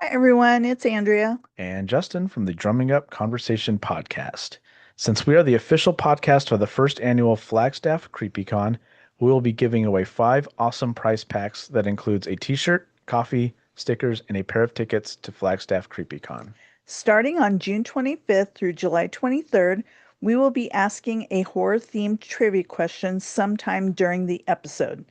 Hi, everyone. It's Andrea. And Justin from the Drumming Up Conversation podcast. Since we are the official podcast for the first annual Flagstaff CreepyCon, we will be giving away 5 awesome prize packs that includes a t-shirt, coffee, stickers, and a pair of tickets to Flagstaff CreepyCon. Starting on June 25th through July 23rd, we will be asking a horror themed trivia question sometime during the episode.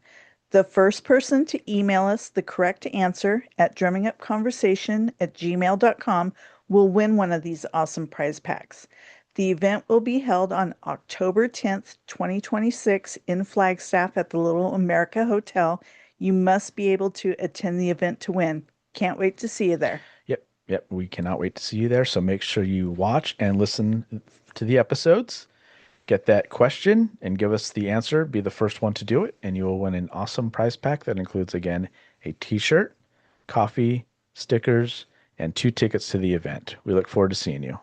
The first person to email us the correct answer at drummingupconversation@gmail.com will win one of these awesome prize packs. The event will be held on October 10th, 2026 in Flagstaff at the Little America Hotel. You must be able to attend the event to win. Can't wait to see you there. Yep, we cannot wait to see you there. So make sure you watch and listen to the episodes. Get that question and give us the answer. Be the first one to do it, and you will win an awesome prize pack that includes, again, a t-shirt, coffee, stickers, and 2 tickets to the event. We look forward to seeing you.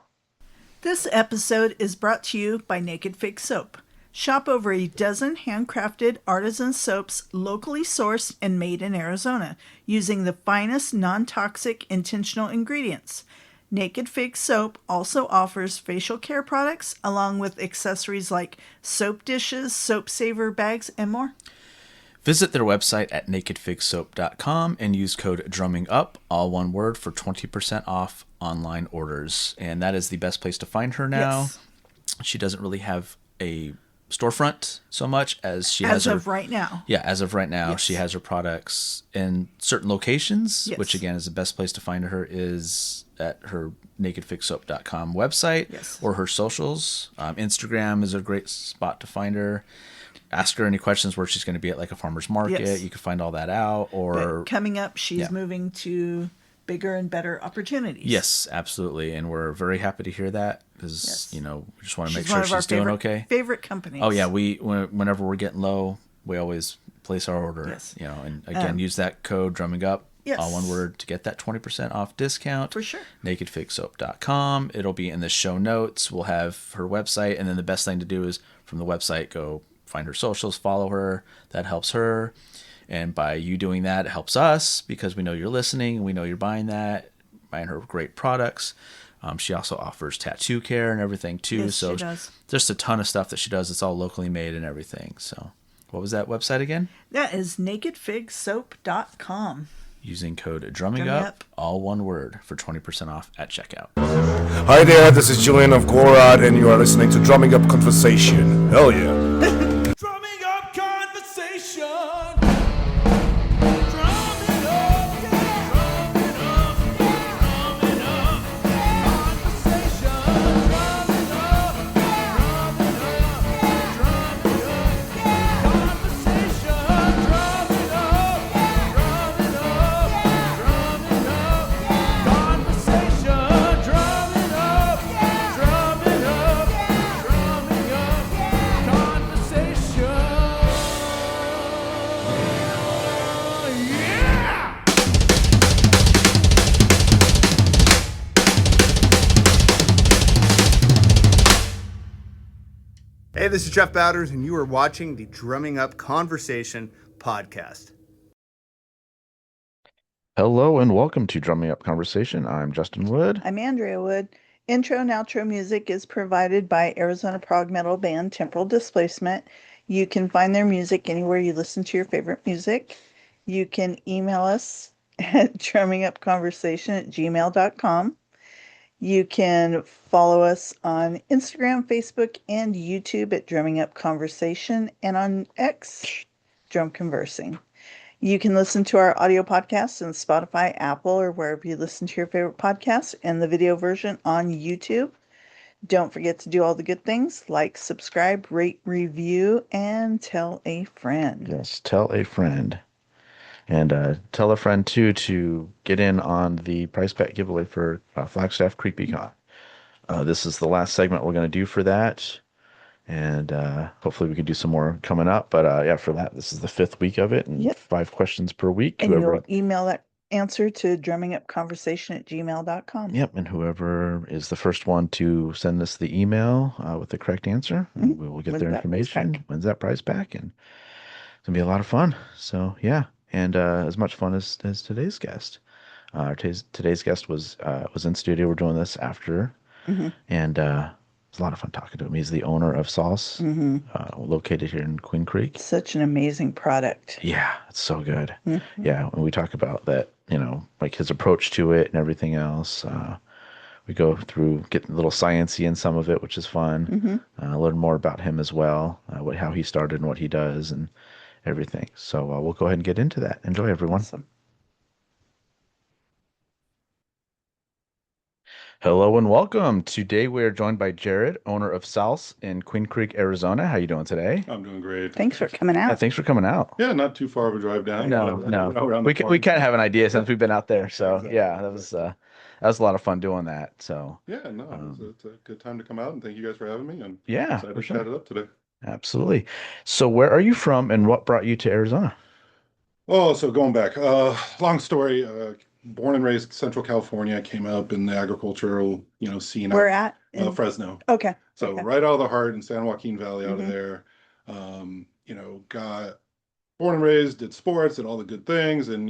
This episode is brought to you by Naked Fig Soap. Shop over a dozen handcrafted artisan soaps locally sourced and made in Arizona using the finest non-toxic intentional ingredients. Naked Fig Soap also offers facial care products along with accessories like soap dishes, soap saver bags, and more. Visit their website at nakedfigsoap.com and use code DRUMMINGUP, all one word, for 20% off online orders. And that is the best place to find her now. Yes. She doesn't really have a storefront so much as she As has of right now. Yeah, as of right now, Yes. she has her products in certain locations, Yes. which again is the best place to find her is at her nakedfigsoap.com website Yes. or her socials. Instagram is a great spot to find her. Ask her any questions where she's going to be at like a farmer's market. Yes. You can find all that out. Or But coming up, she's Yeah. moving to bigger and better opportunities. Yes, absolutely. And we're very happy to hear that because, Yes. we just want to She's make one sure of our she's doing favorite, okay. favorite companies. Oh, yeah. Whenever we're getting low, we always place our order. Yes. And again, use that code drumming up, Yes. all one word, to get that 20% off discount. For sure. Nakedfigsoap.com. It'll be in the show notes. We'll have her website. And then the best thing to do is from the website, go find her socials, follow her. That helps her. And by you doing that, it helps us because we know you're listening and we know you're buying her great products. She also offers tattoo care and everything too. Yes, So she does. just a ton of stuff that she does. It's all locally made and everything. So what was that website again? That is nakedfigsoap.com. Using code drumming Drumming up, Up. all one word, for 20% off at checkout. Hi there, this is Julian of Gorad, and you are listening to Drumming Up Conversation. Hell yeah. Drumming up conversation. Drumming up, yeah. Drumming up, yeah. Drumming up, yeah. Conversation. Drumming up, yeah. Drumming up, yeah. Drumming up, yeah. Conversation. Drumming up, yeah. Drumming up, yeah. Drumming up, yeah. Conversation. Drumming up, yeah. Drumming up, yeah. Drumming up, yeah. Conversation. Yeah. Hey, this is Jeff Bowders, and you are watching the Drumming Up Conversation podcast. Hello and welcome to Drumming Up Conversation. I'm Justin Wood. I'm Andrea Wood. Intro and outro music is provided by Arizona prog metal band Temporal Displacement. You can find their music anywhere you listen to your favorite music. You can email us at drummingupconversation@gmail.com. You can follow us on Instagram, Facebook, and YouTube at Drumming Up Conversation, and on X, Drum Conversing. You can listen to our audio podcasts on Spotify, Apple, or wherever you listen to your favorite podcasts, and the video version on YouTube. Don't forget to do all the good things like subscribe, rate, review, and tell a friend. Yes, tell a friend. And tell a friend too to get in on the prize pack giveaway for Flagstaff CreepyCon. This is the last segment we're going to do for that. And hopefully we can do some more coming up. But yeah, for that, this is the 5th week of it and Yep. 5 questions per week. And you'll email that answer to drummingupconversation@gmail.com. Yep, and whoever is the first one to send us the email with the correct answer, we will get Wins their that prize information, pack. wins that prize pack, and it's gonna be a lot of fun. So yeah, and as much fun as today's guest. Today's guest was in studio. We're doing this after, Hmm. and it's a lot of fun talking to him. He's the owner of Salce, Hmm. located here in Queen Creek. Such an amazing product. Yeah, it's so good. Hmm. Yeah, when we talk about that, like his approach to it and everything else, we go through, get a little sciencey in some of it, which is fun. Hmm. Learn more about him as well, how he started and what he does and everything. So we'll go ahead and get into that. Enjoy, everyone. Awesome. Hello and welcome. Today we are joined by Jared, owner of Salce in Queen Creek, Arizona. How you doing today? I'm doing great. Thanks for coming Yeah, out. thanks for coming out. Yeah, not too far of a drive down. No, no. Around the We corner. kind of have an idea since we've been out there. So Exactly. yeah, that was a lot of fun doing that. So Yeah, no, um, it's a good time to come out, and thank you guys for having me. And yeah, excited for to chat sure. it up today. Absolutely. So where are you from and what brought you to Arizona? Oh, so going back, long story. Born and raised Central California, came up in the agricultural, scene We're out at in Fresno. Okay. So Okay. right out of the heart in San Joaquin Valley, out of Hmm. there. Got born and raised, did sports, did all the good things, and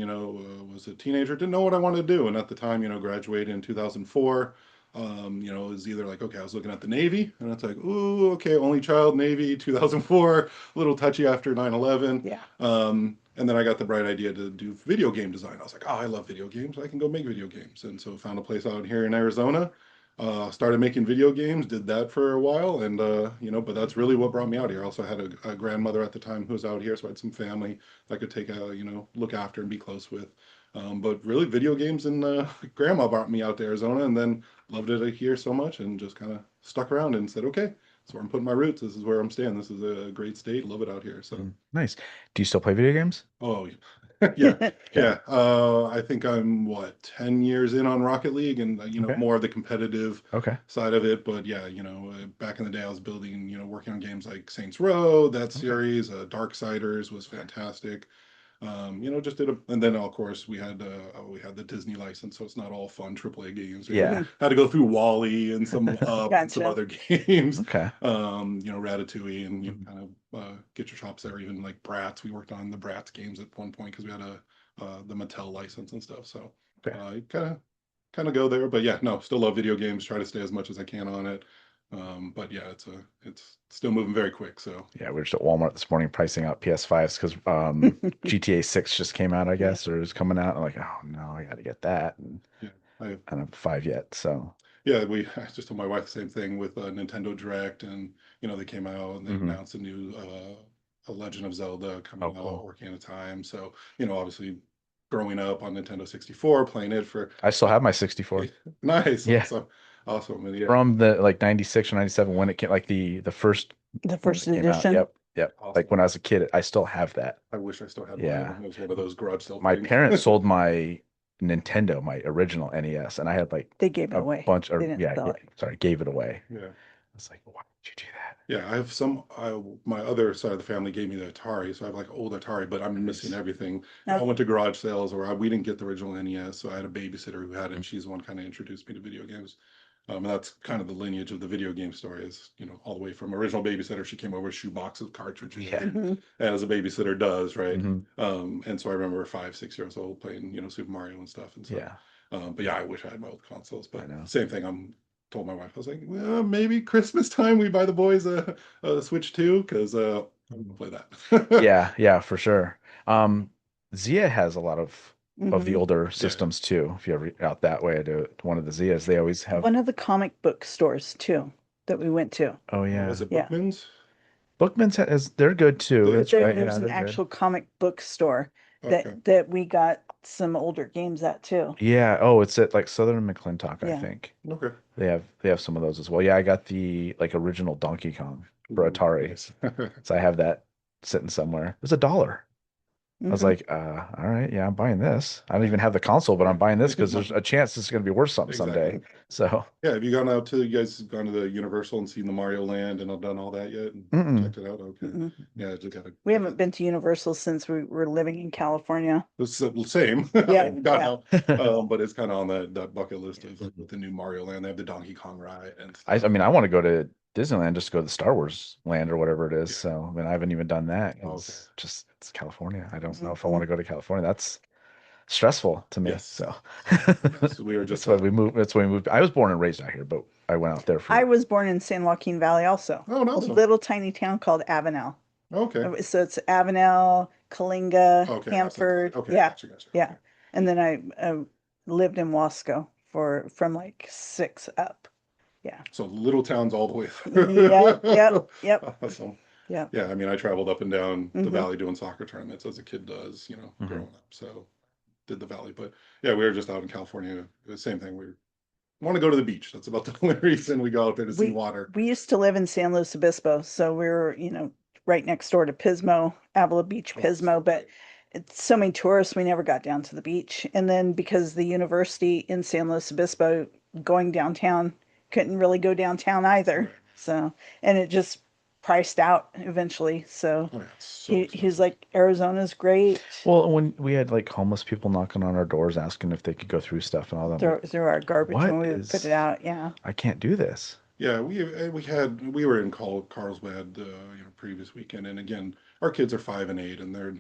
was a teenager, didn't know what I wanted to do, and at the time, graduated in 2004. It was either like, okay, I was looking at the Navy, and it's like, ooh, okay, only child, Navy, 2004, a little touchy after 9/11. Yeah. And then I got the bright idea to do video game design. I was like, oh, I love video games. I can go make video games. And so found a place out here in Arizona, started making video games, did that for a while, and but that's really what brought me out here. I also had a grandmother at the time who was out here, so I had some family that I could take a look after and be close with. But really, video games and grandma brought me out to Arizona, and then loved it here so much, and just kind of stuck around and said, okay, that's where I'm putting my roots. This is where I'm staying. This is a great state. Love it out here. So, Nice. Do you still play video games? oh, yeah, Okay. yeah. I think I'm what 10 years in on Rocket League, and Okay. more of the competitive Okay. side of it. But yeah, back in the day, I was building, working on games like Saints Row, that Okay. series. Darksiders was fantastic. Just did a, and then of course we had the Disney license, so it's not all fun AAA games. Yeah. Had to go through Wally and some Up and some Gotcha. other games. Okay. Ratatouille, and Mhm. kind of get your chops there. Even like Bratz, we worked on the Bratz games at one point because we had the Mattel license and stuff. So Okay. kind of go there. But yeah, no, still love video games. Try to stay as much as I can on it. But yeah, it's still moving very quick. So Yeah, we were just at Walmart this morning pricing out PS5s because GTA 6 just came out, I Yeah. guess, or is coming out. I'm like, oh no, I got to get that. And yeah, I I don't have five yet. So, Yeah, I just told my wife the same thing with Nintendo Direct, and they came out and they hmm. announced a new a Legend of Zelda Oh, coming out, cool. working at a time. So obviously growing up on Nintendo 64, playing it for I still have my 64. nice, Yeah. awesome, awesome, and yeah, From the like 96 or 97 when it came, like the first The when first it came out. edition. Yep. Yep. Like when awesome. I was a kid, I still have that. I wish I still had mine. Yeah. It was one of those garage sale My things. parents sold my Nintendo, my original NES, and I had like They gave it a away. bunch They of, didn't yeah, sell it. sorry, gave it away. Yeah. I was like, why did you do that? Yeah, I have some. My other side of the family gave me the Atari, so I have like old Atari, but I'm missing Nice. everything. I Now, went to garage sales, or we didn't get the original NES, so I had a babysitter who had it, and she's the one kind of introduced me to video games. And that's kind of the lineage of the video game story, is all the way from original babysitter. She came over with a shoebox of cartridges, Yeah. and mhm. as a babysitter does, right? Hmm. And so I remember 5, 6 years old playing, Super Mario and stuff, and so. Yeah. But yeah, I wish I had my old consoles. I But know. same thing. I'm told my wife, I was like, well, maybe Christmas time we buy the boys a Switch 2 because I'm gonna play that. Yeah, yeah, for sure. Um, Zia has a lot of the Mhm. older Yeah. systems too. If you're ever out that way to one of the Zias, they always have. One of the comic book stores too that we went to. Oh Was yeah, it Yeah. Bookman's? Bookman's has, they're good too. The, That's There, right. there's Yeah, an they're good. actual comic book store okay. that we got some older games at too. Yeah. Oh, it's at like Southern and McClintock, I Yeah. think. Okay. They have some of those as well. Yeah, I got the like original Donkey Kong for Ooh, Atari. nice. So I have that sitting somewhere. It was $1. I was Hmm. like, all right, yeah, I'm buying this. I don't even have the console, but I'm buying this because there's a chance this is going to be worth something Exactly. someday. So, Yeah, have you guys gone to the Universal and seen the Mario Land and done all that yet and mm-mm. checked it out? Okay. Mm-mm. Yeah, just gotta. We haven't been to Universal since we were living in California. It's the same. Yeah, Got yeah. out. But it's kind of on that bucket list of with the new Mario Land. They have the Donkey Kong ride and I stuff. mean, I want to go to Disneyland just to go to the Star Wars land or whatever it is. Yeah. So, I mean, I haven't even done that Oh, okay. because just it's California. I don't know if I Mhm. want to go to California. stressful to me. Yes. So Yes, we were just that's why we moved. That's why we moved. I was born and raised out here, but I went out there I for was born in San Joaquin Valley also, Oh, a no, so little tiny town called Avenel. okay. So it's Avenel, Kalinga, Okay, outside. Hanford. Okay, Yeah, gotcha. yeah. Okay. And then I lived in Wasco from like 6 up. Yeah. So little towns all the way Yep, yep, through. yep, Awesome. yep. Yeah, I mean, I traveled up and down the Hmm. valley doing soccer tournaments as a kid does, Mhm. growing up. So did the valley, but yeah, we were just out in California. The same thing. We want to go to the beach. That's about the only reason we go out there to see We water. we used to live in San Luis Obispo, so we were, right next door to Pismo, Avila Beach, Oh, Pismo, but it's so many tourists, we never got down to the beach. And then because the university in San Luis Obispo going downtown couldn't really go downtown either. right. So, and it just priced out eventually. So Oh yeah, it's so he was expensive. like, Arizona's great. Well, when we had like homeless people knocking on our doors asking if they could go through stuff and all that, I'm Throw like, through our garbage what when we would put it is? out. Yeah. I can't do this. Yeah, we were in Carlsbad, previous weekend, and again, our kids are 5 and 8, and they're,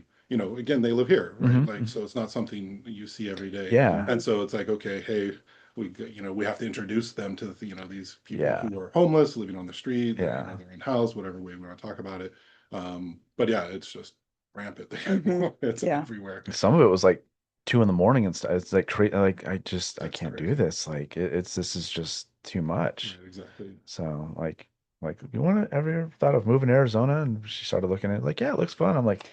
again, they live here, right? Hmm. Like, so it's not something you see every day, Yeah, and so it's like, okay, hey, we have to introduce them to these people yeah, who are homeless, living on the street, yeah. they're in house, whatever way we want to talk about it. But yeah, it's just rampant Hmm. there. It's Yeah. everywhere. Some of it was like 2 in the morning and stuff. It's like crazy. Like I That's can't crazy. do this. Like this is just too much. Right, exactly. So like you want to ever thought of moving to Arizona? And she started looking at it like, yeah, it looks fun. I'm like,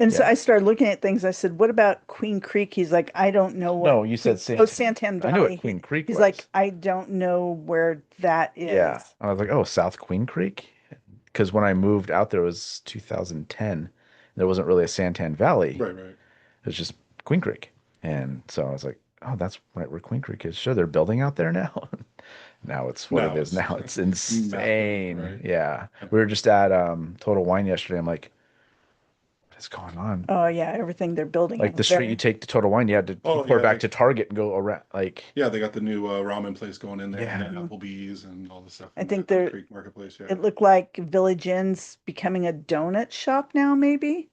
And so yeah. I started looking at things. I said, "What about Queen Creek?" He's like, "I don't know what No, you said Oh, Santan. Santan I knew what Valley." Queen Creek He's like, was. "I don't know where that Yeah. is." I was like, oh, South Queen Creek? Because when I moved out there it was 2010. There wasn't really a Santan Valley. Right, right. It was just Queen Creek. And so I was like, oh, that's right where Queen Creek is. Sure, they're building out there now. Now it's what it Now is it's now. It's massive, insane. right? Yeah. We were just at Total Wine yesterday. I'm like, what is going on? Oh yeah, everything they're building Like the out street you there. take to Total Wine, you had to Oh pour yeah, back to Target and go around. Like, yeah, they got the new ramen place going in there, and the yeah. Mhm. Applebee's and all the stuff I in the think Queen they're. Creek Marketplace. Yeah. It looked like Village Inn's becoming a donut shop now, maybe.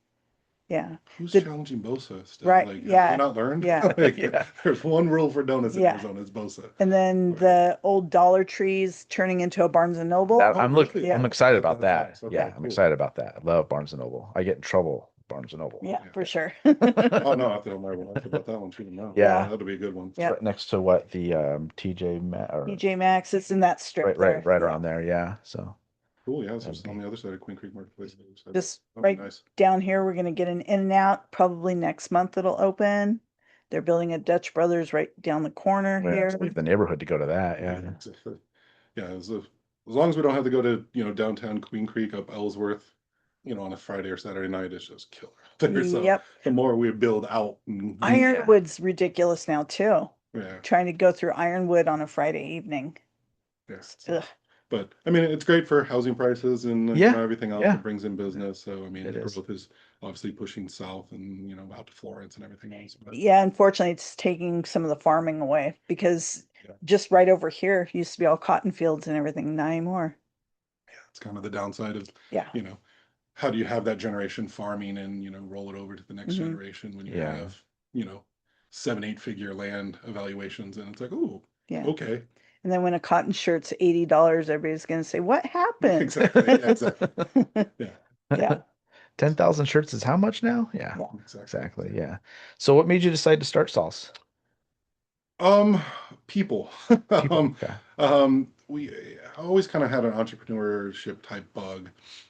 Yeah. Who's The challenging Bosa still? right. Like, have they Yeah. not learned? Yeah. Like, Yeah. there's one rule for donuts in Yeah. Arizona, it's Bosa. And then Right. the old Dollar Tree's turning into a Barnes and Noble. That Oh, really? Yeah. I'm Oh, excited about that's that. nice. Okay, Yeah, I'm cool. excited about that. I love Barnes and Noble. I get in trouble with Barnes and Noble. Yeah, for Yeah. sure. Oh no, I have to tell my wife about that one too. No, Yeah. Yeah. that'll be a good one. It's Yeah. right next to what the TJ or TJ Maxx, it's in that strip there. right Yeah. around there. Yeah. So Cool. Yeah, it's that'd just on be the other side of Queen Creek Marketplace. the other side. Just That'd be right nice. down here, we're gonna get an In-N-Out. Probably next month it'll open. They're building a Dutch Brothers right down the corner we have to here. leave the neighborhood to go to that. Yeah, Yeah. exactly. Yeah, as long as we don't have to go to downtown Queen Creek up Ellsworth, on a Friday or Saturday night, it's just killer out there. So Yep. the more we build out, and, Ironwood's ridiculous now too. yeah, Trying to go through Ironwood on a Friday evening. yeah. Ugh. But I mean, it's great for housing prices and Yeah. everything else Yeah. that brings in business. So I mean, It the is. growth is obviously pushing south and out to Florence and everything else. But Yeah, unfortunately, it's taking some of the farming away because yeah, just right over here used to be all cotton fields and everything. Not anymore. it's kind of the downside of Yeah. you know how do you have that generation farming and roll it over to the next Hmm. generation when you Yeah. have 7, 8 figure land evaluations, and it's like, oh, Yeah. okay. And then when a cotton shirt's $80, everybody's going to say, "What happened?" Exactly. Yeah, exactly. Yeah, Yeah. 10,000 shirts is how much now? Yeah. Yeah. Exactly. Yeah. So what made you decide to start Salce? Um, people. People. um, Okay. we always kind of had an entrepreneurship type bug.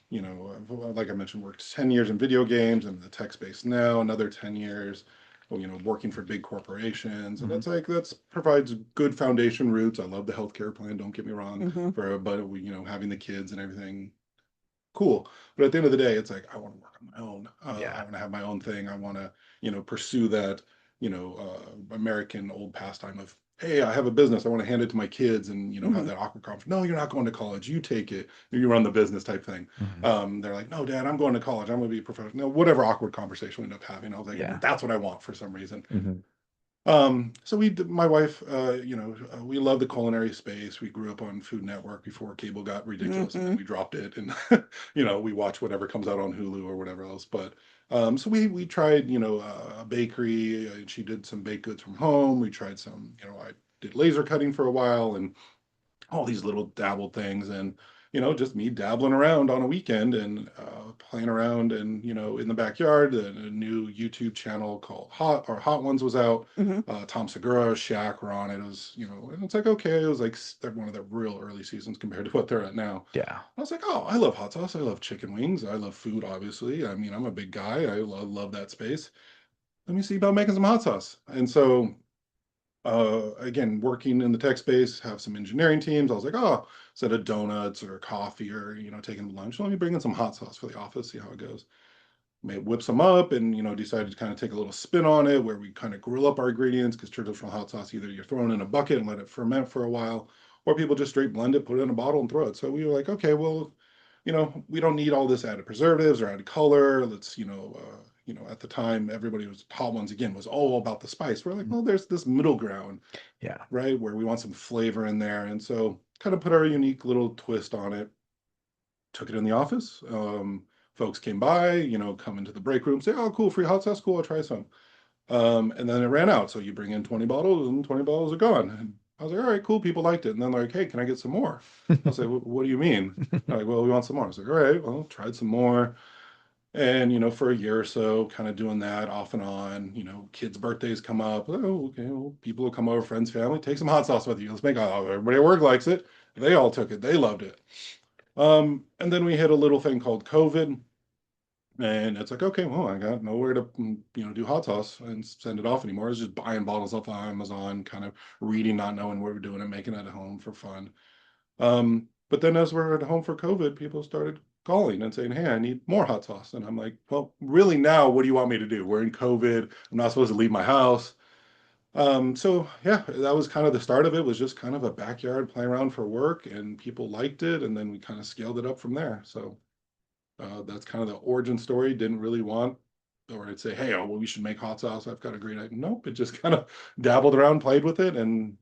Like I mentioned, worked 10 years in video games and the tech space now, another 10 years, working for big corporations. And Mhm. that's provides good foundation roots. I love the healthcare plan, don't get me wrong, Hmm. but having the kids and everything, cool. But at the end of the day, it's like I want to work on my own. Yeah. I want to have my own thing. I want to, pursue that, American old pastime of, hey, I have a business. I want to hand it to my kids and have Hmm. that awkward conversation. No, you're not going to college. You take it. You run the business type thing. Mhm. They're like, no, Dad, I'm going to college. I'm going to be a professional. No, whatever awkward conversation we end up having. I was like, Yeah. that's what I want for some reason. Mhm. So my wife, we love the culinary space. We grew up on Food Network before cable got ridiculous, and then Mm-hmm. we dropped it, and we watch whatever comes out on Hulu or whatever else. But so we tried, a bakery. She did some baked goods from home. We tried some, I did laser cutting for a while, and all these little dabble things, and just me dabbling around on a weekend and playing around, and in the backyard. A new YouTube channel called Hot Ones was out. Mm-hmm. Tom Segura, Shaq were on it. It was, and it's like, okay, it was like one of the real early seasons compared to what they're at now. Yeah. I was like, oh, I love hot sauce, I love chicken wings, I love food, obviously. I mean, I'm a big guy, I love that space. Let me see about making some hot sauce. And so again, working in the tech space, have some engineering teams. I was like, oh, instead of donuts or coffee or, taking lunch, let me bring in some hot sauce for the office, see how it goes. May whip some up, and, decided to kind of take a little spin on it where we kind of grill up our ingredients, because traditional hot sauce, either you're throwing in a bucket and let it ferment for a while, or people just straight blend it, put it in a bottle and throw it. So we were like, okay, well, we don't need all this added preservatives or added color. Let's, at the time, everybody was Hot Ones again was all about the spice. We're like, well, there's this middle ground, Yeah. right, where we want some flavor in there, and so kind of put our unique little twist on it. Took it in the office. Folks came by, come into the break room, say, "Oh, cool, free hot sauce, cool, I'll try some." And then it ran out. So you bring in 20 bottles, and 20 bottles are gone. And I was like, all right, cool, people liked it. And then like, hey, can I get some more? I was like, what do you mean? They're like, well, we want some more. I was like, all right, well, tried some more. And, for a year or so, kind of doing that off and on, kids' birthdays come up. Oh, okay, well, people will come over, friends, family, take some hot sauce with you. Let's make, oh, everybody at work likes it. They all took it. They loved it. And then we hit a little thing called COVID. And it's like, okay, well, I got nowhere to, do hot sauce and send it off anymore. It's just buying bottles off of Amazon, kind of reading, not knowing what we're doing, and making it at home for fun. But then as we're at home for COVID, people started calling and saying, hey, I need more hot sauce. And I'm like, well, really now, what do you want me to do? We're in COVID. I'm not supposed to leave my house. So yeah, that was kind of the start of it, was just kind of a backyard playing around for work, and people liked it. And then we kind of scaled it up from there. So that's kind of the origin story. Didn't really want, or I'd say, hey, oh, well, we should make hot sauce. I've got a great idea. Nope. It just kind of dabbled around, played with it, and,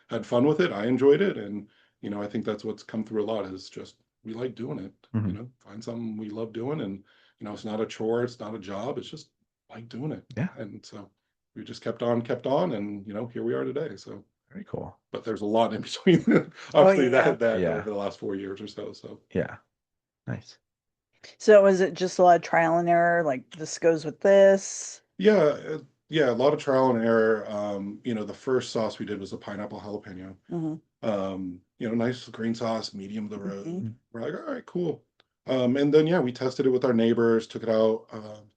had fun with it. I enjoyed it. And, I think that's what's come through a lot, is just, we like doing it, Mhm. find something we love doing. And, it's not a chore. It's not a job. It's just like doing it. Yeah. And so we just kept on. And, here we are today. So, Very cool. but there's a lot in between, Oh, obviously, yeah. that Yeah. over the last 4 years or so. So, Yeah. Nice. So was it just a lot of trial and error? Like this goes with this? yeah, yeah, a lot of trial and error. The first sauce we did was a pineapple jalapeno. Mm-hmm. Nice green sauce, medium of the Mm-hmm. road. We're like, all right, cool. And then yeah, we tested it with our neighbors, took it out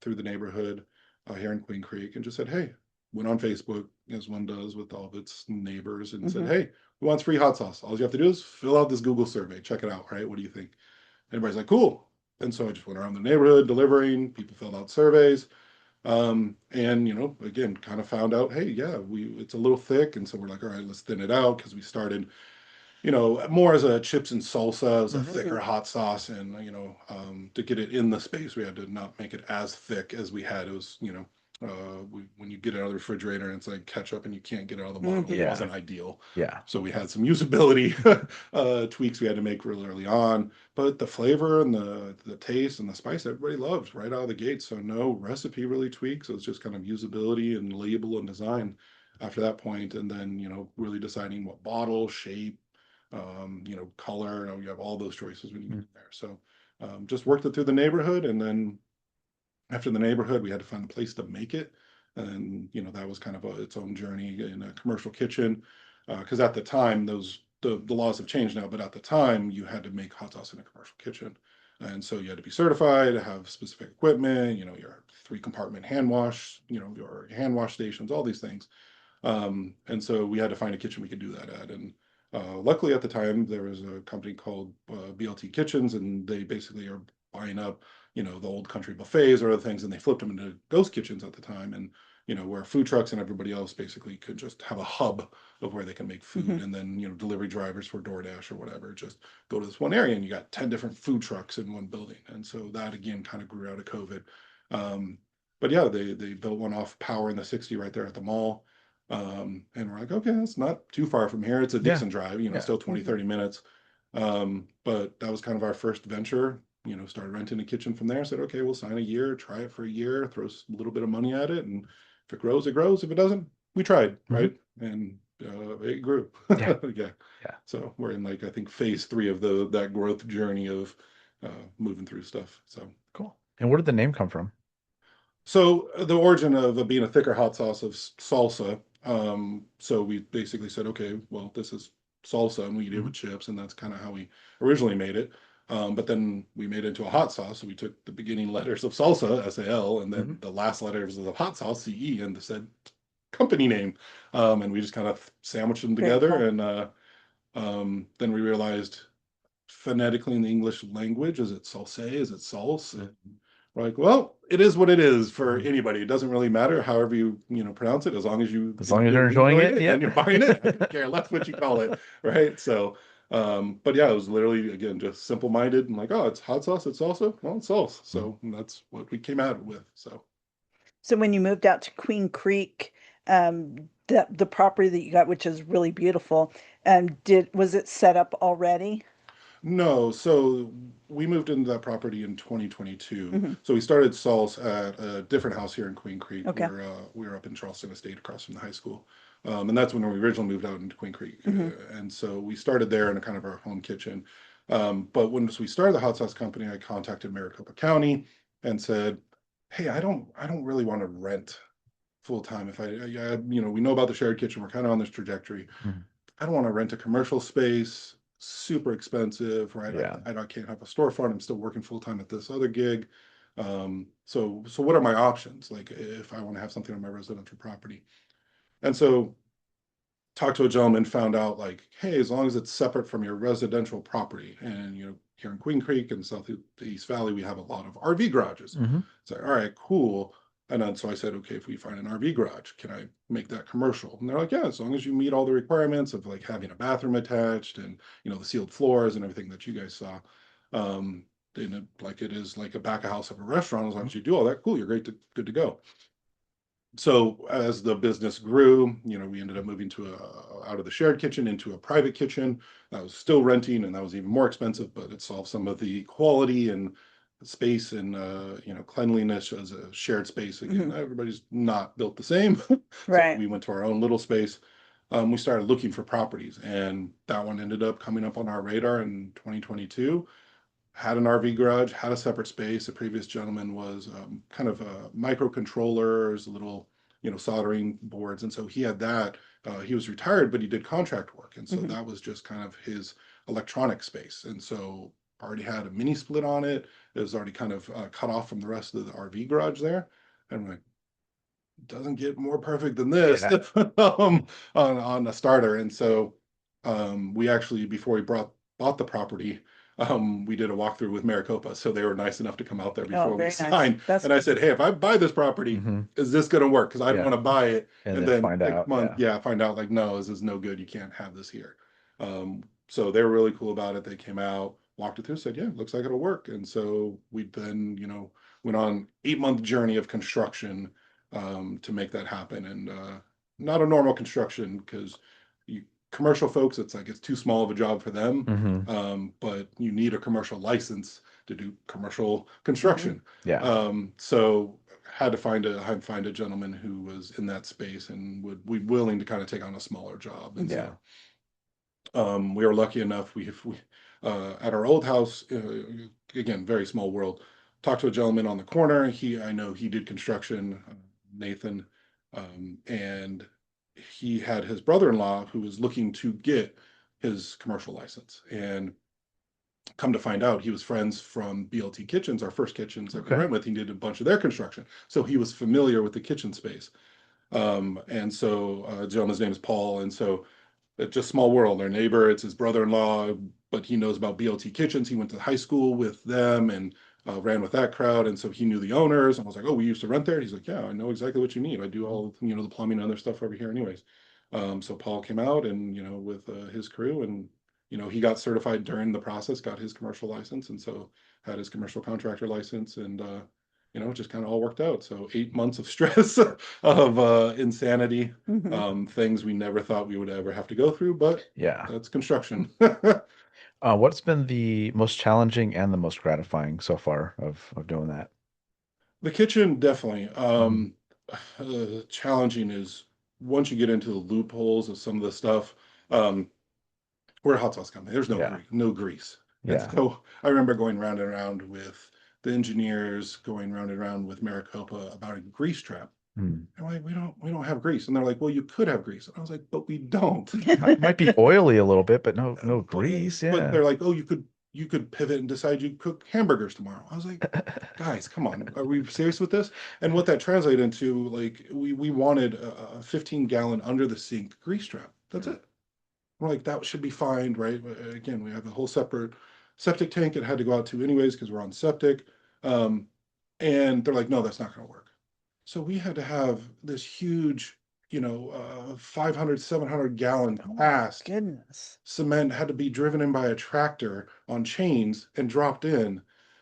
through the neighborhood here in Queen Creek, and just said, hey, went on Facebook, as one does with all of its neighbors, and said, Mm-hmm. hey, who wants free hot sauce? All you have to do is fill out this Google survey, check it out, right? What do you think? Everybody's like, cool. And so I just went around the neighborhood delivering, people filled out surveys. And again, kind of found out, hey, yeah, it's a little thick, and so we're like, all right, let's thin it out, because we started, more as a chips and salsa, as a thicker hot sauce, and to get it in the space, we had to not make it as thick as we had. It was, when you get it out of the refrigerator and it's like ketchup and you can't get it out of the bottle, it Yeah. wasn't ideal. Yeah. So we had some usability tweaks we had to make real early on, but the flavor and the taste and the spice, everybody loved right out of the gate. So no recipe really tweaks. It was just kind of usability and label and design after that point, and then really deciding what bottle, shape, color. You have all those choices when you get in there. So just worked it through the neighborhood, and then after the neighborhood, we had to find a place to make it. And that was kind of its own journey in a commercial kitchen, because at the time, the laws have changed now, but at the time you had to make hot sauce in a commercial kitchen, and so you had to be certified, have specific equipment, your 3-compartment hand wash, your hand wash stations, all these things. And so we had to find a kitchen we could do that at. And luckily at the time, there was a company called BLT Kitchens, and they basically are buying up, the old country buffets or other things, and they flipped them into ghost kitchens at the time. And, where food trucks and everybody else basically could just have a hub of where they can make food. Mm-hmm. And then, delivery drivers for DoorDash or whatever, just go to this one area and you got 10 different food trucks in one building. And so that again kind of grew out of COVID. But yeah, they built one off Power in the 60 right there at the mall. And we're like, okay, it's not too far from here. It's a Yeah. decent drive, Yeah. still 20, 30 minutes. But that was kind of our first venture, started renting a kitchen from there. Said, okay, we'll sign a year, try it for a year, throw a little bit of money at it. And if it grows, it grows. If it doesn't, we tried, right? And it grew. Yeah. Yeah. Yeah. So we're in like, I think phase 3 of that growth journey of moving through stuff. So Cool. And where did the name come from? So the origin of being a thicker hot sauce of salsa. So we basically said, okay, well, this is salsa, and we eat it with chips, and that's kind of how we originally made it. But then we made it into a hot sauce. So we took the beginning letters of salsa, SAL, and then the last letters of hot sauce, CE, and said company name. And we just kind of sandwiched them Very cool. together. And then we realized phonetically in the English language, is it salse? Is it salse? And we're like, well, it is what it is for anybody. It doesn't really matter however you pronounce it, as long as As long as you're enjoying it, and you're buying it. I don't care less what you call it, right? So, but yeah, it was literally again just simple-minded and like, oh, it's hot sauce, it's salsa, well, it's sauce. So that's what we came out with. So when you moved out to Queen Creek, the property that you got, which is really beautiful, was it set up already? No, so we moved into that property in 2022. Mhm. So we started Sal's at a different house here in Queen Creek. Okay. We were up in Charleston Estate across from the high school. And that's when we originally moved out into Queen Creek. And so we started there in a kind of our home kitchen. But once we started the hot sauce company, I contacted Maricopa County and said, hey, I don't really want to rent full time. If we know about the shared kitchen, we're kind of on this trajectory. I don't want to rent a commercial space, super expensive, right? Yeah. I can't have a storefront. I'm still working full time at this other gig. So what are my options? Like if I want to have something on my residential property. And so talked to a gentleman, found out like, hey, as long as it's separate from your residential property, and here in Queen Creek and Southeast Valley, we have a lot of RV garages. It's like, all right, cool. And then so I said, okay, if we find an RV garage, can I make that commercial? And they're like, yeah, as long as you meet all the requirements of like having a bathroom attached and the sealed floors and everything that you guys saw. Like it is like a back of house of a restaurant, as long as you do all that, cool, you're good to go. So as the business grew, we ended up moving out of the shared kitchen into a private kitchen. I was still renting, and that was even more expensive, but it solved some of the quality and space and cleanliness as a shared space. Again, everybody's not built the same, so Right. we went to our own little space. We started looking for properties, and that one ended up coming up on our radar in 2022. Had an RV garage, had a separate space. The previous gentleman was kind of microcontrollers, little, soldering boards. And so he had that. He was retired, but he did contract work. And so that was just kind of his electronic space. And so already had a mini split on it. It was already kind of cut off from the rest of the RV garage there. And I'm like, doesn't get more perfect than this on a starter. And so we actually, before we bought the property, we did a walkthrough with Maricopa. So they were nice enough to come out there before we very nice. signed. That's And I said, hey, if I buy this property, is this going to work? Because I don't Yeah. want to buy it And and then then find out, find out like, no, this is no good. You can't have this here. So they were really cool about it. They came out, walked it through, said, yeah, looks like it'll work. And so we then, went on 8-month journey of construction to make that happen. And not a normal construction, because commercial folks, it's like it's too small of a job for them. But you need a commercial license to do commercial construction. Yeah. So had to find a gentleman who was in that space and would be willing to kind of take on a smaller job. And Yeah. so we were lucky enough. We at our old house, again, very small world. Talked to a gentleman on the corner. I know he did construction, Nathan, and he had his brother-in-law who was looking to get his commercial license. And come to find out, he was friends from BLT Kitchens, our first kitchens that we Okay. went with. He did a bunch of their construction, so he was familiar with the kitchen space. And so gentleman's name is Paul, and so it's just small world. Our neighbor, it's his brother-in-law, but he knows about BLT Kitchens. He went to high school with them and ran with that crowd, and so he knew the owners. And I was like, "Oh, we used to rent there." He's like, "Yeah, I know exactly what you need. I do all the plumbing and other stuff over here, anyways." So Paul came out and with his crew, and he got certified during the process, got his commercial license, and so had his commercial contractor license, and it just kind of all worked out. So 8 months of stress of insanity, things we never thought we would ever have to go through, but Yeah. that's construction. What's been the most challenging and the most gratifying so far of doing that? The kitchen, definitely. Mhm. Challenging is once you get into the loopholes of some of the stuff. Um, we're a hot sauce company. There's no Yeah. grease, no grease. And Yeah. so I remember going round and around with the engineers, going round and around with Maricopa about a grease trap. Hmm. And I'm like, we don't have grease. And they're like, well, you could have grease. And I was like, but we don't. Might be oily a little bit, but no But grease. but Yeah. they're like, oh, you could pivot and decide you cook hamburgers tomorrow. I was like, guys, come on, are we serious with this? And what that translated into, like, we wanted a 15-gallon under the sink grease trap. That's it. We're like, that should be fine, right? Again, we have a whole separate septic tank it had to go out to anyways because we're on septic. Um, and they're like, no, that's not going to work. So we had to have this huge, 500, 700-gallon cast Goodness. cement had to be driven in by a tractor on chains and dropped in.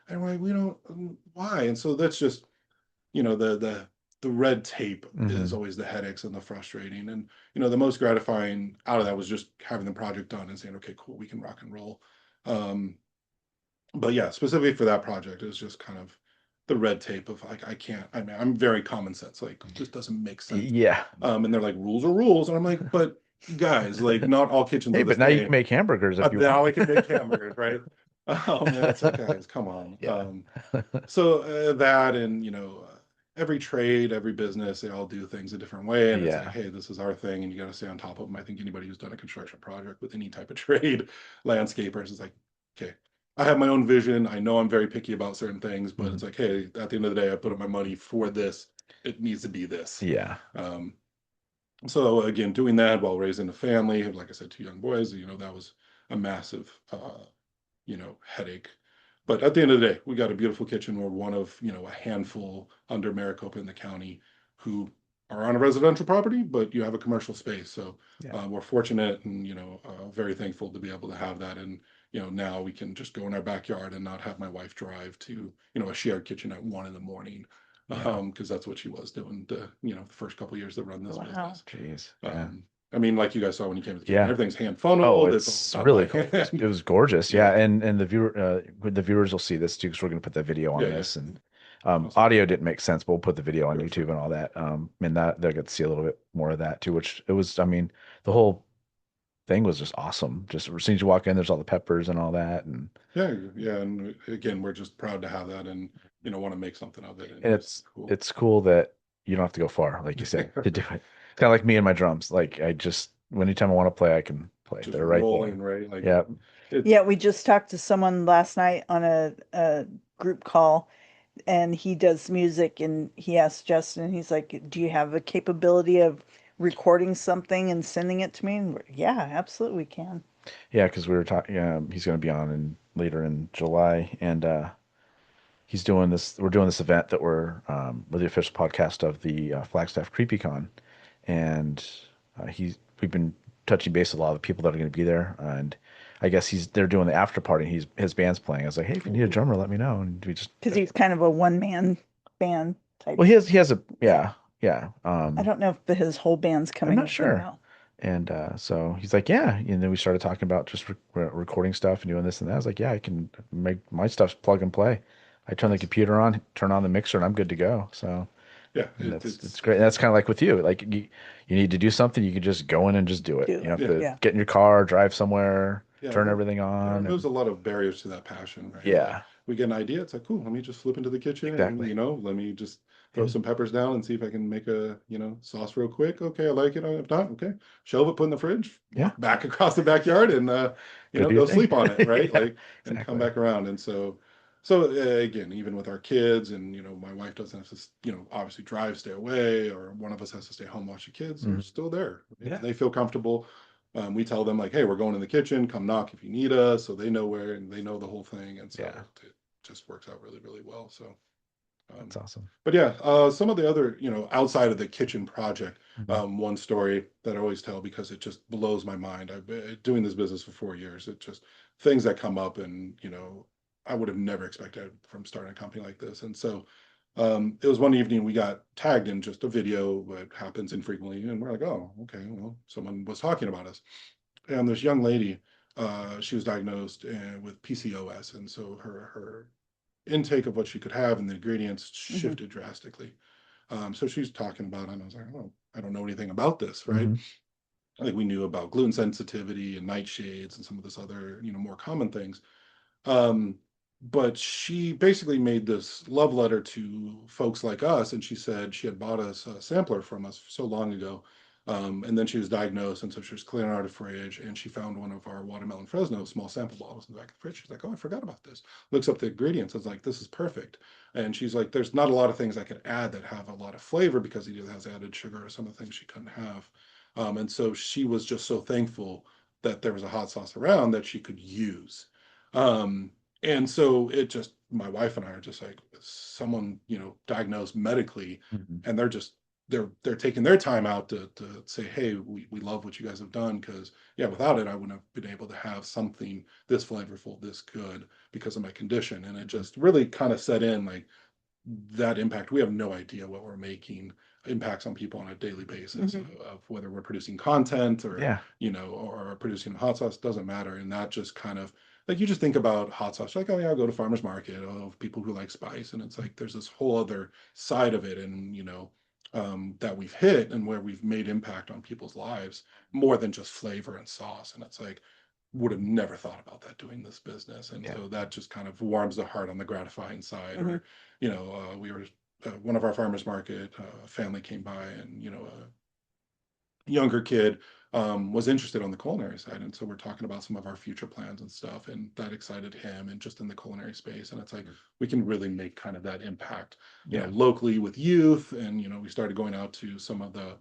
And we're like, we don't, why? And so that's just, the red tape is Hmm. always the headaches and the frustrating. And, the most gratifying out of that was just having the project done and saying, okay, cool, we can rock and roll. Um, but yeah, specifically for that project, it was just kind of the red tape of like, I can't, I mean, I'm very common sense, like, this doesn't make sense. Yeah. And they're like, rules are rules. And I'm like, but guys, like, not all kitchens Hey, are the but now you can same. make hamburgers if you Now I want. can make hamburgers, right? And it's like, guys, come on. Yeah. So that and every trade, every business, they all do things a different way, and it's like, Yeah. hey, this is our thing, and you got to stay on top of them. I think anybody who's done a construction project with any type of trade, landscapers, is like, okay, I have my own vision. I know I'm very picky about certain things, but it's Mhm. like, hey, at the end of the day, I put up my money for this. It needs to be this. Yeah. Um, so again, doing that while raising a family, like I said, two young boys, that was a massive headache. But at the end of the day, we got a beautiful kitchen. We're one of, a handful under Maricopa in the county who are on a residential property, but you have a commercial space. So Yeah. we're fortunate and, very thankful to be able to have that. And, now we can just go in our backyard and not have my wife drive to, a shared kitchen at 1 in the morning. Yeah. Because that's what she was doing the first couple of years that run this Wow. business. Jeez. Yeah. Um, I mean, like you guys saw when you came to the kitchen, Yeah. everything's hand Oh, funneled. It's all it's done really by cool. It hand. was gorgeous. Yeah, Yeah. and the viewers will see this too because we're going to put the video on Yeah, yeah. this, and Awesome. audio didn't make sense, but we'll put the video on Sure, YouTube sure. and all that. And that they'll get to see a little bit more of that too, which it was. I mean, the whole thing was just awesome. Just as soon as you walk in, there's all the peppers and all that, and Yeah, yeah. And again, we're just proud to have that and, want to make something of it. And and it was it's cool. it's cool that you don't have to go far, like you said, to do it. It's kind of like me and my drums. Like I just anytime I want to play, I can play. Just They're right rolling, there. right? Like Yeah. it, Yeah, we just talked to someone last night on a group call, and he does music, and he asked Justin, he's like, do you have a capability of recording something and sending it to me? And yeah, absolutely we can. Yeah, because we were talking. He's going to be on later in July, and he's doing this. We're doing this event that we're the official podcast of the Flagstaff CreepyCon, and we've been touching base with a lot of the people that are going to be there, and I guess they're doing the after party. And his band's playing. I was like, hey, if you cool, need a cool. drummer, let me know. And we just Because he's kind of a one-man band type. well, he has a Yeah. yeah. I don't know if his whole band's I'm coming not with him sure. though. And so he's like, yeah. And then we started talking about just recording stuff and doing this and that. I was like, yeah, I can make my stuff's plug and play. I turn the Nice. computer on, turn on the mixer, and I'm good to go. So, Yeah, and it's it's great. And that's kind of like with you. Like you need to do something, you can just go in and just do it. Do You don't it. have yeah, to Yeah. get in your car, drive somewhere, yeah. turn everything It on, removes and a lot of barriers to that passion, right? Like yeah, we get an idea, it's like, cool, let me just flip into the kitchen and, exactly. let me just throw Yeah, some peppers down and see if I can make a, sauce real quick. Okay, I like it. If not, okay. Shelve it, put in the fridge, yeah. walk back across the backyard and, Go do your go thing. sleep on it, right? Yeah, Like, and come exactly. back around. And so again, even with our kids and, my wife doesn't have to, obviously drive, stay away, or one of us has to stay home, watch the kids, they're Mhm. still there. Right? Yeah, And they feel comfortable. We tell them like, hey, we're going in the kitchen, come knock if you need us. So they know where and they know the whole thing. And so yeah. it just works out really, really well. So, That's um, awesome. but yeah, some of the other, outside of the kitchen project, Mhm. one story that I always tell because it just blows my mind. I've been doing this business for 4 years. It just things that come up and, I would have never expected from starting a company like this. And so It was one evening we got tagged in just a video that happens infrequently, and we're like, oh, okay, well, someone was talking about us. And this young lady, she was diagnosed with PCOS, and so her intake of what she could have and the ingredients Mm-hmm. shifted drastically. So she's talking about it, and I was like, oh, I don't know anything about this, right? Hmm. I think we knew about gluten sensitivity and nightshades and some of this other, more common things. Um, but she basically made this love letter to folks like us, and she said she had bought us a sampler from us so long ago. And then she was diagnosed, and so she was clearing out her fridge, and she found one of our watermelon Fresno small sample bottles in the back of the fridge. She's like, "Oh, I forgot about this." Looks up the ingredients. I was like, "This is perfect." And she's like, "There's not a lot of things I could add that have a lot of flavor because it either has added sugar or some of the things she couldn't have." And so she was just so thankful that there was a hot sauce around that she could use. Um, and so it just, my wife and I are just like, someone, diagnosed medically, Hmm. and they're taking their time out to say, hey, we love what you guys have done, because yeah, without it I wouldn't have been able to have something this flavorful, this good, because of my condition. And it just really kind of set in, like, that impact. We have no idea what we're making impacts on people on a daily basis, Mm-hmm. of whether we're producing content, or Yeah. or producing hot sauce, doesn't matter. And that just kind of, like, you just think about hot sauce, like, oh yeah, I'll go to farmers market, oh, people who like spice, and it's like there's this whole other side of it. And that we've hit, and where we've made impact on people's lives more than just flavor and sauce. And it's like, would have never thought about that doing this business. And Yeah. so that just kind of warms the heart on the gratifying side. Mm-hmm. Or we were, one of our farmers market family came by, and a younger kid was interested on the culinary side, and so we're talking about some of our future plans and stuff, and that excited him, and just in the culinary space. And it's like, we can really make kind of that impact, Yeah. locally with youth. And we started going out to some of the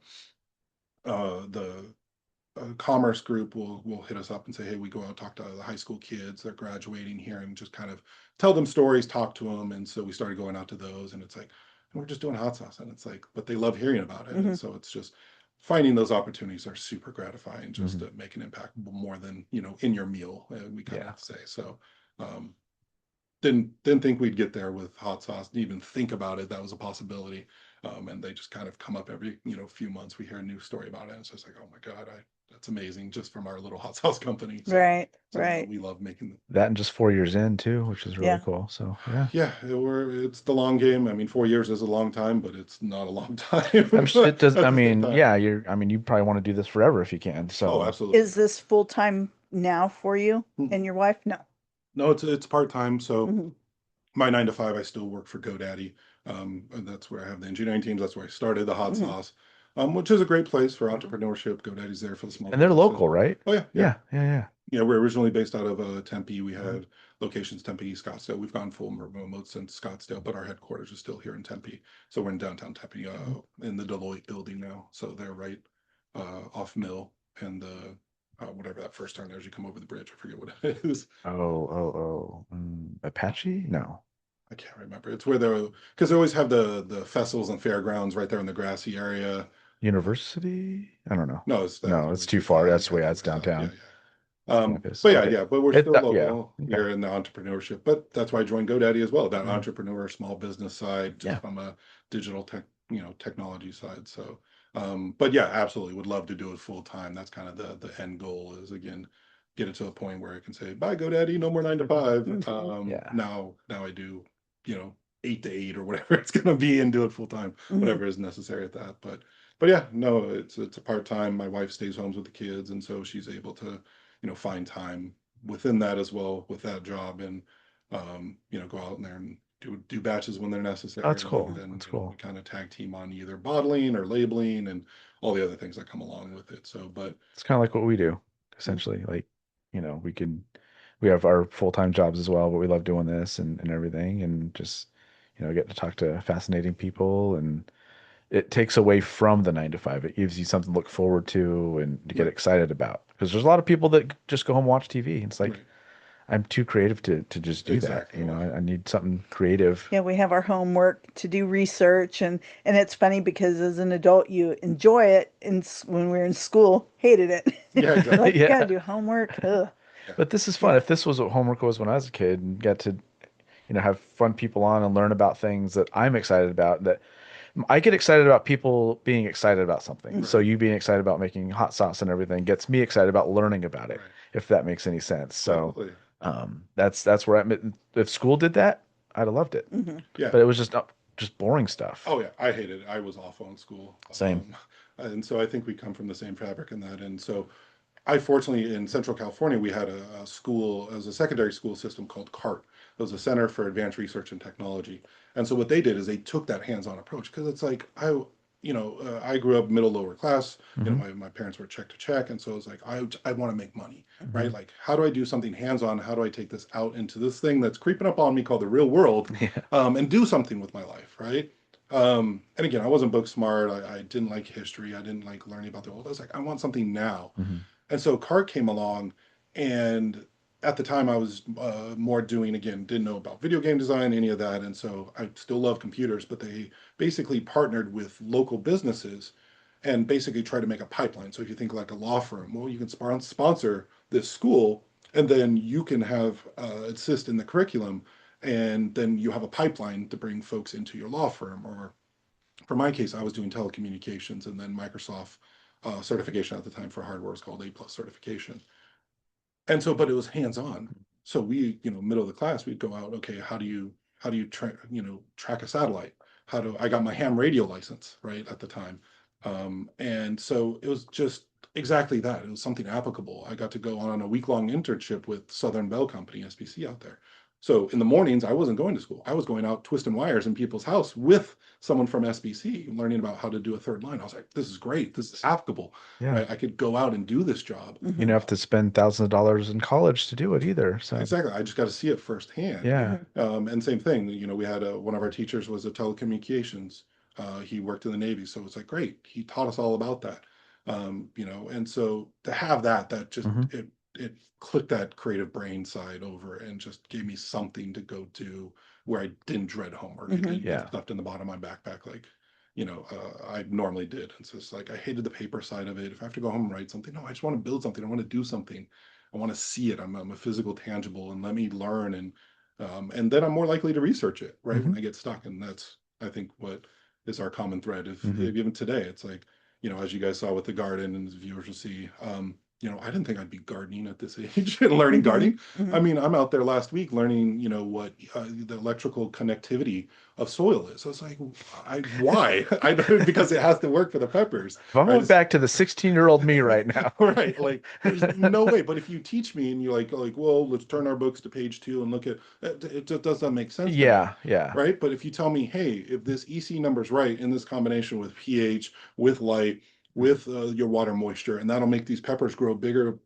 commerce group will hit us up and say, hey, we go out, talk to the high school kids, they're graduating here, and just kind of tell them stories, talk to them. And so we started going out to those, and it's like, we're just doing hot sauce, and it's like, but they love hearing about it. Mm-hmm. And so it's just finding those opportunities are super gratifying, just Hmm. to make an impact more than in your meal, we kind Yeah. of say. So um didn't think we'd get there with hot sauce, didn't even think about it that was a possibility. And they just kind of come up every few months. We hear a new story about it, and so it's like, oh my god, I that's amazing, just from our little hot sauce company. So Right. no, Right. we love making. That in just 4 years in too, which is really Yeah. cool. So yeah. Yeah, it's the long game. I mean, 4 years is a long time, but it's not a long time It does. at I the same mean, time. yeah, you probably want to do this forever if you can. Oh, So absolutely. Is this full time now for you Mm. and your wife? No. No, it's part-time. So Mm-hmm. my 9 to 5, I still work for GoDaddy. And that's where I have the engineering teams. That's where I started the hot Mm-hmm. sauce, which is a great place for entrepreneurship. GoDaddy's there for the small and they're businesses. local, right? Oh yeah, yeah. Yeah, yeah, yeah. Yeah, we're originally based out of Tempe. We Mhm. had locations Tempe, Scottsdale. We've gone full remote since Scottsdale, but our headquarters is still here in Tempe. So we're in downtown Tempe, Mhm. in the Deloitte building now. So they're right off Mill and the whatever that first turn there as you come over the bridge. I forget what it is. Apache? No. I can't remember. It's where they're, because they always have the festivals and fairgrounds right there in the grassy area. University? I don't know. No, that's No, it's way too too far. far. You That's got way to go that's more south. Yeah, downtown yeah. campus. But yeah, Okay. yeah, but we're still Yeah. local Okay. here in the entrepreneurship. But that's why I joined GoDaddy as well, that Mhm. entrepreneur small business side, just Yeah. from a digital technology side. So, but yeah, absolutely would love to do it full time. That's kind of the end goal, is, again, get it to a point where I can say, bye GoDaddy, no more 9 to 5. Mm-hmm. Yeah. Now I do, you know, 8 to 8 or whatever it's gonna be, and do it full time, Mm-hmm. whatever is necessary at that. But yeah, no, it's a part time. My wife stays home with the kids, and so she's able to find time within that as well, with that job. And go out in there and do batches when they're That's necessary. And cool. then That's we cool. kind of tag team on either bottling or labeling and all the other things that come along with it. So, but It's kind of like what we do, mm, essentially. Like, we have our full-time jobs as well, but we love doing this and everything, and just, get to talk to fascinating people, and it takes away from the 9 to 5. It gives you something to look forward to and to get right, excited about. Because there's a lot of people that just go home and watch TV. It's like, right, I'm too creative to just do that. exactly. Well, I need something creative. Yeah, we have our homework to do research, and it's funny because as an adult you enjoy it, and when we were in school, hated it. yeah, exactly. Like, gotta Yeah. do homework. Ugh. Yeah, But this is Yeah. fun. If this was what homework was when I was a kid and got to, have fun people on and learn about things that I'm excited about. That I get excited about people being excited about something. So Right. you being excited about making hot sauce and everything gets me excited about learning about it, Right. if that makes any sense. So Totally. that's where if school did that, I'd have loved it. Hmm. Yeah. But it was just boring stuff. Oh yeah, I hated it. I was awful in school. Same. And so I think we come from the same fabric in that. And so I fortunately in Central California we had a school as a secondary school system called CART. It was a Center for Advanced Research and Technology. And so what they did is they took that hands-on approach because it's like I grew up middle lower class. Hmm. My parents were check to check, and so it was like I want to make money, Hmm. right? Like how do I do something hands-on? How do I take this out into this thing that's creeping up on me called the real world, Yeah. and do something with my life, right? And again, I wasn't book smart. I didn't like history. I didn't like learning about the world. I was like, I want something now. Hmm. And so CART came along, and at the time I was more doing, again, didn't know about video game design, any of that. And so I still love computers, but they basically partnered with local businesses and basically tried to make a pipeline. So if you think like a law firm, well, you can sponsor this school, and then you can have assist in the curriculum, and then you have a pipeline to bring folks into your law firm. Or for my case, I was doing telecommunications and then Microsoft certification at the time for hardware was called A plus certification. And so, but it was hands on. So we, middle of the class, we'd go out. Okay, how do you track a satellite? How do I got my ham radio license right at the time, and so it was just exactly that. It was something applicable. I got to go on a week long internship with Southern Bell Company (SBC) out there. So in the mornings, I wasn't going to school. I was going out twisting wires in people's house with someone from SBC, learning about how to do a third line. I was like, this is great. This is applicable, Yeah. right? I could go out and do this job. You don't have to spend thousands of dollars in college to do it either. So Exactly. I just got to see it firsthand. yeah. And same thing, we had one of our teachers was a telecommunications. He worked in the Navy, so it's like great. He taught us all about that. And so to have that just Hmm. it clicked that creative brain side over and just gave me something to go do where I didn't dread homework. It Hmm. didn't Yeah. get left in the bottom of my backpack like I normally did. And so it's like I hated the paper side of it. If I have to go home and write something, no, I just want to build something. I want to do something. I want to see it. I'm a physical, tangible, and let me learn, and then I'm more likely to research it, right? Hmm. When I get stuck, and that's I think what is our common thread. Hmm. If even today, it's like as you guys saw with the garden, and as viewers will see, I didn't think I'd be gardening at this age and learning Hmm. gardening. Hmm. I mean, I'm out there last week learning, what the electrical connectivity of soil is. So it's like, why? I because it has to work for the peppers, If I right? went back to the 16-year-old me right now. Right, like there's no way. But if you teach me and you're like, well, let's turn our books to page 2 and look at it, it just doesn't make sense to me, Yeah, yeah. right? But if you tell me, hey, if this EC number is right in this combination with pH, with light, with your water moisture, and that'll make these peppers grow bigger,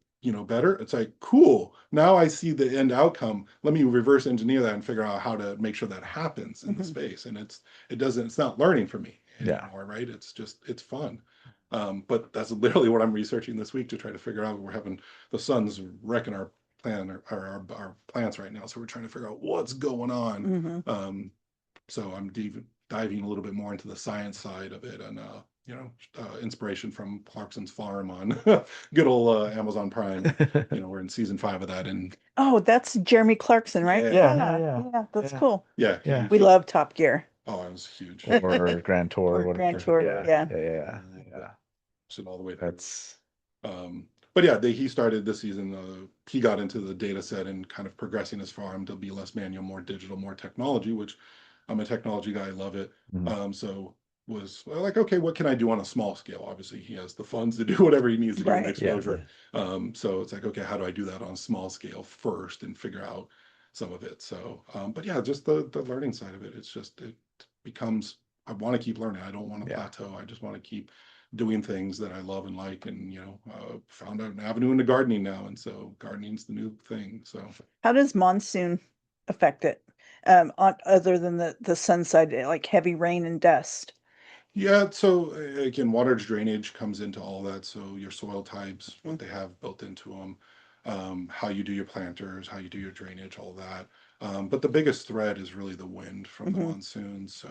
better. It's like cool. Now I see the end outcome. Let me reverse engineer that and figure out how to make sure that happens in the Hmm. space. And it's not learning for me Yeah. anymore, right? It's fun. But that's literally what I'm researching this week to try to figure out. We're having the sun's wrecking our plan or our plants right now, so we're trying to figure out what's going on. Hmm. So I'm diving a little bit more into the science side of it, and inspiration from Clarkson's Farm on good old Amazon Prime. We're in season 5 of that, and Oh, that's Jeremy Clarkson, right? yeah, Yeah, Yeah, yeah, yeah, that's yeah. cool. yeah, Yeah. We love Top Gear oh, I was huge. Or Grand Tour, or Grand whatever. Tour. Yeah, Yeah. yeah, yeah, yeah. Shit all the way through. That's But yeah, he started this season. He got into the data set and kind of progressing his farm to be less manual, more digital, more technology. Which I'm a technology guy. I love it. mhm. So was like, okay, what can I do on a small scale? Obviously, he has the funds to do whatever he needs to get an Right. Yeah. exposure. So it's like, okay, how do I do that on a small scale first and figure out some of it? So, but yeah, just the learning side of it. It's just it becomes. I want to keep learning. I don't want to Yeah. plateau. I just want to keep doing things that I love and like, and found out an avenue into gardening now, and so gardening's the new thing. So How does monsoon affect it? Other than the sun side, like heavy rain and dust. yeah, so again, water drainage comes into all that. So your soil types, what they have built into them, how you do your planters, how you do your drainage, all that. But the biggest threat is really the wind from the Hmm. monsoon. So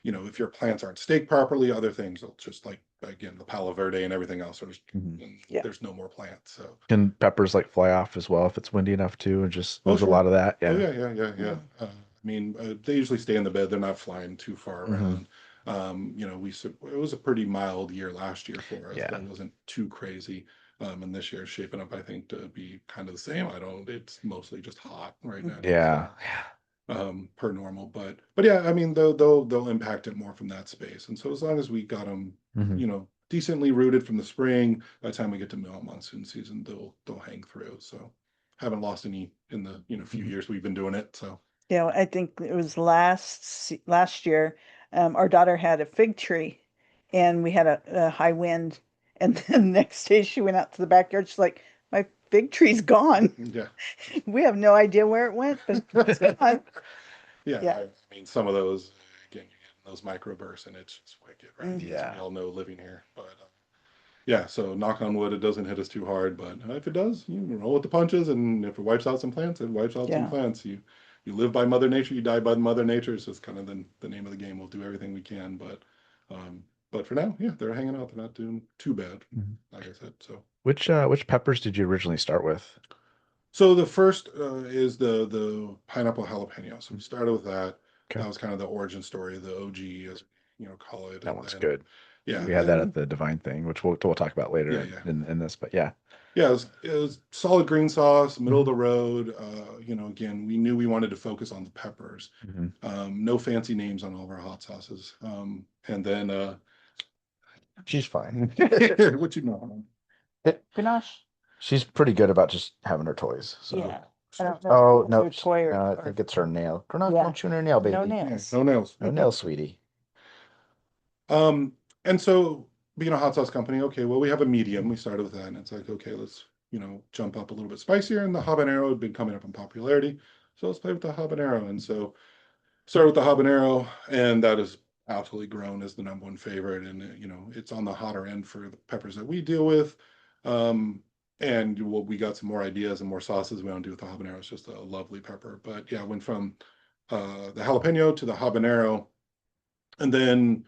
if your plants aren't staked properly, other things will just like, again, the Palo Verde and everything else, Yeah. there's no more plants. So, Can peppers like fly off as well if it's windy enough too, and just oh, lose a sure. lot of that? Oh, Yeah. yeah. I mean, they usually stay in the bed. They're not flying too far Hmm. around. It was a pretty mild year last year for us. Yeah. It wasn't too crazy. And this year is shaping up, I think, to be kind of the same. It's mostly just hot right now. Yeah. Per normal. But yeah, I mean they'll impact it more from that space. And so as long as we got them, Hmm. decently rooted from the spring, by the time we get to monsoon season, they'll hang through. So haven't lost any in the few years we've been doing it. So Yeah, I think it was last year. Our daughter had a fig tree, and we had a high wind. And then the next day, she went out to the backyard. She's like, "My fig tree's gone. yeah, We have no idea where it went, but it's gone." yeah. Yeah. I mean some of those again, you get those microbursts, and it's just wicked, right? Mhm. As Yeah. we all know, living here, but. Yeah, so knock on wood, it doesn't hit us too hard, but if it does, you roll with the punches, and if it wipes out some plants, it wipes out some Yeah. plants. You live by Mother Nature, you die by Mother Nature. So it's kind of the name of the game. We'll do everything we can, but for now, yeah, they're hanging out. They're not doing too bad, Mhm. like I said. So Which peppers did you originally start with? the first is the pineapple jalapeno. So we started with that. Okay. That was kind of the origin story, the OG, as call it, That and one's then good. yeah, We had that then at the Divine thing, which we'll talk about yeah, later yeah. in this, but yeah. Yeah, it was solid green sauce, middle of Hmm. the road. Again, we knew we wanted to focus on the peppers. Hmm. No fancy names on all of our hot sauces. And then, She's fine. what you know? Ganache. She's pretty good about just having her toys. So. Yeah. I don't know Oh if it's no, her toy no, I or think it's her nail. Don't yeah. don't chew on her nail, No baby. Yeah, nails. no nails. No nail, sweetie. Um, and so being a hot sauce company, okay, well, we have a medium. We started with that, and it's like, okay, let's jump up a little bit spicier. And the habanero had been coming up in popularity, so let's play with the habanero. And so started with the habanero, and that has absolutely grown as the number one favorite. And it's on the hotter end for the peppers that we deal with. And we got some more ideas and more sauces we want to do with the habanero. It's just a lovely pepper. But yeah, went from the jalapeno to the habanero, and then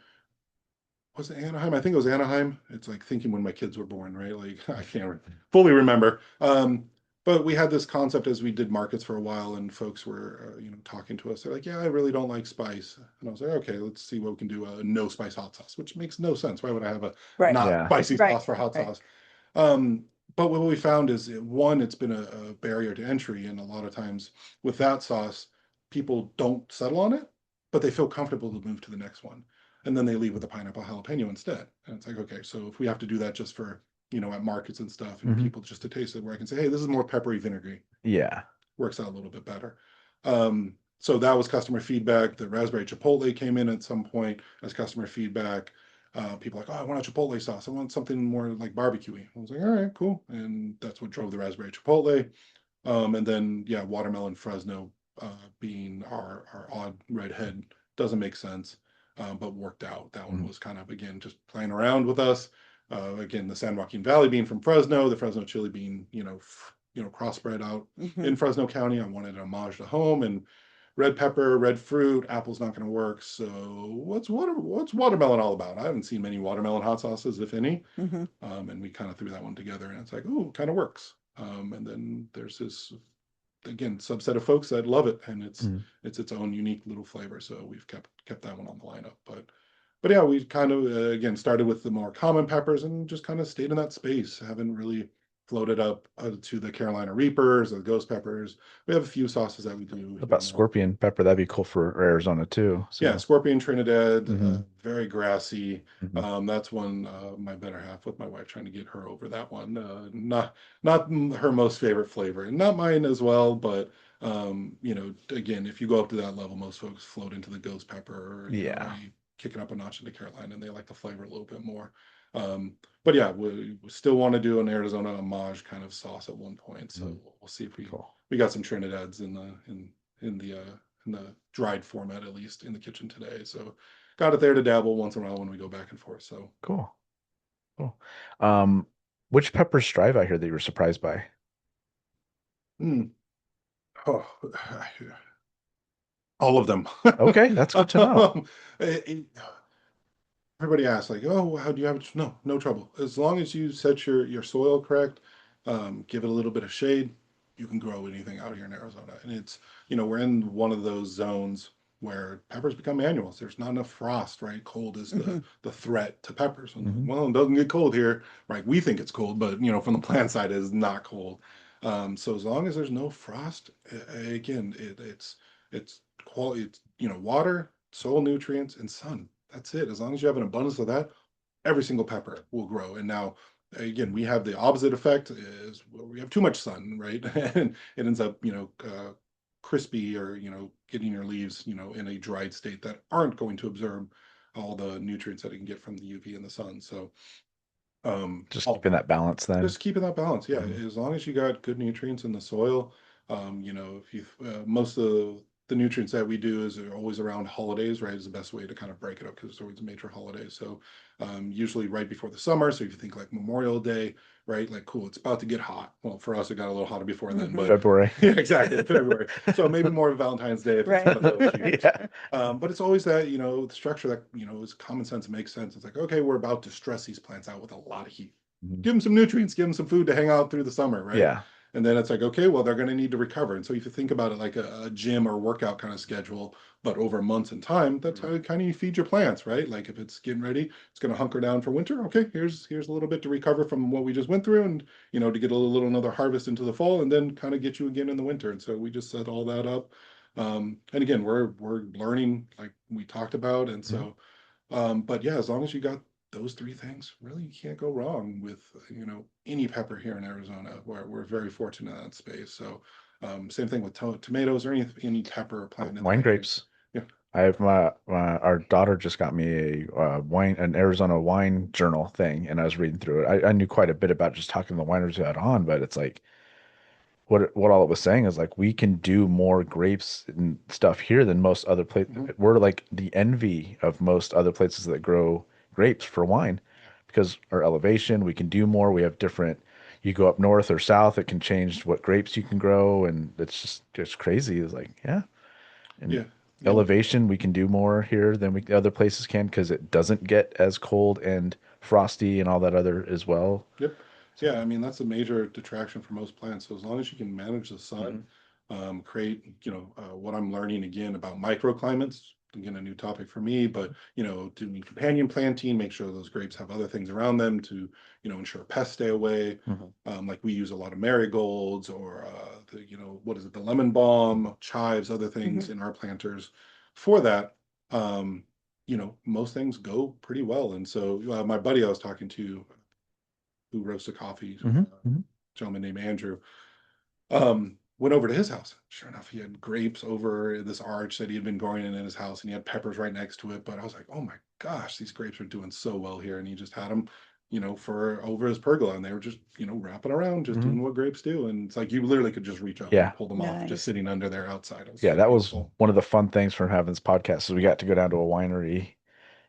was it Anaheim? I think it was Anaheim. It's like thinking when my kids were born, right? Like I can't fully remember. But we had this concept as we did markets for a while, and folks were, talking to us. They're like, "Yeah, I really don't like spice," and I was like, "Okay, let's see what we can do. A no spice hot sauce," which makes no sense. Why would I have a Right. not Yeah. spicy Right. sauce for hot Right. sauce? Um, but what we found is, one, it's been a barrier to entry, and a lot of times with that sauce, people don't settle on it, but they feel comfortable to move to the next one, and then they leave with a pineapple jalapeno instead. And it's like, okay, so if we have to do that just for at markets and stuff, and Hmm. people just to taste it, where I can say, hey, this is more peppery, vinegary, Yeah. works out a little bit better. So that was customer feedback. The raspberry chipotle came in at some point as customer feedback. People like, oh, I want a chipotle sauce. I want something more like barbecuey. I was like, all right, cool. And that's what drove the raspberry chipotle. And then yeah, watermelon Fresno being our odd redhead doesn't make sense, but worked out. That one Mhm. was kind of again just playing around with us. Again, the San Joaquin Valley being from Fresno, the Fresno chili being crossbred out in Mhm. Fresno County. I wanted an homage to home, and red pepper, red fruit, apple's not going to work. So what's watermelon all about? I haven't seen many watermelon hot sauces, if any. Mhm. And we kind of threw that one together, and it's like, oh, kind of works. And then there's this again subset of folks that love it, and it's Mhm. it's its own unique little flavor. So we've kept that one on the lineup. But yeah, we kind of again started with the more common peppers and just kind of stayed in that space. Haven't really floated up to the Carolina Reapers or the ghost peppers. We have a few sauces that we do What here about and there. scorpion pepper? That'd be cool for Arizona too. Yeah, So. Scorpion Trinidad, Hmm. very grassy. Hmm. That's one my better half with my wife trying to get her over that one. Not her most favorite flavor, and not mine as well. But again, if you go up to that level, most folks float into the ghost pepper, or Yeah. you kick it up a notch into Carolina, and they like the flavor a little bit more. Um, but yeah, we still want to do an Arizona homage kind of sauce at one point. So Mhm. we'll see if Cool. we got some Trinidads in the dried format, at least in the kitchen today. So got it there to dabble once in a while when we go back and forth. So Cool. Cool. Um, which peppers strive out here that you were surprised by? mm, oh, All of them. Okay, that's good to know. It- Everybody asks, like, oh, how do you have it? No, no trouble. As long as you set your soil correct, give it a little bit of shade, you can grow anything out here in Arizona. And it's, we're in one of those zones where peppers become annuals. There's not enough frost, right? Cold is Hmm. the threat to peppers. And Hmm. well, it doesn't get cold here, right? We think it's cold, but from the plant side, it is not cold. So as long as there's no frost, again, it's quality. It's water, soil nutrients, and sun. That's it. As long as you have an abundance of that, every single pepper will grow. And now, again, we have the opposite effect is we have too much sun, right? And it ends up, crispy or, getting your leaves, in a dried state that aren't going to absorb all the nutrients that it can get from the UV and the sun. So, Just all, keeping that balance then. just keeping that balance. Yeah, Mhm. as long as you got good nutrients in the soil, if you most of the nutrients that we do is always around holidays, right? Is the best way to kind of break it up because it's always a major holiday. So usually right before the summer. So if you think like Memorial Day, right? Like cool, it's about to get hot. Well, for us it got a little hotter before then, Hmm. but February. yeah, exactly February. So maybe more of Valentine's Day if it's one Right. of those years. Yeah. But it's always that, the structure that, is common sense, makes sense. It's like, okay, we're about to stress these plants out with a lot of heat. Mhm. Give them some nutrients, give them some food to hang out through the summer, right? Yeah. And then it's like, okay, well, they're going to need to recover. And so if you think about it like a gym or workout kind of schedule, but over months and time, that's how kind of you feed your plants, right? Like if it's getting ready, it's going to hunker down for winter. Okay, here's a little bit to recover from what we just went through, and to get a little another harvest into the fall, and then kind of get you again in the winter. And so we just set all that up. And again, we're learning like we talked about, and Mhm. so but yeah, as long as you got those three things, really you can't go wrong with any pepper here in Arizona. Where we're very fortunate in that space. So same thing with tomatoes or any pepper plant in Wine that area. grapes. Yeah. I have our daughter just got me a an Arizona wine journal thing, and I was reading through it. I knew quite a bit about just talking to the wineries who had on, but it's like what all it was saying is like we can do more grapes and stuff here than most other places. Hmm. We're like the envy of most other places that grow grapes for wine because our elevation, we can do more. We have different. You go up north or south, it can change what grapes you can grow, and it's crazy. It's like yeah, and Yeah. Yep. elevation, we can do more here than we other places can because it doesn't get as cold and frosty and all that other as well. Yep. So, Yeah, I mean that's a major detraction for most plants. So as long as you can manage the sun, mhm. create, what I'm learning again about microclimates. Again, a new topic for me, but doing companion planting, make sure those grapes have other things around them to, ensure pests stay away. Mhm. Like we use a lot of marigolds or what is it, the lemon balm, chives, other Hmm. things in our planters for that. Um, most things go pretty well. And so my buddy I was talking to who roasted coffee, Mhm. Mhm. gentleman named Andrew, went over to his house. Sure enough, he had grapes over this arch that he had been growing in his house, and he had peppers right next to it. But I was like, oh my gosh, these grapes are doing so well here. And he just had them, for over his pergola, and they were just, wrapping around, just Mhm. doing what grapes do. And it's like you literally could just reach up and Yeah. pull them off, just Nice. sitting under there outside. It was Yeah, so that was beautiful. one of the fun things from having this podcast is we got to go down to a winery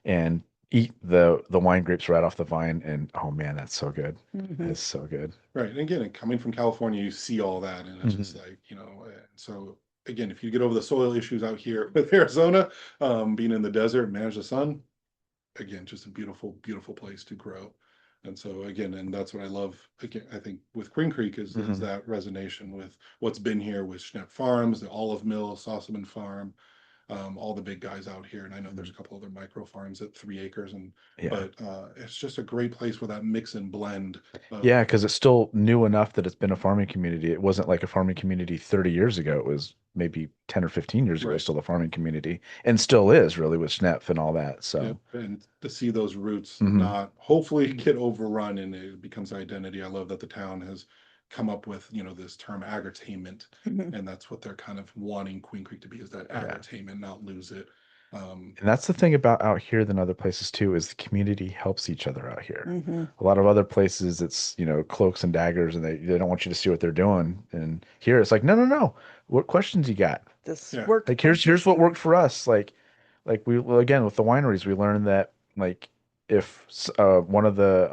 and eat the wine grapes right off the vine and oh man, that's so good. Hmm. It's so good. Right. And again, coming from California, you see all that, and it's just Mhm. like, so again, if you get over the soil issues out here with Arizona, being in the desert, manage the sun, again, just a beautiful, beautiful place to grow. And so again, and that's what I love. Again, I think with Queen Creek is Mhm. that resonation with what's been here with Schnepp Farms, the Olive Mill, Sossaman Farm, all the big guys out here. And I know there's a Mhm. couple other micro farms at 3 acres, and Yeah. but it's just a great place with that mix and blend of Yeah, because it's still new enough that it's been a farming community. It wasn't like a farming community 30 years ago. It was maybe 10 or 15 years ago, right. still a farming community, and still is really with Snep and all that. Yep, So, and to see those roots mhm. not hopefully get overrun and it becomes identity. I love that the town has come up with, this term agritainment, Hmm. and that's what they're kind of wanting Queen Creek to be, is that Yeah. agritainment, not lose it. And that's the thing about out here than other places too, is the community helps each other out here. Hmm. A lot of other places, it's, cloaks and daggers and they don't want you to see what they're doing. And here it's like, no, no, no. What questions you got? This Yeah, worked Like here's what perfectly. worked for us. Like we well, again with the wineries, we learned that like if one of the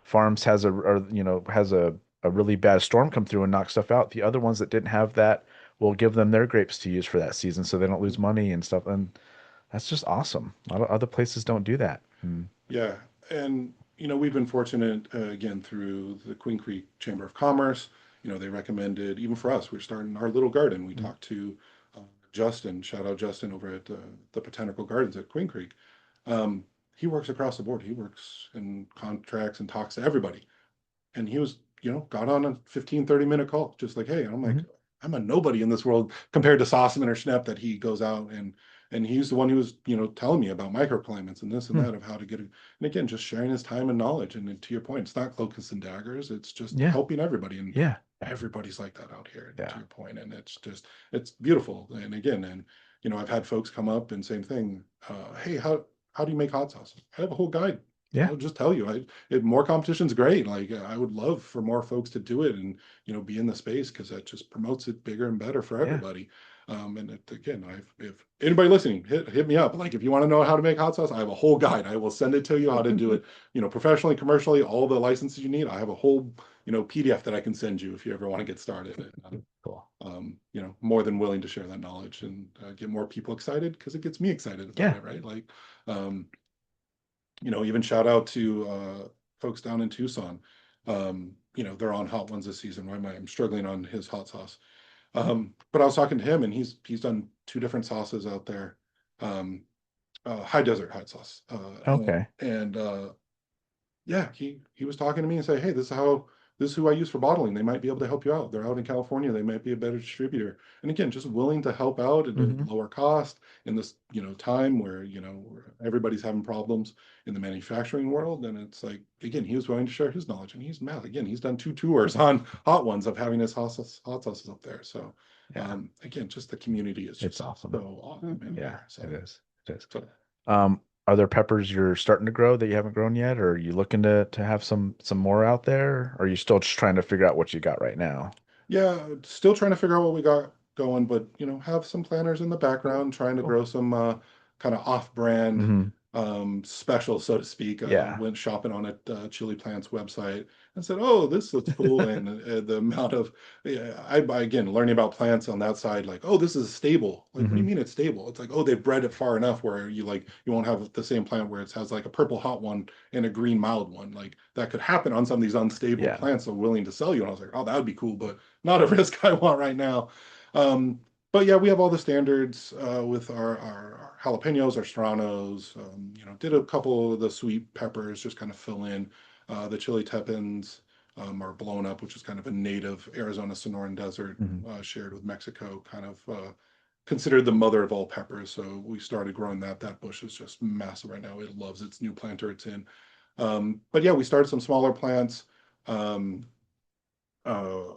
farms has a or, has a really bad storm come through and knock stuff out, the other ones that didn't have that we'll give them their grapes to use for that season so they don't lose money and stuff. And that's just awesome. A lot of other places don't do that. Yeah, and we've been fortunate again through the Queen Creek Chamber of Commerce. They recommended even for us. We're starting our little garden. We talked to uh, Justin. Shout out Justin over at the Botanical Gardens at Queen Creek. Um, he works across the board. He works in contracts and talks to everybody. And he was, got on a 15-30 minute call, just like, hey, I'm like, Mhm. I'm a nobody in this world compared to Sossaman or Schnepp that he goes out and he's the one who was, telling me about microclimates and this and Hmm. that of how to get it. And again, just sharing his time and knowledge. And to your point, it's not cloaks and daggers. It's just Yeah. helping everybody. And Yeah. everybody's like that out here, to Yeah. your point. And it's beautiful. And again, I've had folks come up and same thing. Hey, how do you make hot sauce? I have a whole guide. Yeah. I'll just tell you, more competition's great. Like I would love for more folks to do it and be in the space because that just promotes it bigger and better for Yeah. everybody. And again, if anybody listening, hit me up. Like if you want to know how to make hot sauce, I have a whole guide. I will send it to you how to do it. Professionally, commercially, all the licenses you need. I have a whole PDF that I can send you if you ever want to get started. And, Cool. more than willing to share that knowledge and get more people excited because it gets me excited about Yeah. it, right? Like, even shout out to folks down in Tucson. They're on hot ones this season. Right? I'm struggling on his hot sauce. But I was talking to him, and he's done two different sauces out there. High desert hot sauce. Okay. And yeah, he was talking to me and say, hey, this is who I use for bottling. They might be able to help you out. They're out in California. They might be a better distributor. And again, just willing to help out at a Mhm. lower cost in this, time where, where everybody's having problems in the manufacturing world. And it's like, again, he was willing to share his knowledge and he's mad. Again, he's done two tours on hot ones of having his hot sauces up there. So Yeah. again, just the community is It's just awesome. so awesome in Yeah, here. So, it is. It is. so Are there peppers you're starting to grow that you haven't grown yet, or are you looking to have some more out there? Or are you still just trying to figure out what you got right now? yeah, still trying to figure out what we got going, but have some planners in the Cool. background, trying to Cool. grow some kind of off-brand Hmm. special, so to speak. Yeah. Went shopping on a Chili Plants website and said, "Oh, this looks cool." And the amount of yeah, again learning about plants on that side, like, "Oh, this is stable." Like, what do you Hmm. mean it's stable? It's like, "Oh, they've bred it far enough where you won't have the same plant where it has like a purple hot one and a green mild one. Like that could happen on some of these unstable Yeah. plants they're willing to sell you." And I was like, "Oh, that would be cool, but not a risk I want right now." Um, but yeah, we have all the standards with our jalapenos, our serranos. Did a couple of the sweet peppers, just kind of fill in. The chili tepins are blown up, which is kind of a native Arizona Sonoran Desert Hmm. shared with Mexico, kind of considered the mother of all peppers. So we started growing that. That bush is just massive right now. It loves its new planter it's in. But yeah, we started some smaller plants. Um, uh,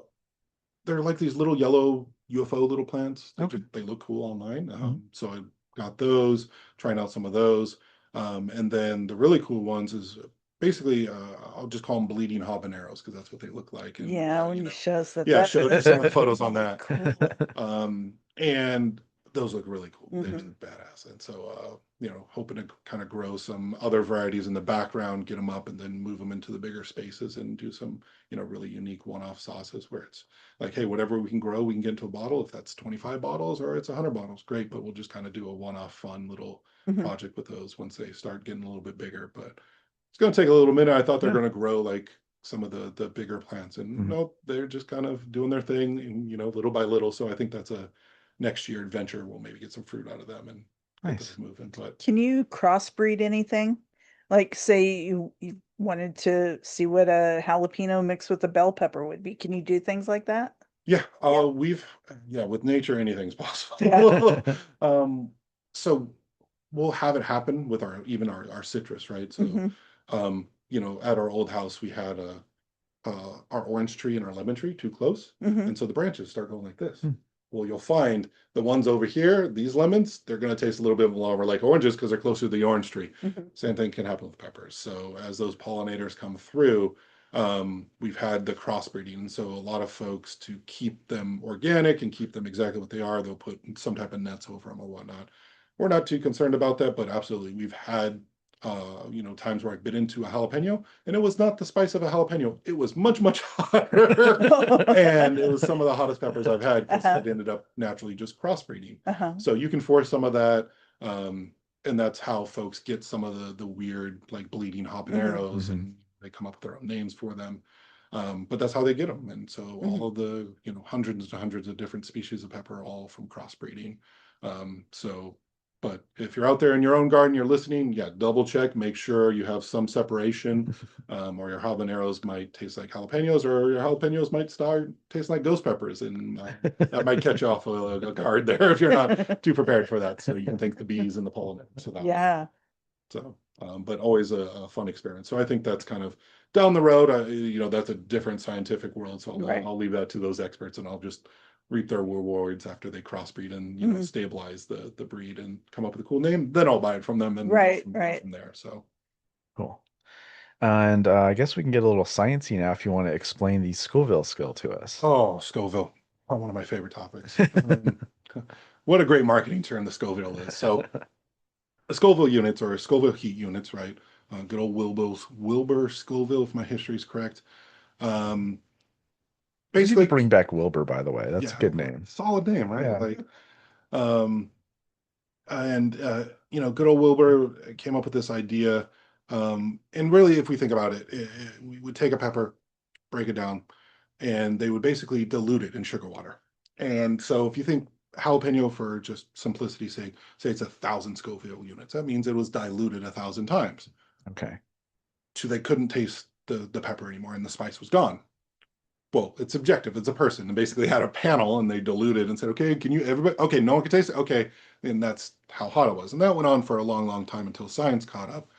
they're like these little yellow UFO little plants. Okay. They look cool online. Hmm. So I got those, trying out some of those. And then the really cool ones is basically I'll just call them bleeding habaneros because that's what they look like. And Yeah, when you show us that, yeah, that showed you some of the photos on that. cool. And those look really cool. They Mhm. look badass. And so, hoping to kind of grow some other varieties in the background, get them up, and then move them into the bigger spaces and do some, really unique one-off sauces where it's like, hey, whatever we can grow, we can get into a bottle. If that's 25 bottles or it's 100 bottles, great. But we'll just kind of do a one-off fun little Mhm. project with those once they start getting a little bit bigger. But it's going to take a little minute. I thought they're Yeah. going to grow like some of the bigger plants, and Mhm. no, they're just kind of doing their thing, and little by little. So I think that's a next year adventure. We'll maybe get some fruit out of them and get those Nice. moving. But Can you crossbreed anything? Like, say you wanted to see what a jalapeno mixed with a bell pepper would be. Can you do things like that? yeah, Yeah. with nature, anything's Yeah. possible. um, so we'll have it happen with our citrus, right? So, Hmm. at our old house, we had our orange tree and our lemon tree too close. Hmm. And so the branches start going like this. Hmm. Well, you'll find the ones over here, these lemons, they're going to taste a little bit more like oranges because they're closer to the orange tree. Hmm. Same thing can happen with peppers. So as those pollinators come through, we've had the crossbreeding. And so a lot of folks, to keep them organic and keep them exactly what they are, they'll put some type of nets over them or whatnot. We're not too concerned about that, but absolutely, we've had times where I bit into a jalapeno, and it was not the spice of a jalapeno. It was much, much hotter. And it was some of the hottest peppers I've had because Uh-huh. it ended up naturally just crossbreeding. Uh-huh. So you can force some of that. And that's how folks get some of the weird, like bleeding habaneros, Mhm. and they come up with their own names for them. But that's how they get them. And so Mhm. all of the, hundreds and hundreds of different species of pepper, all from crossbreeding. So but if you're out there in your own garden, you're listening, yeah, double check, make sure you have some separation, or your habaneros might taste like jalapenos, or your jalapenos might start tasting like ghost peppers, and that might catch you off a guard there if you're not too prepared for that. So you can thank the bees and the pollen for that one. Yeah. So, but always a fun experience. So I think that's kind of down the road. That's a different scientific world. So Right. I'll leave that to those experts, and I'll just reap their rewards after they crossbreed and Mhm. stabilize the breed and come up with a cool name. Then I'll buy it from them and Right, from, right. from there. So Cool. And I guess we can get a little sciencey now if you want to explain the Scoville skill to us. oh, Scoville, one of my favorite topics. What a great marketing term the Scoville is. So Scoville units, or Scoville heat units, right? Good old Wilbur Scoville, if my history is correct. Um, We need to basically, bring back Wilbur, by the way. That's a yeah, good name. solid name, right? Yeah. Like, um, and good old Wilbur came up with this idea. And really, if we think about it, we would take a pepper, break it down, and they would basically dilute it in sugar water. And so, if you think jalapeno, for just simplicity's sake, say it's 1,000 Scoville units, that means it was diluted 1,000 times. Okay. So they couldn't taste the pepper anymore, and the spice was gone. Well, it's subjective. It's a person, and basically had a panel, and they diluted and said, okay, can you, everybody, okay, no one can taste it. Okay. And that's how hot it was. And that went on for a long, long time until science caught up.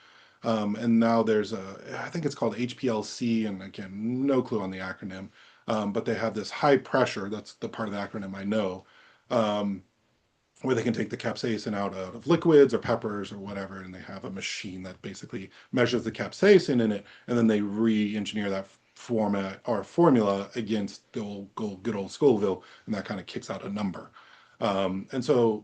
And now there's I think it's called HPLC, and again, no clue on the acronym. But they have this high pressure, that's the part of the acronym I know, um, where they can take the capsaicin out of liquids or peppers or whatever, and they have a machine that basically measures the capsaicin in it, and then they re-engineer that format or formula against the good old Scoville, and that kind of kicks out a number. And so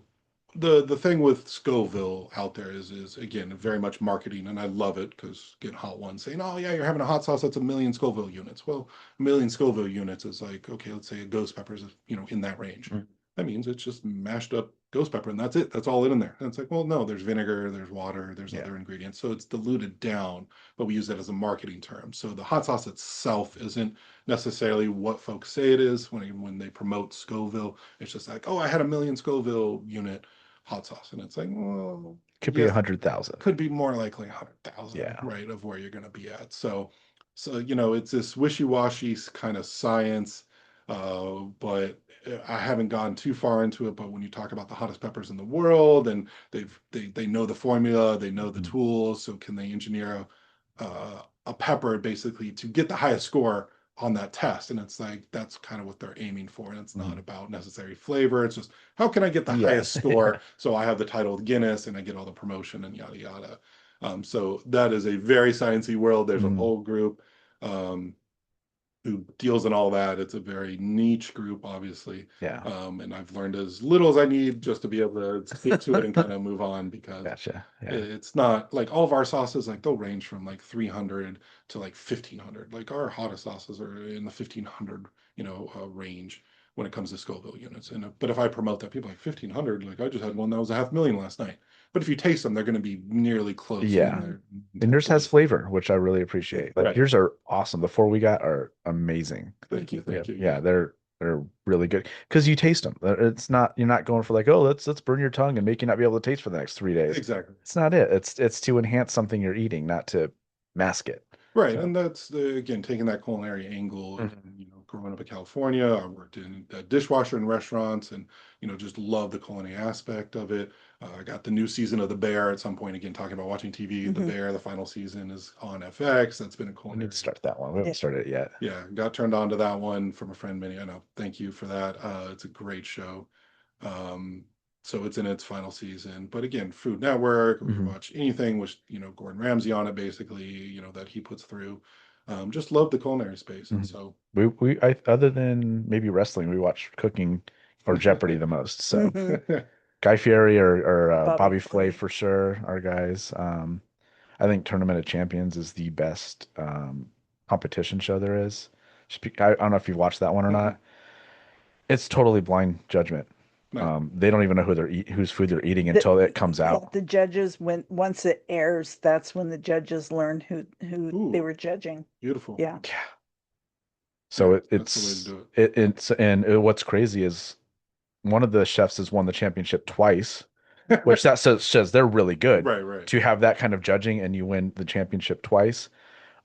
the thing with Scoville out there is again very much marketing, and I love it because get hot ones saying, "Oh yeah, you're having a hot sauce that's 1,000,000 Scoville units." Well, 1,000,000 Scoville units is like, okay, let's say a ghost pepper is in that range. Mm. That means it's just mashed up ghost pepper, and that's it. That's all in there. And it's like, well, no, there's vinegar, there's water, there's Yeah. other ingredients, so it's diluted down, but we use that as a marketing term. So the hot sauce itself isn't necessarily what folks say it is when they promote Scoville. It's just like, oh, I had 1,000,000 Scoville unit hot sauce, and it's like, well, Could be yeah, 100,000. could be more likely 100,000, Yeah. right, of where you're going to be at. So it's this wishy-washy kind of science, but I haven't gone too far into it. But when you talk about the hottest peppers in the world, and they know the formula, they know the Mhm. tools, so can they engineer a pepper basically to get the highest score on that test? And it's like that's kind of what they're aiming for, and it's not Mhm. about necessary flavor. It's just how can I get the Yeah. highest score so I have the title of Guinness and I get all the promotion and yada yada. So that is a very sciencey world. There's a Mhm. whole group um, who deals in all that. It's a very niche group, obviously. Yeah. And I've learned as little as I need just to be able to stick to it and kind of move on, because Gotcha. Yeah. it's not like all of our sauces, like they'll range from like 300 to like 1,500. Like our hottest sauces are in the 1,500, range when it comes to Scoville units. But if I promote that, people are like 1,500, like I just had one that was 500,000 last night. But if you taste them, they're going to be nearly close in Yeah. their And yours has intensity. flavor, which I really appreciate. Like Right. yours are awesome. The four we got are amazing. Thank you, Yeah, thank you. yeah, they're really good because you taste them. It's not you're not going for like, oh, let's burn your tongue and make you not be able to taste for the next 3 days. Exactly. It's not it. It's to enhance something you're eating, not to mask it. Right, So, and that's again taking that culinary angle. And, Mhm. growing up in California, I worked in a dishwasher in restaurants, and just love the culinary aspect of it. I got the new season of The Bear at some point. Again, talking about watching TV, The Mhm. Bear, the final season is on FX. That's been a we need culinary. to start that one. We haven't Yeah. started it yet. Yeah, got turned on to that one from a friend, Minnie. I know. Thank you for that. It's a great show. Um, so it's in its final season. But again, Food Network, we Mhm. watch anything with, Gordon Ramsay on it, basically, that he puts through. Just love the culinary space. And Mhm. so, Other than maybe wrestling, we watch cooking or Jeopardy the most. So Mhm. Guy Fieri or Bobby Bobby Flay Flay. for sure, our guys. I think Tournament of Champions is the best competition show there is. I don't know if you've watched that one or Mm-mm. not. It's totally blind judgment. Nice. They don't even know whose food they're eating The, until it comes yeah, out. the judges, when once it airs, that's when the judges learn who they Ooh, were judging. beautiful. Yeah. Yeah. Yeah, So that's the way to do what's crazy is one of the chefs has won the championship twice, it. which that says they're really good Right, right. to have that kind of judging and you win the championship twice.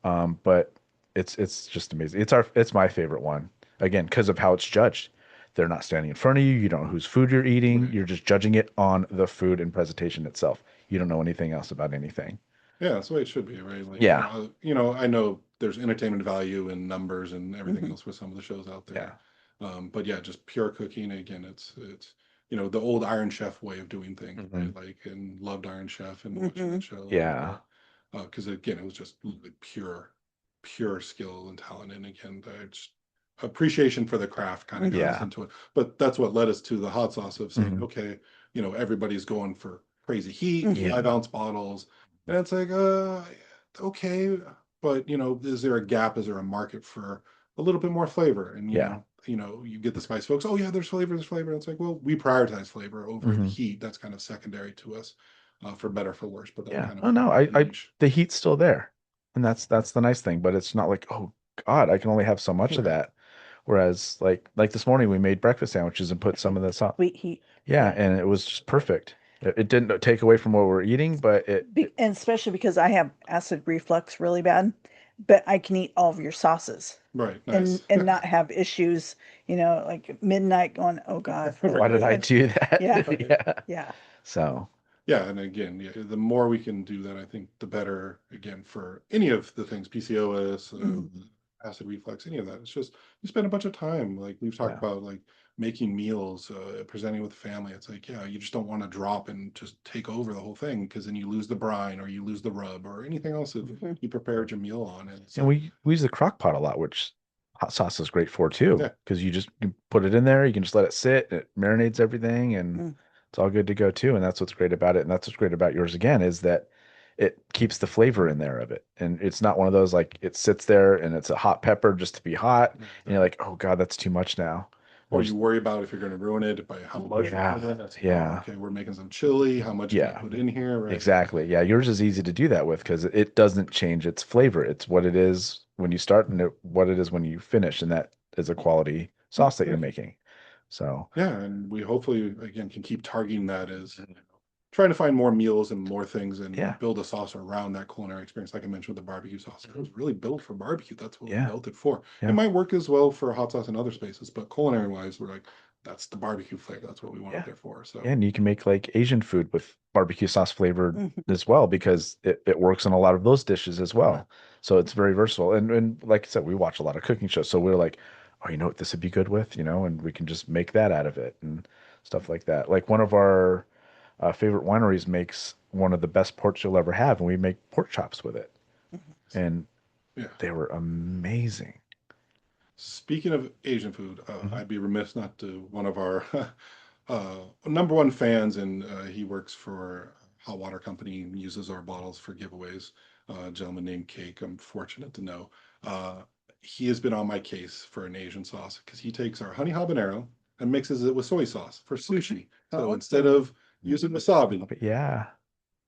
But it's just amazing. It's my favorite one again because of how it's judged. They're not standing in front of you. You don't know whose food you're eating. Right. You're just judging it on the food and presentation itself. You don't know anything else about anything. Yeah, that's the way it should be, right? Like, Yeah. I know there's entertainment value and numbers and everything Hmm. else for some of the shows out Yeah. there. But yeah, just pure cooking. Again, it's the old Iron Chef way of doing things, Hmm. right? Like, and loved Iron Chef and watching Hmm. that show. And Yeah. because again, it was just literally pure skill and talent. And again, just appreciation for the craft kind of Hmm. comes Yeah. into it. But that's what led us to the hot sauce of saying, Hmm. okay, everybody's going for crazy heat, Hmm. Yeah. 5 ounce bottles. And it's like, okay, but is there a gap? Is there a market for a little bit more flavor? And Yeah. you get the spice folks. Oh yeah, there's flavor. And it's like, well, we prioritize flavor over the Hmm. heat. That's kind of secondary to us, for better for worse. But that's Yeah. kind of Oh no, our I niche. the heat's still there. And that's the nice thing, but it's not like, oh God, I can only have so much of Right. that. Whereas like this morning we made breakfast sandwiches and put some of this on. Sweet heat. Yeah, Yeah. and it was just perfect. It didn't take away from what we're eating, but And especially because I have acid reflux really bad, but I can eat all of your sauces Right. and Nice. not have issues, like midnight going, oh God. why did I do that? Yeah. Yeah. Yeah. So, Yeah, and again, yeah, the more we can do that, I think the better. Again, for any of the things, PCOS, Mhm. acid reflux, any of that. It's just you spend a bunch of time, like we've talked yeah. about, like making meals, presenting with the family. It's like, yeah, you just don't want to drop and just take over the whole thing because then you lose the brine or you lose the rub or anything else that Mhm. you prepared your meal on. And it's And like, we use the crock pot a lot, which hot sauce is great for too, yeah, because you put it in there, you can just let it sit, it marinades everything, and Mm. it's all good to go too. And that's what's great about it. And that's what's great about yours again is that it keeps the flavor in there of it. And it's not one of those like it sits there and it's a hot pepper just to be hot, and you're like, oh God, that's too much now. or you There's worry about if you're going to ruin it by how much you put yeah, in. It's, oh, yeah, okay, we're making some chili. How much can I yeah. put in here? Right. Exactly. Yeah, yours is easy to do that with because it doesn't change its flavor. It's what it is when you start and what it is when you finish, and that is a quality sauce that you're making. So, Yeah, and we hopefully again can keep targeting that as trying to find more meals and more things and yeah, build a sauce around that culinary experience. Like I mentioned with the barbecue sauce, it was really built for barbecue. That's what we yeah, built it for. It yeah, might work as well for hot sauce in other spaces, but culinary wise, we're like, that's the barbecue flavor. That's what we want it yeah. there for. Yeah, So and you can make like Asian food with barbecue sauce flavored Mhm. as well because it works in a lot of those dishes as right. well. So it's very versatile. And like I said, we watch a lot of cooking shows. So we're like, oh, you know what this would be good with, and we can just make that out of it and stuff like that. Like one of our favorite wineries makes one of the best porks you'll ever have, and we make pork chops with it. And Yeah. they were amazing. Speaking of Asian food, Hmm. I'd be remiss not to one of our number one fans, and he works for Hot Water Company and uses our bottles for giveaways. A gentleman named Cake, I'm fortunate to know. Uh, he has been on my case for an Asian sauce because he takes our honey habanero and mixes it with soy sauce for sushi. So instead Awesome. of using wasabi, But yeah,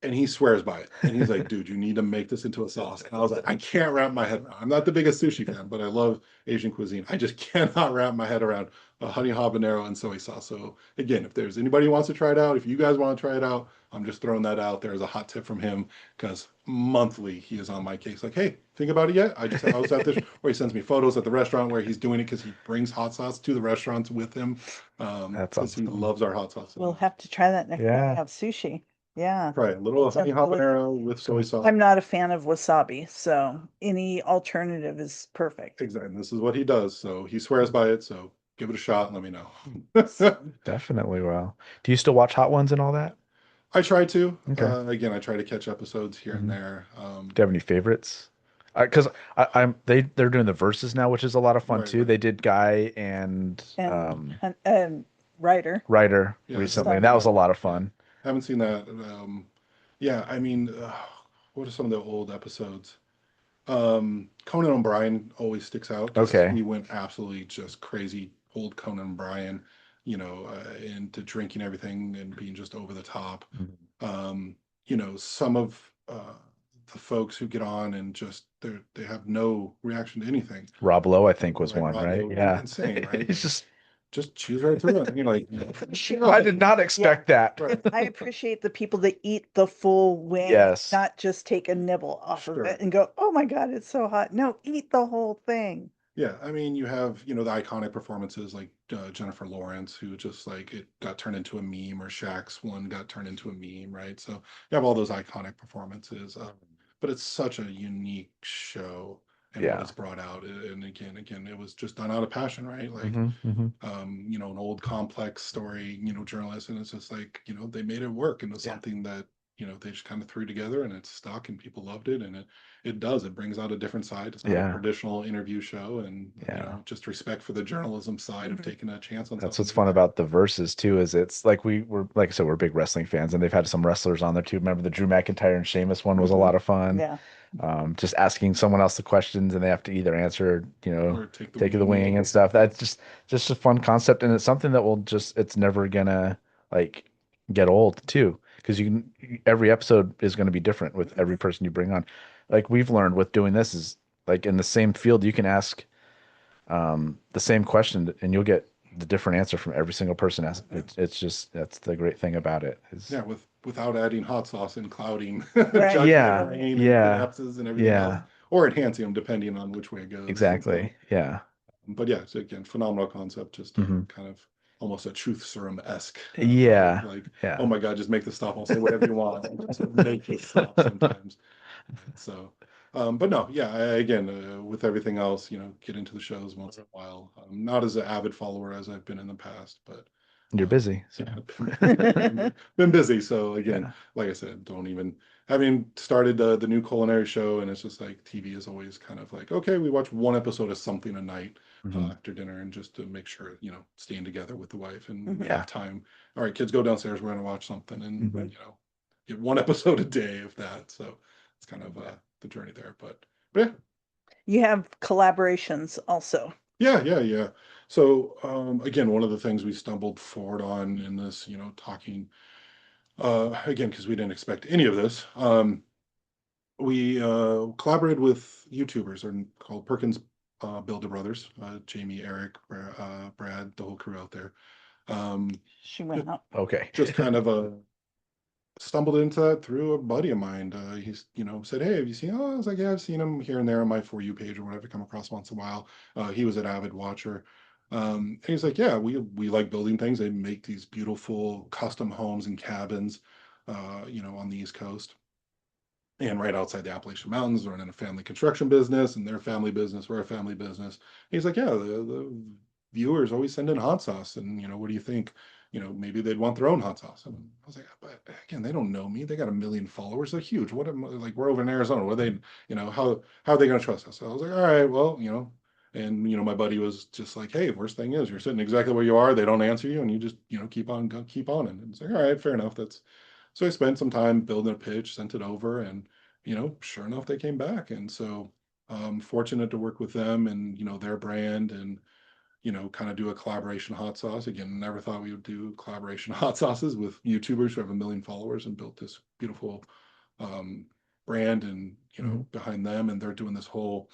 and he swears by it. And he's like, dude, you need to make this into a sauce. And I was like, I can't wrap my head around. I'm not the biggest sushi fan, but I love Asian cuisine. I just cannot wrap my head around a honey habanero and soy sauce. So again, if there's anybody who wants to try it out, if you guys want to try it out, I'm just throwing that out there as a hot tip from him because monthly he is on my case. Like, hey, think about it yet? I was at this, or he sends me photos at the restaurant where he's doing it because he brings hot sauce to the restaurants with him that's because he awesome. loves our hot sauce. We'll have to try that next time we Yeah. have sushi. Yeah. Try it. A little Sounds honey delicious. habanero with soy sauce. I'm not a fan of wasabi, so any alternative is perfect. Exactly. And this is what he does. So he swears by it. So give it a shot and let me know. Definitely will. Do you still watch Hot Ones and all that? I try to. Okay. Again, I try to catch episodes here and Hmm. there. Do you have any favorites? Because I'm they're doing the verses now, which is a lot of fun Right, too. right. They did Guy and And Ryder. Ryder Yeah, I recently, haven't and So that seen was a that. lot of Yeah, fun. haven't seen that. Yeah, I mean, what are some of the old episodes? Conan O'Brien always sticks out because Okay. he went absolutely just crazy. Old Conan O'Brien, into drinking everything and being just over the top. Mhm. Some of the folks who get on and just they have no reaction to anything. Rob Lowe, I think, was Right, one, Rob right? Lowe, Yeah. insane, right? He's Just choose right through it. And you're like, I did not expect that. right, I appreciate the people that eat the full wing, Yes. not just take a nibble off of sure. it and go, "Oh my God, it's so hot." No, eat the whole thing. Yeah, I mean, you have, the iconic performances like Jennifer Lawrence, who just like it got turned into a meme, or Shaq's one got turned into a meme, right? So you have all those iconic performances, but it's such a unique show and what Yeah. it's brought out. And again, it was just done out of passion, right? Like, Hmm. an old complex story, journalist, and it's just like, they made it work, and it was Yeah. something that, they just kind of threw together, and it stuck, and people loved it, and it brings out a different side. It's not a Yeah. traditional interview show, and Yeah. just respect for the journalism side of Mhm. taking a chance on That's something what's fun new. about the verses too, is it's like like I said, we're big wrestling fans, and they've had some wrestlers on there too. Remember the Drew McIntyre and Sheamus one was a Mhm. lot of fun. Yeah. Just asking someone else the questions and they have to either answer, Or take the take the wing. wing and stuff. That's just a fun concept, and it's something that will it's never gonna like get old too, because every episode is going to be different with every person you bring on. Like we've learned with doing this is like in the same field, you can ask the same question and you'll get the different answer from every single person. It's just that's the great thing about it is Yeah, without adding hot sauce and clouding Right. judgment yeah, brain and yeah, synapses and everything else, yeah, or enhancing them depending on which way it goes. So, exactly. Yeah. but yeah, so again, phenomenal concept. Just Hmm. kind of almost a truth serum esque vibe. Yeah. Like, oh Yeah. my God, just make this stop. I'll say whatever you want. Just make it stop sometimes. So, but no, yeah. Again, with everything else, get into the shows once in a while. Not as an avid follower as I've been in the past, but You're busy. So yeah, been busy. So again, yeah. like I said, don't even having started the new culinary show, and it's just like TV is always kind of like, okay, we watch one episode of something a night Hmm. after dinner, and just to make sure, staying together with the wife, and we Mhm. Yeah. have time. All right, kids, go downstairs. We're gonna watch something, and Hmm. get one episode a day of that. So it's kind of the journey there. But yeah, You have collaborations also. yeah. So again, one of the things we stumbled forward on in this, talking again, because we didn't expect any of this. We collaborated with YouTubers, are called Perkins Builder Brothers, Jamie, Eric, Brad, the whole crew out there. Um, She went out. Okay. just kind of stumbled into that through a buddy of mine. He's, said, "Hey, have you seen?" Oh, I was like, "Yeah, I've seen him here and there on my For You page or whatever. Come across once in a while." He was an avid watcher. And he's like, "Yeah, we like building things. They make these beautiful custom homes and cabins, on the East Coast and right outside the Appalachian Mountains. We're in a family construction business, and their family business, we're a family business." He's like, "Yeah, the viewers always send in hot sauce, and what do you think? Maybe they'd want their own hot sauce." And I was like, "But again, they don't know me. They got 1 million followers. They're huge. What am I like? We're over in Arizona. What are they? How are they going to trust us?" So I was like, "All right, well, And my buddy was just like, "Hey, worst thing is you're sitting exactly where you are. They don't answer you, and you just keep on keep on." And it's like, "All right, fair enough. That's." So I spent some time building a pitch, sent it over, and sure enough, they came back. And so fortunate to work with them and their brand, and kind of do a collaboration hot sauce. Again, never thought we would do collaboration hot sauces with YouTubers who have 1 million followers and built this beautiful um, brand, and Mhm. behind them, and they're doing this whole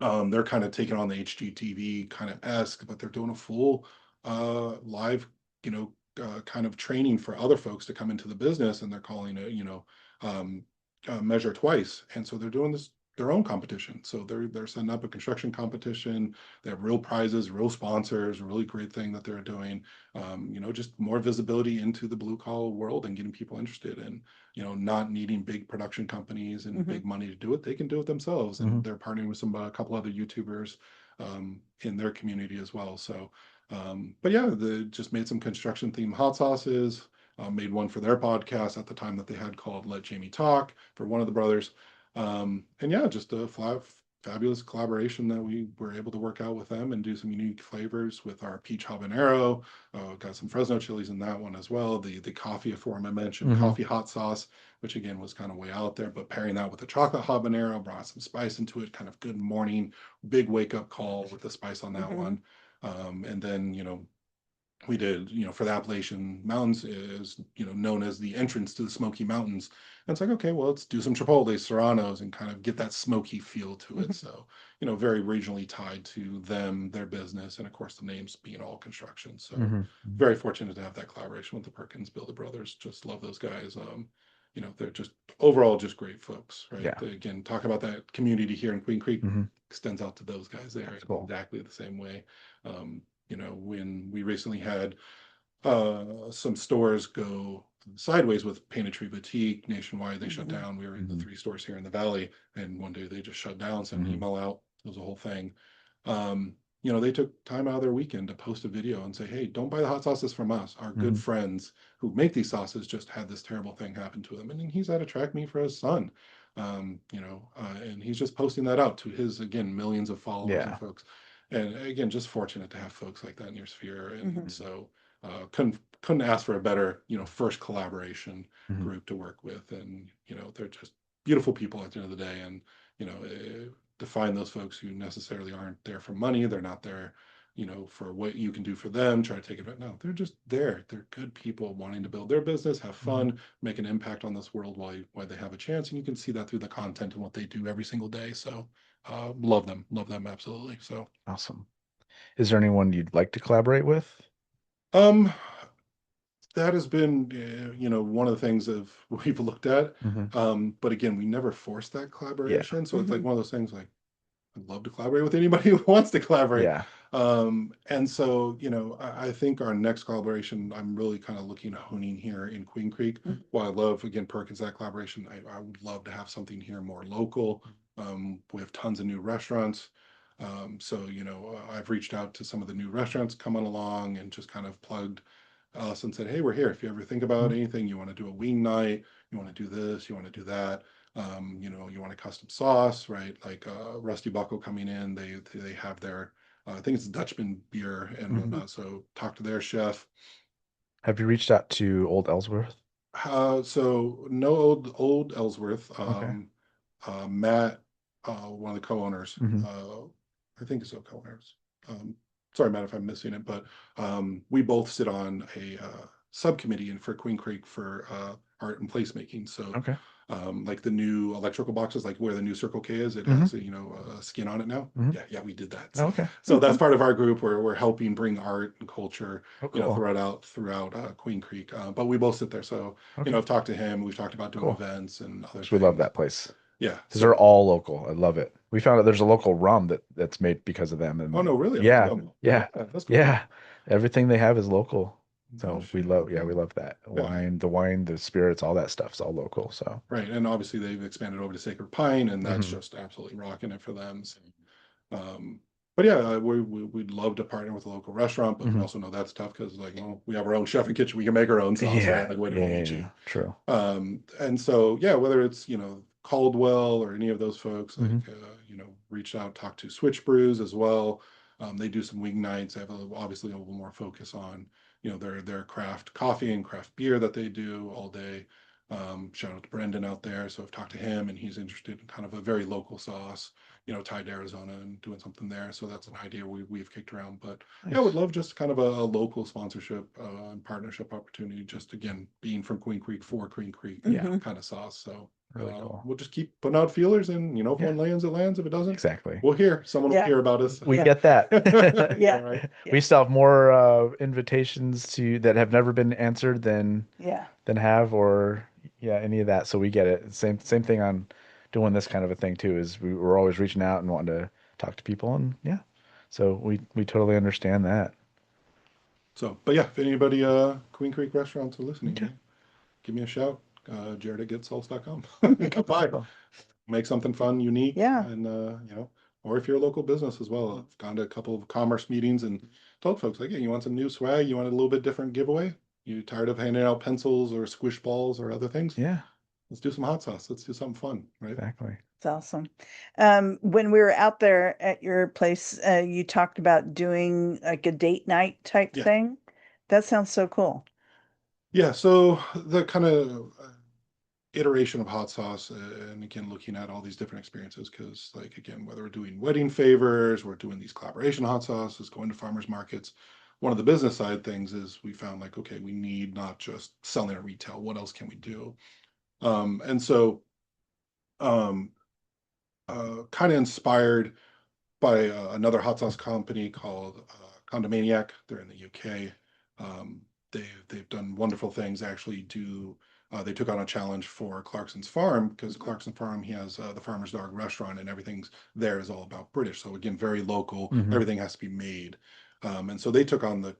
they're kind of taking on the HGTV kind of esque, but they're doing a full live, kind of training for other folks to come into the business, and they're calling it, um, measure twice. And so they're doing this their own competition. So they're setting up a construction competition. They have real prizes, real sponsors. A really great thing that they're doing. Just more visibility into the blue collar world and getting people interested in not needing big production companies and Mhm. big money to do it. They can do it themselves, and Mhm. they're partnering with a couple other YouTubers in their community as well. So, but yeah, they just made some construction themed hot sauces. Made one for their podcast at the time that they had called "Let Jamie Talk" for one of the brothers. And yeah, just a fabulous collaboration that we were able to work out with them and do some unique flavors with our peach habanero. Got some Fresno chilies in that one as well. The coffee form I mentioned, coffee hot sauce, which again was kind of way out there, but pairing that with the chocolate habanero brought some spice into it. Kind of good morning, big wake up call with the spice on that one. And then we did, for the Appalachian Mountains is, known as the entrance to the Smoky Mountains. And it's like, okay, well, let's do some Chipotle Serranos and kind of get that smoky feel to it. So, very regionally tied to them, their business, and of course the names being all construction. So very fortunate to have that collaboration with the Perkins Builder Brothers. Just love those guys. They're just overall just great folks, right? Yeah. Again, talk about that community here in Queen Creek Mhm. extends out to those guys there That's cool. exactly the same way. When we recently had some stores go sideways with Painted Tree Boutique nationwide, they shut down. We were in the 3 stores here in the valley, and one day they just shut down, sent an email out. It was a whole thing. They took time out of their weekend to post a video and say, hey, don't buy the hot sauces from us. Our good friends who make these sauces just had this terrible thing happen to them. And then he's at a track meet for his son. And he's just posting that out to his, again, millions of followers and folks. And again, just fortunate to have folks like that in your sphere. And so couldn't ask for a better, first collaboration group to work with. And, they're just beautiful people at the end of the day. And, to find those folks who necessarily aren't there for money, they're not there, for what you can do for them, try to take it. No, they're just there. They're good people wanting to build their business, have fun, make an impact on this world while they have a chance. And you can see that through the content and what they do every single day. So love them absolutely. So Awesome. Is there anyone you'd like to collaborate with? um that has been one of the things that we've looked at. But again, we never forced that collaboration. So it's like one of those things like I'd love to collaborate with anybody who wants to collaborate. Yeah. And so, I think our next collaboration, I'm really kind of looking at honing here in Queen Creek. While I love, again, Perkins, that collaboration, I would love to have something here more local. We have tons of new restaurants. So, I've reached out to some of the new restaurants coming along and just kind of plugged us and said, hey, we're here. If you ever think about anything, you want to do a wing night, you want to do this, you want to do that. You want a custom sauce, right? Like Rusty Buckle coming in, they have their I think it's Dutchman beer and whatnot. So talk to their chef. Have you reached out to Old Ellsworth? So no old Ellsworth. Matt, one of the co-owners, I think is a co-owners. Sorry, Matt, if I'm missing it, but we both sit on a subcommittee and for Queen Creek for art and placemaking. So like the new electrical boxes, like where the new Circle K is, it has a skin on it now. Yeah, we did that. So, so that's part of our group where we're helping bring art and culture, throughout Queen Creek. But we both sit there. So I've talked to him. We've talked about doing events and other things. We love that place. Yeah, because they're all local. I love it. We found out there's a local rum that's made because of them. And oh no, really? Yeah, that's cool. yeah. Everything they have is local. So we love that the wine, the spirits, all that stuff's all local. So right, and obviously they've expanded over to Sacred Pine, and that's just absolutely rocking it for them. So, but yeah, we'd love to partner with a local restaurant, but we also know that's tough because we have our own chef and kitchen, we can make our own sauce, right? Like wait a minute, true. And so whether it's Caldwell or any of those folks, like reach out, talk to Switch Brews as well. They do some wing nights. They have obviously a little more focus on their craft coffee and craft beer that they do all day. Shout out to Brendan out there. So I've talked to him and he's interested in kind of a very local sauce, tied to Arizona and doing something there. So that's an idea we've kicked around. But I would love just kind of a local sponsorship and partnership opportunity. Just again, being from Queen Creek for Queen Creek, kind of sauce. So really cool. We'll just keep putting out feelers, and if one lands, it lands. If it doesn't, exactly, we'll hear. Someone will hear about us. We get that. Right. We still have more invitations that have never been answered than have, or any of that. So we get it. Same thing on doing this kind of a thing too. Is we're always reaching out and wanting to talk to people, and so we totally understand that. So, but if anybody Queen Creek restaurants are listening, give me a shout. Jared at getsalts.com. Come by, make something fun, unique, and or if you're a local business as well. I've gone to a couple of commerce meetings and told folks like, hey, you want some new swag? You want a little bit different giveaway? You tired of handing out pencils or squish balls or other things? Yeah, let's do some hot sauce. Let's do something fun, right? Exactly. It's awesome. When we were out there at your place, you talked about doing like a date night type Yeah. thing. That sounds so cool. Yeah, so the kind of iteration of hot sauce, and again looking at all these different experiences, because like again, whether we're doing wedding favors, we're doing these collaboration hot sauces, going to farmers markets, one of the business side things is we found like, okay, we need not just selling at retail, what else can we do? And so um kind of inspired by another hot sauce company called Condomaniac. They're in the UK. Um, they've done wonderful things. Actually, they took on a challenge for Clarkson's Farm, because Clarkson Farm, he has the Farmer's Dog restaurant, and everything's there is all about British. So again, very local. Mhm. Everything has to be made, and so they took on the,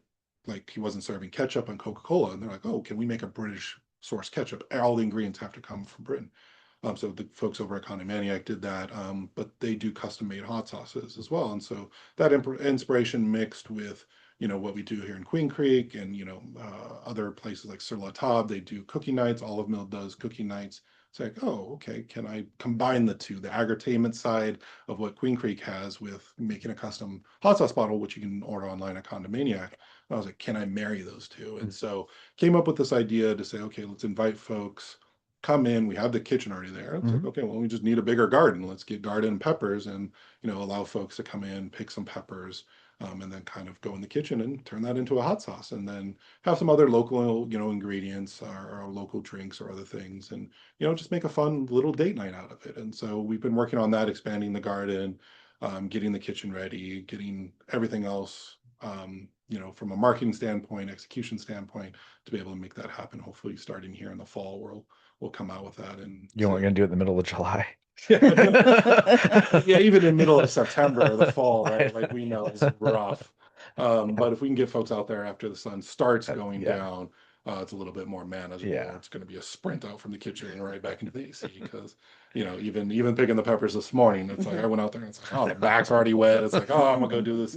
like, he wasn't serving ketchup and Coca-Cola, and they're like, oh, can we make a British source ketchup? All the ingredients have to come from Britain. So the folks over at Condomaniac did that, but they do custom made hot sauces as well. And so that inspiration mixed with, what we do here in Queen Creek, and, other places like Sur La Table, they do cookie nights. Olive Mill does cookie nights. It's like, oh, okay, can I combine the two, the agri-tainment side of what Queen Creek has with making a custom hot sauce bottle, which you can order online at Condomaniac. I was like, can I marry those two? And so came up with this idea to say, okay, let's invite folks, come in. We have the kitchen already there. It's like, okay, well, we just need a bigger garden. Let's get garden peppers, and allow folks to come in, pick some peppers, and then kind of go in the kitchen and turn that into a hot sauce, and then have some other local ingredients, or local drinks or other things, and just make a fun little date night out of it. And so we've been working on that, expanding the garden, getting the kitchen ready, getting everything else, from a marketing standpoint, execution standpoint, to be able to make that happen. Hopefully starting here in the fall, we'll come out with that. And You weren't so, gonna do it in the middle of July. yeah, even in middle of September or the fall, right? Like, we know it's rough. But if we can get folks out there after the sun starts going Yeah. down, it's a little bit more manageable. Yeah. It's going to be a sprint out from the kitchen and right back into the AC, because even picking the peppers this morning, it's like I went out there and it's like, oh, the back's already wet. It's like, oh, I'm gonna go do this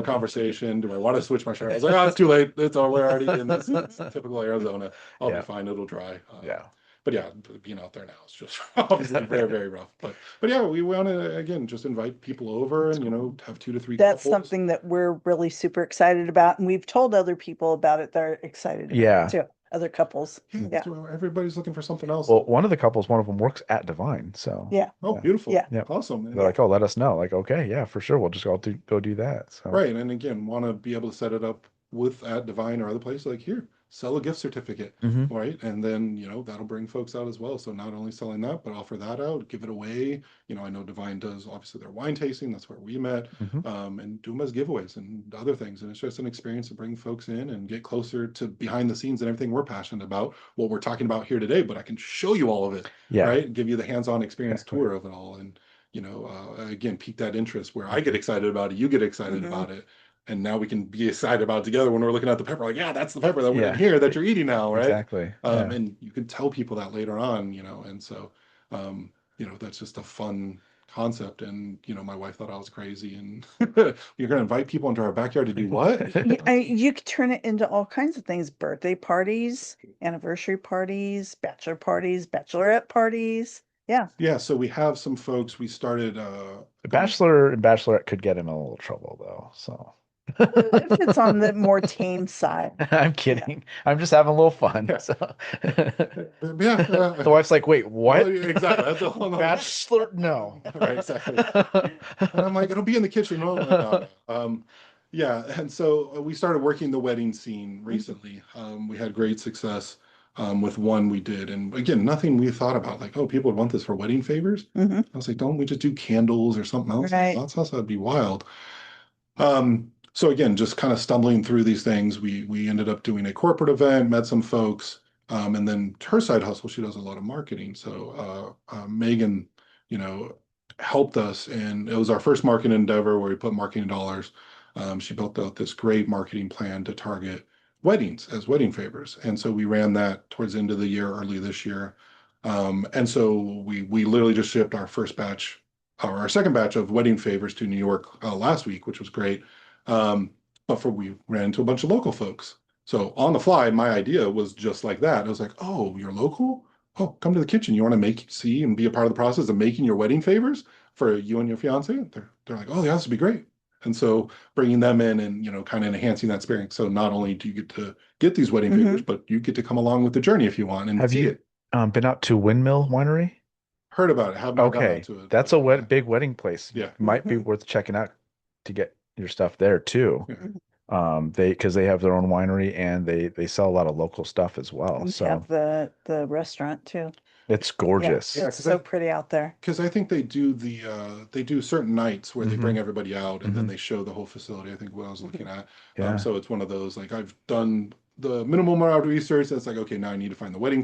conversation. Do I want to switch my shirt? I was like, oh, it's too late. We're already in this. It's typical Arizona. I'll Yeah. be fine. It'll dry. Yeah. But yeah, being out there now is just obviously very, very rough. But yeah, we want to again just invite people over, and have 2 to 3 That's couples. something that we're really super excited about, and we've told other people about it. They're excited about Yeah. it too. Other couples. Yeah. So everybody's looking for something else. Well, one of them works at Divine, so Yeah. Oh, yeah. beautiful. Yeah. Yeah. Awesome. They're like, oh, let us know. Like, okay, yeah, for sure. We'll just go do that. So Right. And again, want to be able to set it up with at Divine or other places, like, here, sell a gift certificate, Mhm. right? And then, that'll bring folks out as well. So not only selling that, but offer that out, give it away. I know Divine does obviously their wine tasting. That's where we met, Mhm. and do them as giveaways and other things. And it's just an experience to bring folks in and get closer to behind the scenes and everything we're passionate about, what we're talking about here today, but I can show you all of it, Yeah. right? Give you the hands-on experience Exactly. tour of it all. And, again, pique that interest where I get excited about it, you get excited Mhm. about it. And now we can be excited about it together when we're looking at the pepper, like, yeah, that's the pepper that we're Yeah. in here that you're eating now, right? Exactly. Yeah. And you can tell people that later on, and so, that's just a fun concept. And, my wife thought I was crazy, and you're going to invite people into our backyard to do what? You could turn it into all kinds of things: birthday parties, anniversary parties, bachelor parties, bachelorette parties. Yeah. Yeah, so we have some folks. We started The Bachelor and Bachelorette could get him in a little trouble though. So If it's on the more tame side. I'm kidding. I'm just having a little fun. Yeah. So. Yeah, The wife's like, wait, what? well, exactly. That's a whole nother- Bachelor? No. Right, exactly. And I'm like, it'll be in the kitchen. No, no, no. Yeah, and so we started working the wedding scene recently. We had great success with one we did, and again, nothing we thought about. Like, oh, people would want this for wedding favors. Mhm. I was like, don't we just do candles or something else? Right. That'd be wild. So again, just kind of stumbling through these things, we ended up doing a corporate event, met some folks, and then her side hustle, she does a lot of marketing. So Megan, helped us, and it was our first marketing endeavor where we put marketing dollars. She built out this great marketing plan to target weddings as wedding favors, and so we ran that towards the end of the year, early this year. And so we literally just shipped our first batch, or our second batch of wedding favors to New York last week, which was great. But we ran into a bunch of local folks. So on the fly, my idea was just like that. I was like, oh, you're local? oh, come to the kitchen. You want to see and be a part of the process of making your wedding favors for you and your fiance? They're like, oh, yeah, this would be great. And so bringing them in and, kind of enhancing that experience. So not only do you get to get these wedding favors, but you get to come along with the journey if you want and Have see you it. been out to Windmill Winery? Heard about it, have not gone out Okay, to it. that's But, a big wedding place. yeah. Might be worth checking out to get your stuff there too. Yeah. Because they have their own winery and they sell a lot of local stuff as well. We So have the restaurant too. it's Yeah, gorgeous. Yeah, it's 'cause so I- pretty out there. Because I think they do they do certain nights where they bring Mhm. everybody out and then Mhm. they show the whole facility. I think what I was looking at. Yeah. So it's one of those like I've done the minimal amount of research. That's like okay, now I need to find the wedding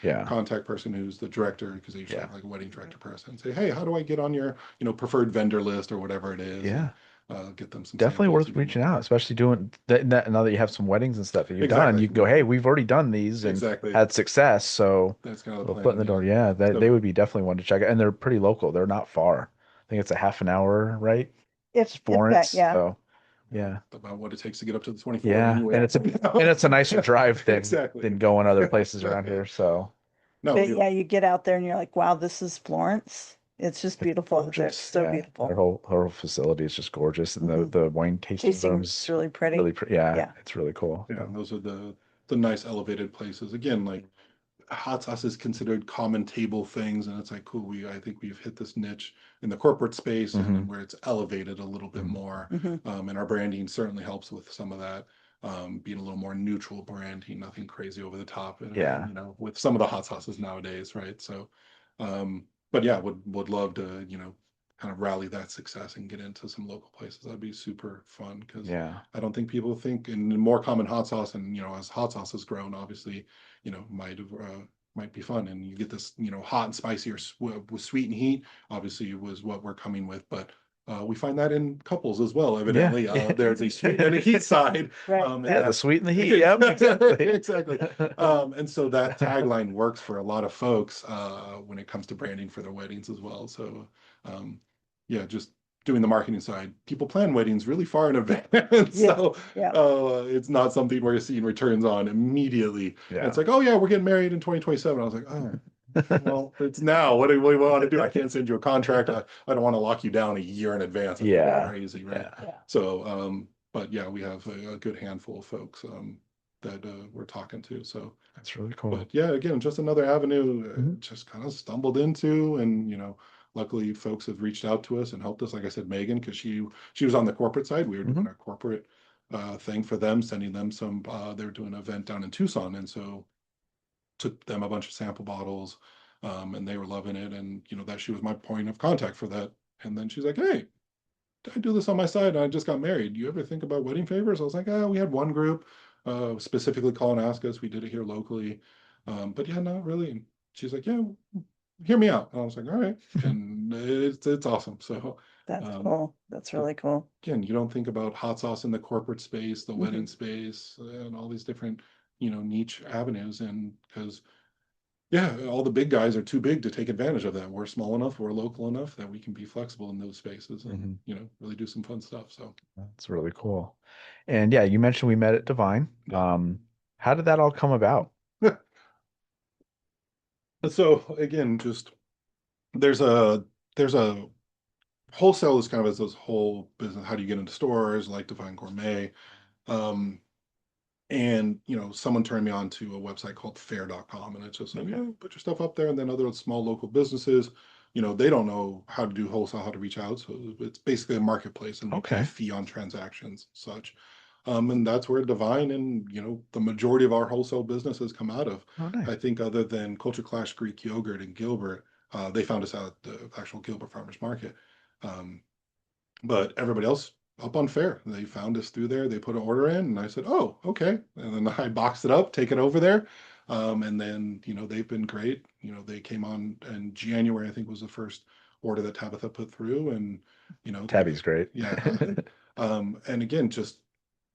Yeah. contact person who's the director because they usually Yeah. have like a wedding director person. Say hey, how do I get on your preferred vendor list or whatever it is? Yeah. And, get them some Definitely samples worth and reaching out, especially doing that now that you have some weddings and stuff that you've done. Exactly. You can go, hey, we've already done these and Exactly. had success, so That's kind of the we'll plan. put in the door. Yeah, So- they would be definitely one to check out, and they're pretty local. They're not far. I think it's a half an hour, right? It's If Florence, that, yeah. so yeah, about what it takes to get up to the 24 yeah, anyway. and it's a nicer drive than Exactly. going other places around here. So No, But yeah, you get out there and you're like, wow, this is Florence. It's just beautiful out there. It's so yeah, beautiful. Their whole facility is just gorgeous, and the wine tasting Tasting rooms is really pretty. really pretty. Yeah, Yeah. it's really cool. yeah, those are the nice elevated places. Again, like hot sauce is considered common table things, and it's like cool. I think we've hit this niche in the corporate space and where it's elevated a little bit more. And our branding certainly helps with some of that. Being a little more neutral branding, nothing crazy over the top. And, Yeah. with some of the hot sauces nowadays, right? So, but yeah, would love to, kind of rally that success and get into some local places. That'd be super fun because Yeah. I don't think people think in more common hot sauce and as hot sauce has grown, obviously, might be fun and you get this hot and spicy or with sweet and heat obviously was what we're coming with, but we find that in couples as well evidently. There's a sweet and a heat side. Right. And Yeah, the that- sweet and the heat. Yep, exactly. exactly. And so that tagline works for a lot of folks when it comes to branding for their weddings as well. So yeah, just doing the marketing side. People plan weddings really far in advance. So Yeah. it's not something where you're seeing returns on immediately. And Yeah. it's like, oh yeah, we're getting married in 2027. I was like, oh, well, it's now. What do we want to do? I can't send you a contract. I don't want to lock you down a year in advance. That's Yeah. crazy, right? Yeah. So, but yeah, we have a good handful of folks that we're talking to. So, That's really cool. but yeah, again, just another avenue Mhm. just kind of stumbled into, and luckily folks have reached out to us and helped us. Like I said, Megan, because she was on the corporate side. We were doing our corporate thing for them, sending them some. They were doing an event down in Tucson, and so took them a bunch of sample bottles, and they were loving it. And that she was my point of contact for that. And then she's like, "Hey, I do this on my side. I just got married. Do you ever think about wedding favors?" I was like, we had one group specifically call and ask us. We did it here locally. But yeah, not really. And she's like, yeah, hear me out. And I was like, all right. And it's awesome. So That's cool. That's really cool. again, you don't think about hot sauce in the corporate space, the wedding space, and all these different, niche avenues. And because yeah, all the big guys are too big to take advantage of that. We're small enough, we're local enough that we can be flexible in those spaces and, really do some fun stuff. So That's really cool. And yeah, you mentioned we met at Divine. How did that all come about? so again, just there's a wholesale is kind of as this whole business. How do you get into stores like Divine Gourmet? And someone turned me on to a website called fair.com, and it's just like, put your stuff up there, and then other small local businesses, they don't know how to do wholesale, how to reach out. So it's basically a marketplace, and we pay a fee on transactions, such. And that's where Divine and the majority of our wholesale business has come out of. Oh, nice. I think other than Culture Clash Greek Yogurt and Gilbert, they found us out at the actual Gilbert Farmers Market. But everybody else up on Fair, they found us through there. They put an order in, and I said, "Oh, okay." And then I boxed it up, take it over there, and then they've been great. They came on in January. I think was the first order that Tabitha put through, and Tabby's great. yeah. And again, just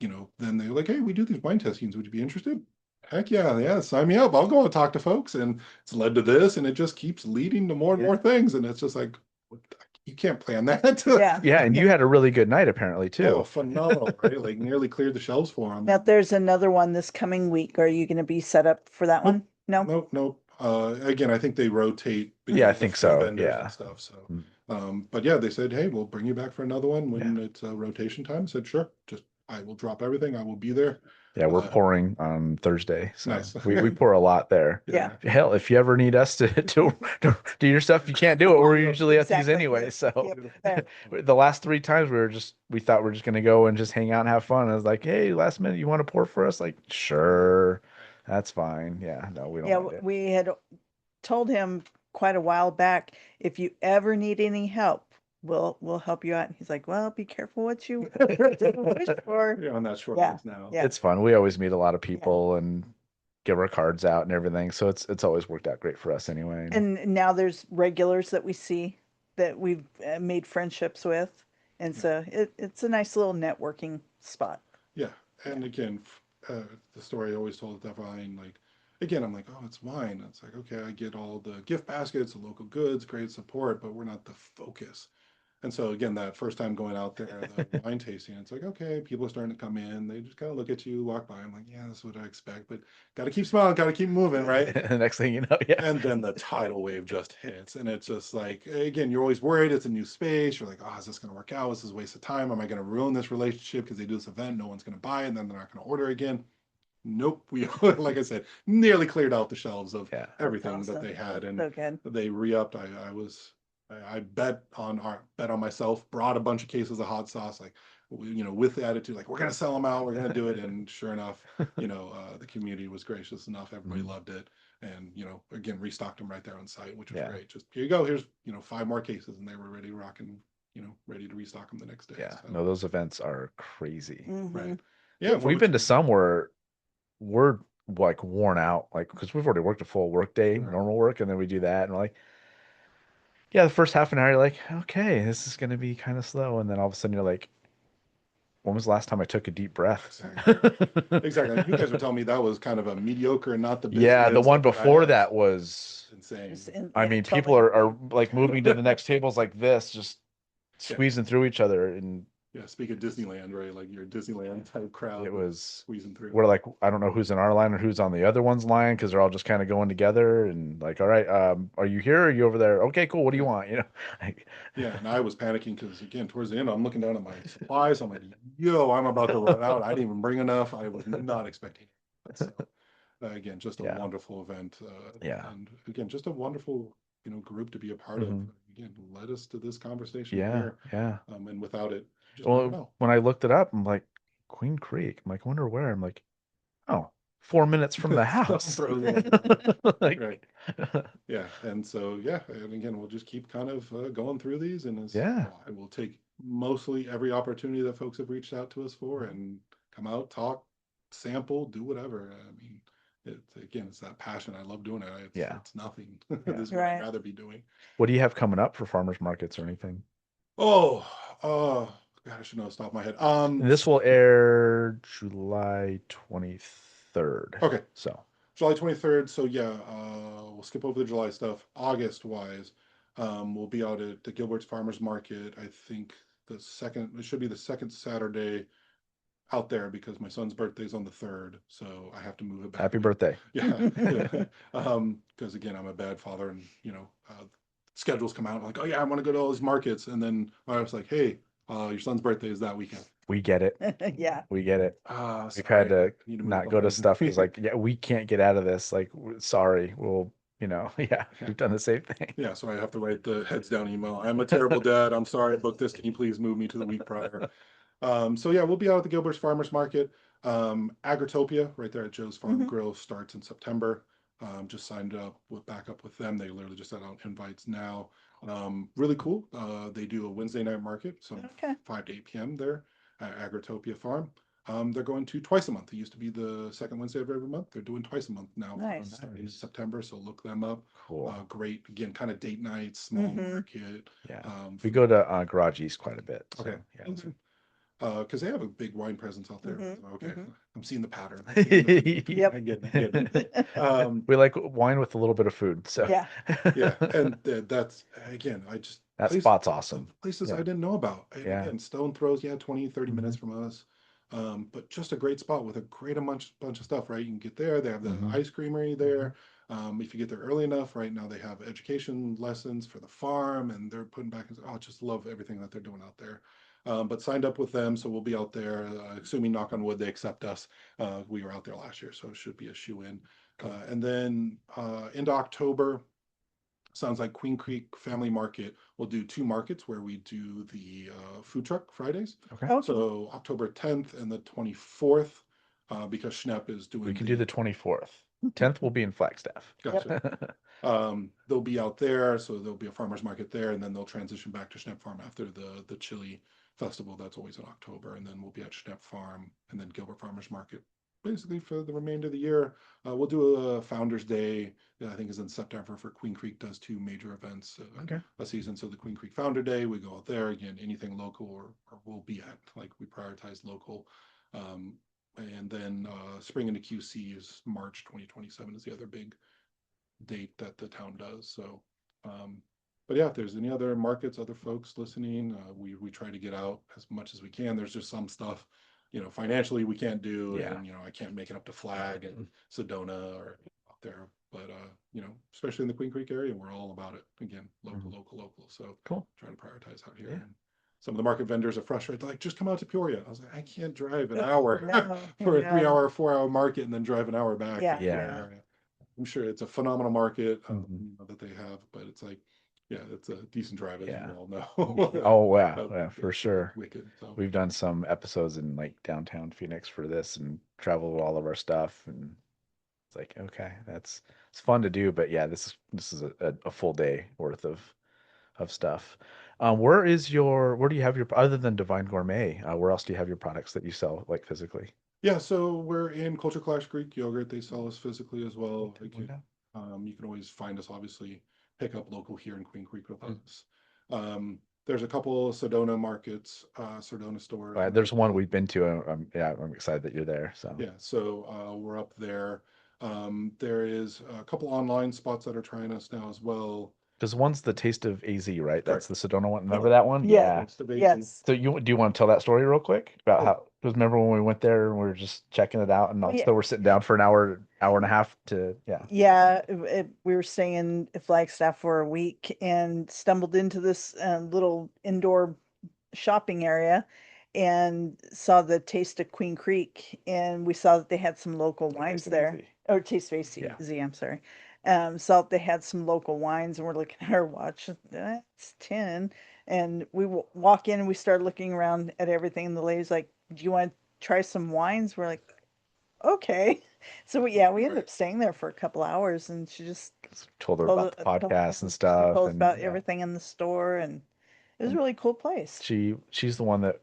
then they're like, "Hey, we do these wine tastings. Would you be interested?" Heck yeah, sign me up. I'll go and talk to folks, and it's led to this, and it just keeps leading to more and more things, and it's just like, you can't plan that. Yeah. Yeah, and you had a really good night apparently too. Oh, phenomenal, right? Like nearly cleared the shelves for them. Now there's another one this coming week. Are you going to be set up for that one? No? Nope. Again, I think they rotate Yeah, I between think different so. vendors Yeah. and stuff. So, Mm. but yeah, they said, hey, we'll bring you back for another one when Yeah. it's rotation time. I said, sure, just I will drop everything. I will be there. Yeah, we're Uh, pouring on Thursday, so nice. we pour a lot there. Yeah. Hell, if you ever need us to do your stuff, you can't do it. We're usually at these Exactly. anyway. So Yep. There. the last three times we thought we are just gonna go and just hang out and have fun. I was like, hey, last minute, you want to pour for us? Like, sure, that's fine. Yeah, no, we don't Yeah, mind it. we had told him quite a while back, if you ever need any help, we'll help you out. And he's like, well, be careful what you wish for. You're on that short Yeah. list now. Yeah. It's fun. We always meet a lot of people and give our cards out and everything. So it's always worked out great for us anyway. And now there's regulars that we see that we've made friendships with. And so it's a nice little networking spot. Yeah, and again, the story I always told at Divine, like, again, I'm like, oh, it's wine. It's like, okay, I get all the gift baskets, the local goods, great support, but we're not the focus. And so again, that first time going out there, the wine tasting, it's like, okay, people are starting to come in. They just kind of look at you, walk by. I'm like, yeah, that's what I expect, but got to keep smiling, got to keep moving, right? The next thing you know, yeah. And then the tidal wave just hits, and it's just like, again, you're always worried. It's a new space. You're like, oh, is this going to work out? Is this a waste of time? Am I going to ruin this relationship because they do this event? No one's going to buy it, and then they're not going to order again. Nope. We, like I said, nearly cleared out the shelves of Yeah. everything Awesome. that they had, and So good. they re-upped. I bet on myself. Brought a bunch of cases of hot sauce, like, with the attitude, like, we're gonna sell them out, we're gonna do it, and sure enough, the community was gracious enough. Everybody loved it, and again, restocked them right there on site, which was Yeah. great. Just here you go. Here's 5 more cases, and they were ready to rock and ready to restock them the next day. Yeah. So, No, those events are crazy. Mhm. right. Yeah, We've been to some where we're like worn out, like because we've already worked a full work day, Right. normal work, and then we do that, and we're like, yeah, the first half an hour, you're like, okay, this is gonna be kind of slow, and then all of a sudden you're like, when was the last time I took a deep breath? Exactly. You guys were telling me that was kind of a mediocre, not the Yeah, the busiest one that I before had. that was, Insane. I mean, people are like moving to the next tables like this, just squeezing through each other, and Yeah, speak of Disneyland, right? Like your Disneyland type crowd it was squeezing through. we're like, I don't know who's in our line or who's on the other one's line because they're all just kind of going together and like, all right, are you here? Or are you over there? Okay, cool. What do you want? Like, Yeah, and I was panicking because again, towards the end, I'm looking down at my supplies. I'm like, yo, I'm about to run out. I didn't even bring enough. I was not expecting it. So, again, just a Yeah. wonderful event. Yeah. And again, just a wonderful, group to be a part of. Mhm. Again, led us to this conversation Yeah, here. yeah. And without it, just wouldn't Well, know. when I looked it up, I'm like, Queen Creek. I'm like, I wonder where. I'm like, oh, 4 minutes from the house. Frozen. Like, Right. Yeah, and so yeah, and again, we'll just keep kind of going through these, and Yeah. I will take mostly every opportunity that folks have reached out to us for, and come out, talk, sample, do whatever. I mean, it's that passion. I love doing it. Yeah. It's nothing. Yeah. This is what I'd rather be doing. What do you have coming up for farmers markets or anything? Oh, God, I should know off the top of my head. And this will air July 23rd. Okay. So July 23rd. So yeah, we'll skip over the July stuff. August wise, we'll be out at the Gilbert's Farmers Market. I think it should be the second Saturday out there because my son's birthday is on the 3rd. So I have to move it back. happy birthday. Yeah. Because again, I'm a bad father and, schedules come out. I'm like, oh yeah, I want to go to all these markets. And then I was like, hey, your son's birthday is that weekend. We get it. Yeah. We get it. We've Sorry, had to I need move not go to on. stuff because like, yeah, we can't get out of this. Like, sorry, we'll, yeah, we've done the same thing. Yeah, so I have to write the heads down email. I'm a terrible dad. I'm sorry I booked this. Can you please move me to the week prior? So yeah, we'll be out at the Gilbert's Farmers Market. Agritopia right there at Joe's Farm Grill starts in September. Just signed up back up with them. They literally just sent out invites now. Really cool. They do a Wednesday night market, so 5 to 8 p.m. there at Agritopia Farm. They're going to twice a month. It used to be the second Wednesday of every month. They're doing twice a month now. Nice. In September, so look them up. Cool. Great. Again, kind of date night, small market. Yeah. We go to Garage East quite a bit. So, Okay. Yeah. Because they have a big wine presence out there. So, okay, I'm seeing the pattern. Yep. I get it. We like wine with a little bit of food. So Yeah. Yeah, and that's again, that spot's awesome. Places I didn't know about. Yeah. And stone throws, 20, 30 minutes from us. But just a great spot with a great bunch of stuff, right? You can get there. They have the ice creamery there. If you get there early enough, right now they have education lessons for the farm, and they're putting back. Oh, I just love everything that they're doing out there. But signed up with them, so we'll be out there. Assuming, knock on wood, they accept us. We were out there last year, so it should be a shoe in. And then into October, sounds like Queen Creek Family Market will do 2 markets where we do the food truck Fridays. Okay. Okay. So October 10th and the 24th, because Schnepp is doing We can do the 24th. 10th will be in Flagstaff. Gotcha. They'll be out there, so there'll be a farmer's market there, and then they'll transition back to Schnepp Farm after the chili festival. That's always in October, and then we'll be at Schnepp Farm and then Gilbert Farmer's Market. Basically, for the remainder of the year, we'll do a Founders Day. I think is in September for Queen Creek. Does 2 major events Okay. a season. So the Queen Creek Founder Day, we go out there again. Anything local or we'll be at, like, we prioritize local. And then spring into QC is March 2027 is the other big date that the town does. So, but yeah, if there's any other markets, other folks listening, we try to get out as much as we can. There's just some stuff, financially we can't do, Yeah. and I can't make it up to Flag and Sedona or out there. But especially in the Queen Creek area, we're all about it. Again, local. So Cool. trying to prioritize out here. Yeah. And some of the market vendors are frustrated. They're like, just come out to Peoria. I was like, I can't drive an hour No, for a no. 3-hour, 4-hour market and then drive an hour back. Yeah, to Yeah. the area. I'm sure it's a phenomenal market Mhm. that they have, but it's like, yeah, it's a decent drive, as Yeah. you all know. Oh, yeah, for sure. Wicked. So We've done some episodes in like downtown Phoenix for this and traveled with all of our stuff, and it's like, okay, it's fun to do, but yeah, this is a full day worth of stuff. Where do you have your, other than Divine Gourmet, where else do you have your products that you sell, like, physically? yeah, so we're in Culture Clash Greek Yogurt. They sell us physically as well. You can always find us, obviously, pick up local here in Queen Creek with us. There's a couple of Sedona markets, Sedona stores. There's one we've been to, and I'm excited that you're there. So Yeah, so we're up there. There is a couple online spots that are trying us now as well. because one's the Taste of AZ, right? That's Correct. the Sedona one. Remember that one? Yeah. It's the basic. Yes. So do you want to tell that story real quick about Oh. how? Because remember when we went there and we were just checking it out, and Oh, yeah. still we're sitting down for an hour and a half to Yeah, we were staying in Flagstaff for a week and stumbled into this little indoor shopping area and saw the Taste of Queen Creek, and we saw that they had some local wines Taste of there. AZ. Or Taste of Yeah. Z, I'm sorry. Saw that they had some local wines, and we're looking at our watch. That's 10. And we walk in and we started looking around at everything, and the lady's like, "Do you want to try some wines?" We're like, "Okay." So we ended up staying there for a couple hours, and she just Told her told about the told- podcast and she stuff, told us and about yeah. everything in the store, and it was a And really cool place. she's the one that,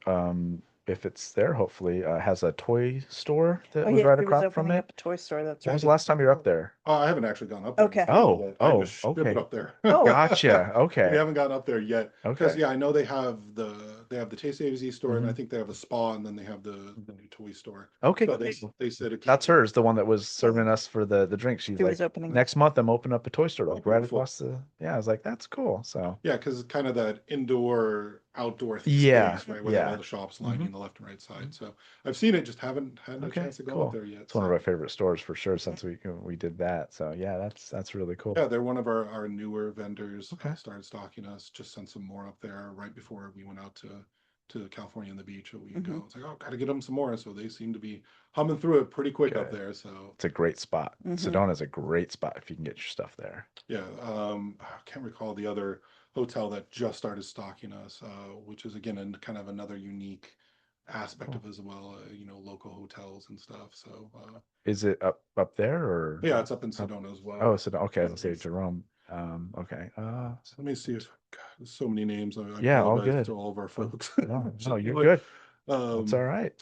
if it's there, hopefully, has a toy store that Oh was yeah, right she was across from opening it. up a toy store. That's When right. was the last time you were up there? I haven't actually gone up there. Okay. Oh, I have a ship okay. up there. Oh. Gotcha. We Okay. haven't gotten up there yet. Because Okay. yeah, I know they have the Taste AZ store, and I Mhm. think they have a spa, and then they have the new toy store. Okay. So Cool. they said That's hers, the one that was serving us for the drink. She's She was like, opening next month I'm opening up a toy store, Oh, like right beautiful. across the. Yeah, I was like, that's cool. So Yeah, because it's kind of that indoor outdoor Yeah, space, right, where they have yeah. all the shops lining the left and right side. So I've seen it, just haven't had a Okay, chance to go cool. up there yet. It's one of So our favorite stores for sure since we did that. So yeah, that's really cool. yeah, they're one of our newer vendors. Okay. Started stocking us, just sent some more up there right before we went out to California and the beach a week ago. It's like, oh, gotta get them some more. So they seem to be humming through it pretty quick up Good. there. So It's a great spot. Mhm. Sedona's a great spot if you can get your stuff there. yeah, I can't recall the other hotel that just started stocking us, which is again kind of another unique aspect Cool. of as well, local hotels and stuff. So Is it up there or? yeah, it's up in Sedona as well. Oh, Sedona. Okay, I Yeah, was gonna say Jerome. Okay. so let me see if God, there's so many names. I Yeah, all apologize good. to all of our folks. No, you're Like, good. That's all right.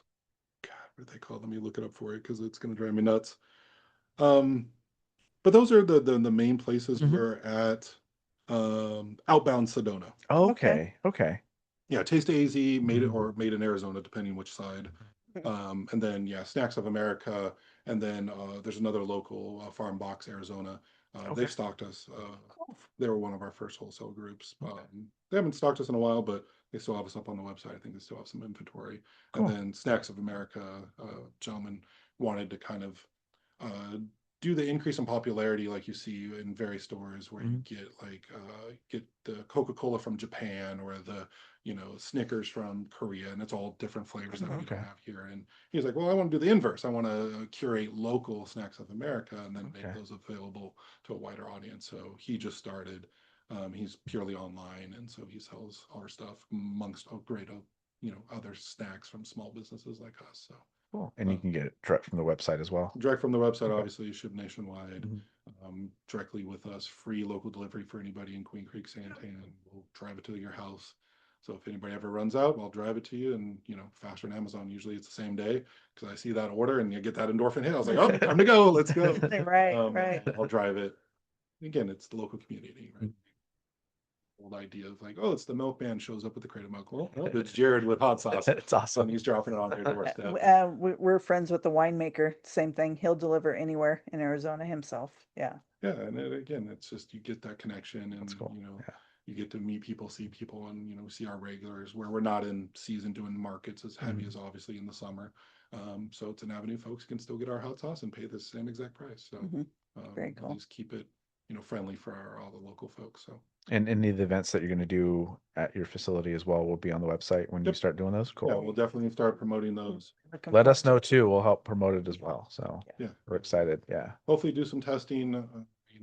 God, what are they called? Let me look it up for you because it's gonna drive me nuts. Um, but those are the main places Mhm. we're at. Outbound Sedona. Okay. Okay. Yeah, Taste AZ made it Mhm. or made in Arizona, depending which side. And then yeah, Snacks of America, and then there's another local Farm Box Arizona. Okay. They've stocked us. They were one of our first wholesale groups. They haven't stocked us in a while, but they still have us up on the website. I think they still have some inventory. Cool. And then Snacks of America, gentleman wanted to kind of do the increase in popularity like you see in various stores where you get like get the Coca-Cola from Japan or the Snickers from Korea, and it's all different flavors that we don't Okay. have here. And he's like, well, I want to do the inverse. I want to curate local snacks of America and then make Okay. those available to a wider audience. So he just started. He's purely online, and so he sells our stuff amongst a great other snacks from small businesses like us. So Cool. And you can get it direct from the website as well. direct from the website, Okay. obviously, ship nationwide. Directly with us, free local delivery for anybody in Queen Creek, Santan. We'll drive it to your house. So if anybody ever runs out, I'll drive it to you. And faster than Amazon. Usually it's the same day because I see that order and you get that endorphin hit. I was like, oh, time to go. Let's go. Right. I'll drive it. Again, it's the local community, right? Old idea of like, oh, it's the milkman shows up with the crate of milk. Well, no, it's Jared with hot sauce. It's awesome. And he's dropping it on their doorstep. We're friends with the winemaker. Same thing. He'll deliver anywhere in Arizona himself. Yeah. Yeah, and again, it's just you get that connection, and That's cool. Yeah. you get to meet people, see people, and see our regulars where we're not in season doing markets as heavy as obviously in the summer. So it's an avenue folks can still get our hot sauce and pay the same exact price. So Very at cool. least keep it friendly for all the local folks. So And any of the events that you're going to do at your facility as well will be on the website when you Yep. start doing those. Cool. yeah, we'll definitely start promoting those. Looking Let forward us to know it. too. We'll help promote it as well. So Yeah, we're excited. Yeah. hopefully do some testing.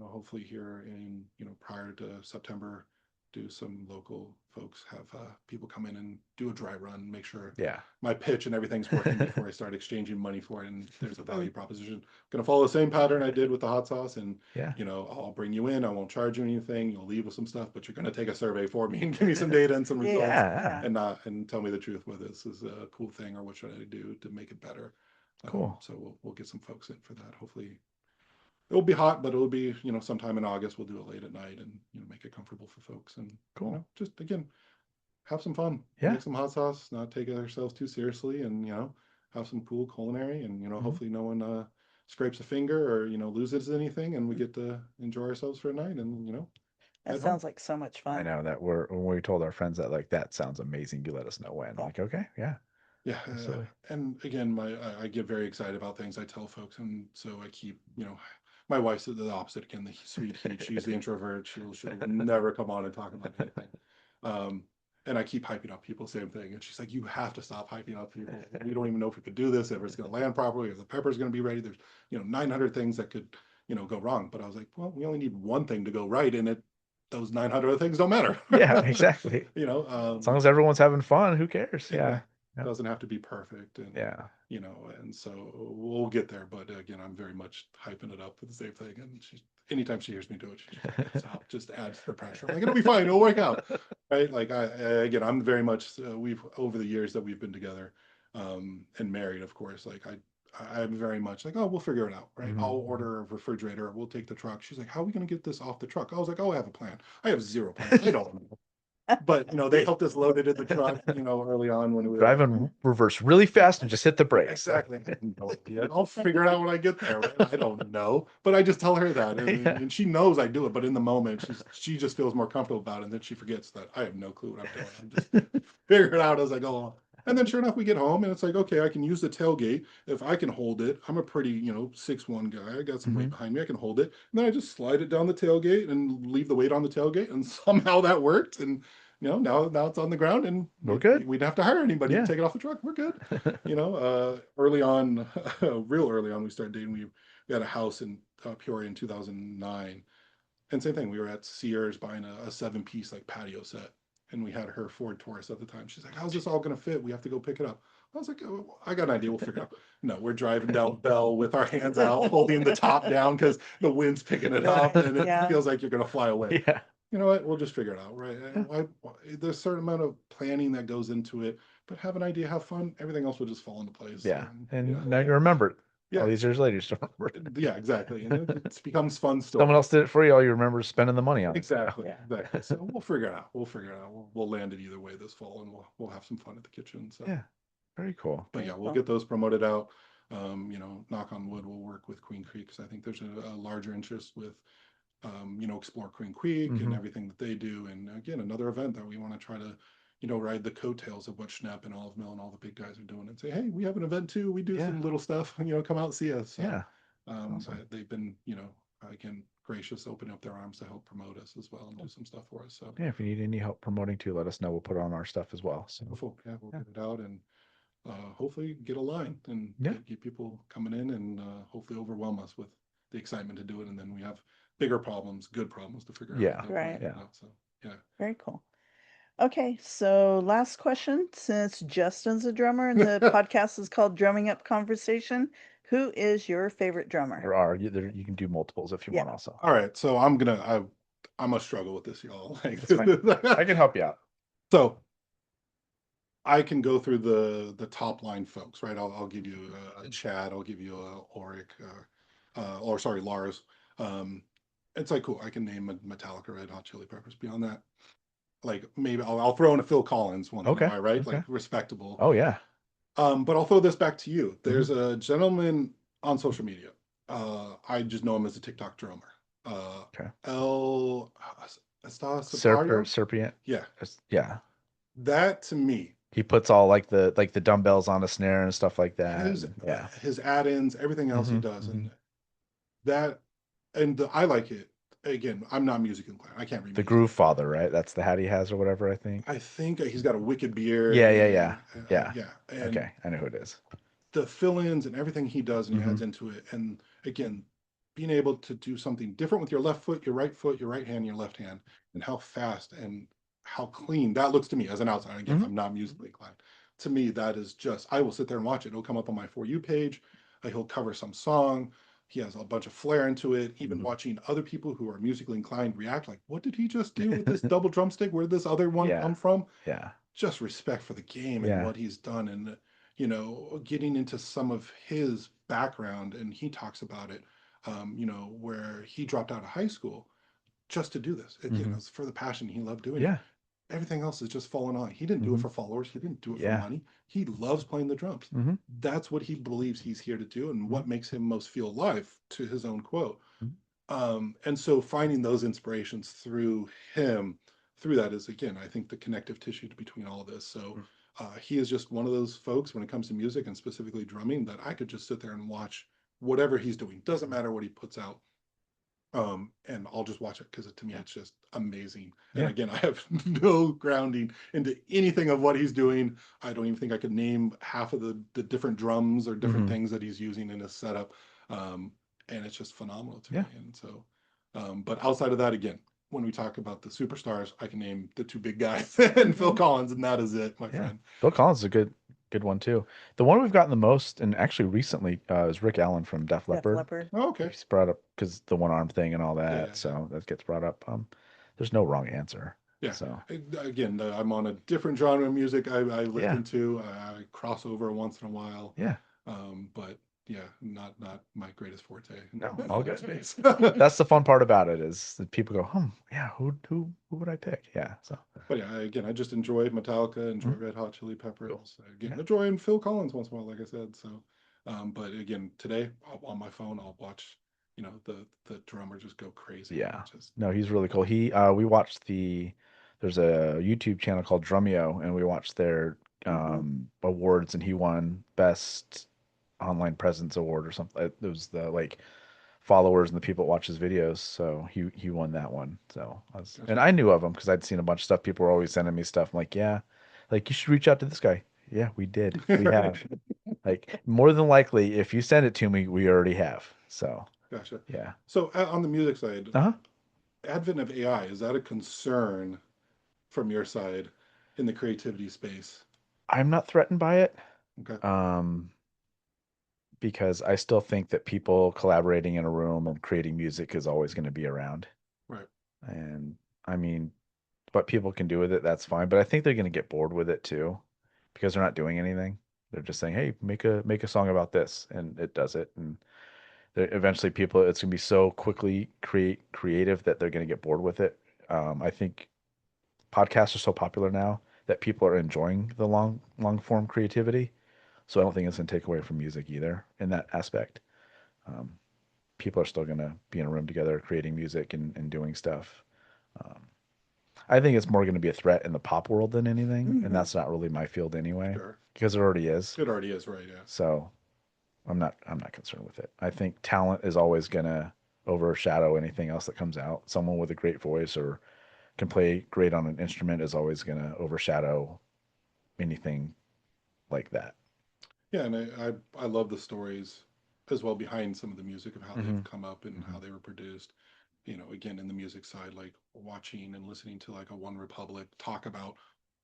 Hopefully here in prior to September, do some local folks have people come in and do a dry run, make sure Yeah. my pitch and everything's working before I start exchanging money for it. And there's a value proposition. Gonna follow the same pattern I did with the hot sauce, and Yeah. I'll bring you in. I won't charge you anything. You'll leave with some stuff, but you're gonna take a survey for me and give me some data and some results, Yeah. and tell me the truth whether this is a cool thing or what should I do to make it better. Cool. So we'll get some folks in for that. Hopefully it'll be hot, but it'll be sometime in August. We'll do it late at night and make it comfortable for folks, and Cool. just again have some fun. Yeah. Make some hot sauce, not take ourselves too seriously, and have some cool culinary, and hopefully no one scrapes a finger or loses anything, and we get to enjoy ourselves for a night, and That head sounds home. like so much I fun. know that when we told our friends that, like, that sounds amazing. You let us know when. I'm like, okay, yeah. Yeah, Absolutely. and again, I get very excited about things. I tell folks, and so I keep my wife's the opposite again, the sweet heat. She's the introvert. She'll never come on and talk about anything. And I keep hyping up people, same thing. And she's like, you have to stop hyping up people. We don't even know if we could do this, if it's going to land properly, if the pepper's going to be ready. There's 900 things that could go wrong. But I was like, well, we only need one thing to go right, and those 900 other things don't matter. Yeah, exactly. As long as everyone's having fun, who cares? Yeah. It doesn't have to be perfect, and Yeah. and so we'll get there. But again, I'm very much hyping it up for the same thing. And anytime she hears me do it, she's like, stop, just adds to the pressure. I'm like, it'll be fine, it'll work out, right? Like again, I'm very much we've over the years that we've been together, and married, of course. Like I'm very much like, oh, we'll figure it out, right? I'll order a refrigerator, we'll take the truck. She's like, how are we going to get this off the truck? I was like, oh, I have a plan. I have zero plans. I don't know. But they helped us load it in the truck, early on when we were Driving reverse really fast and just hit the brakes. exactly. I have no idea. I'll figure it out when I get there. Right? I don't know, but I just tell her that, and she knows I do it. But in the moment, she just feels more comfortable about it, and then she forgets that I have no clue what I'm doing. I'm just figure it out as I go along. And then sure enough, we get home, and it's like, okay, I can use the tailgate if I can hold it. I'm a pretty 6'1" guy. I got some weight behind me. I can hold it. And then I just slide it down the tailgate and leave the weight on the tailgate, and somehow that worked. And now it's on the ground, and We're good. We didn't have to hire anybody Yeah. to take it off the truck. We're good. Early on, real early on, we started dating. We had a house in Peoria in 2009, and same thing. We were at Sears buying a 7-piece like patio set, and we had her Ford Taurus at the time. She's like, "How's this all gonna fit? We have to go pick it up." I was like, oh, "I got an idea. We'll figure it out." No, we're driving down Bell with our hands out, holding the top down because the wind's picking it up, and it Yeah. feels like you're gonna fly away. Yeah. You know what? We'll just figure it out, right? There's a certain amount of planning that goes into it, but have an idea, have fun. Everything else will just fall into place. Yeah. And now you remember it. Yeah. All these years later, you still remember it. Yeah, exactly. And it becomes fun story. Someone else did it for you. All you remember is spending the money on it. Exactly. Yeah. Exactly. So we'll figure it out. We'll land it either way this fall, and we'll have some fun at the kitchen. So Yeah. Very cool. but yeah, we'll cool. get those promoted out. Knock on wood, we'll work with Queen Creek because I think there's a larger interest with Explore Queen Creek and everything that they do. And again, another event that we want to try to, ride the coattails of what Schnepp and Olive Mill and all the big guys are doing and say, hey, we have an event too. We do some little stuff, come out and see us. So, Yeah. Awesome. They've been, again, gracious, opening up their arms to help promote us as well and do some stuff for us. So Yeah, if you need any help promoting too, let us know. We'll put it on our stuff as well. So wonderful. Yeah, we'll yeah, get it out and hopefully get a line and yeah, get people coming in and hopefully overwhelm us with the excitement to do it. And then we have bigger problems, good problems to figure out yeah, without Right. finding yeah. it out. So yeah. Very cool. Okay, so last question. Since Justin's a drummer and the podcast is called Drumming Up Conversation, who is your favorite drummer? You can do multiples if you Yeah. want also. All right. So I'm gonna struggle with this, y'all. Like, That's fine. I can help you out. so I can go through the top line folks, right? I'll give you a Chad, I'll give you a Oric, or sorry, Lars. Um, it's like cool. I can name a Metallica, Red Hot Chili Peppers. Beyond that, like maybe I'll throw in a Phil Collins once in a Okay. while, right? Okay. Like respectable. Oh yeah. But I'll throw this back to you. Hmm. There's a gentleman on social media. I just know him as a TikTok drummer. Okay. El Estasapario. Serpient. Yeah, Yeah. that to me, He puts all like the dumbbells on a snare and stuff like that. his And yeah. his add-ins, everything else he Hmm. does, Hmm. and that, I like it. Again, I'm not music inclined. I can't read The music. Groove Father, right? That's the hat he has or whatever, I think. I think he's got a wicked beard, Yeah, yeah, and yeah. Yeah. yeah, and Okay. I know who it is. the fill-ins and everything he does and he Hmm. adds into it. And again, being able to do something different with your left foot, your right hand, your left hand, and how fast and how clean that looks to me as an outsider. Again, Hmm. I'm not musically inclined. To me, that is just, I will sit there and watch it. It'll come up on my For You page. He'll cover some song. He has a bunch of flair into it. Even Hmm. watching other people who are musically inclined react, like, what did he just do with this double drumstick? Where did this other one Yeah. come from? Yeah. Just respect for the game and Yeah. what he's done, and getting into some of his background, and he talks about it, where he dropped out of high school just to do this. Again, it Hmm. was for the passion. He loved doing it. Yeah. Everything else is just falling on. He didn't do it Hmm. for followers. He didn't do it for Yeah. money. He loves playing the drums. Hmm. That's what he believes he's here to do and Hmm. what makes him most feel alive, to his own quote. Hmm. And so finding those inspirations through him, through that, is, again, I think, the connective tissue between all of this. So he is just one of those folks when it comes to music and specifically drumming that I could just sit there and watch whatever he's doing. Doesn't matter what he puts out. And I'll just watch it because to me Yeah. it's just amazing. And Yeah. again, I have no grounding into anything of what he's doing. I don't even think I could name half of the different drums or different Hmm. things that he's using in his setup. Um, and it's just phenomenal to me. Yeah. And so, but outside of that, again, when we talk about the superstars, I can name the two big guys and Phil Mhm. Collins, and that is it, my Yeah. friend. Phil Collins is a good one too. The one we've gotten the most, and actually recently, is Rick Allen from Def Def Leppard. Leppard. Oh, okay. He's brought up because the one arm thing and all Yeah, that, yeah, yeah. so that gets brought up. There's no wrong answer. Yeah. So Again, I'm on a different genre of music I yeah, listen to. I cross over once in a while. yeah, But yeah, not my greatest forte no, in all that good. space. That's the fun part about it is that people go, yeah, who would I pick? Yeah, so But yeah, again, I just enjoy Metallica, enjoy mhm, Red Hot Chili cool. Peppers. Again, Yeah, enjoying Phil Collins once in a while, like I said. So, but again, today on my phone, I'll watch, the drummer just go crazy and yeah. just No, he's really cool. We watched there's a YouTube channel called Drumeo, and we watched their Hmm. awards, and he won best online presence award or something. It was the like followers and the people that watch his videos. So he won that one. So and gotcha. I knew of him because I'd seen a bunch of stuff. People were always sending me stuff. I'm like, yeah, like you should reach out to this guy. Yeah, we did. We have. Like more than likely, if you send it to me, we already have. So Gotcha. yeah. So on the music side, Uh-huh. advent of AI, is that a concern from your side in the creativity space? I'm not threatened by it. Okay. Um, because I still think that people collaborating in a room and creating music is always going to be around. Right. And I mean, what people can do with it, that's fine. But I think they're going to get bored with it too, because they're not doing anything. They're just saying, "Hey, make a song about this," and it does it. And eventually, people, it's going to be so quickly creative that they're going to get bored with it. I think podcasts are so popular now that people are enjoying the long form creativity. So I don't think it's going to take away from music either in that aspect. Um, People are still going to be in a room together creating music and doing stuff. Um, I think it's more going to be a threat in the pop world than anything, and Hmm. that's not really my field anyway, Sure. because it already is. It already is, right? Yeah. So I'm not concerned with it. I think talent is always gonna overshadow anything else that comes out. Someone with a great voice or can play great on an instrument is always gonna overshadow anything like that. Yeah, and I love the stories as well behind some of the music of how Hmm. they've come up and Hmm. how they were produced. Again, in the music side, like watching and listening to like a One Republic talk about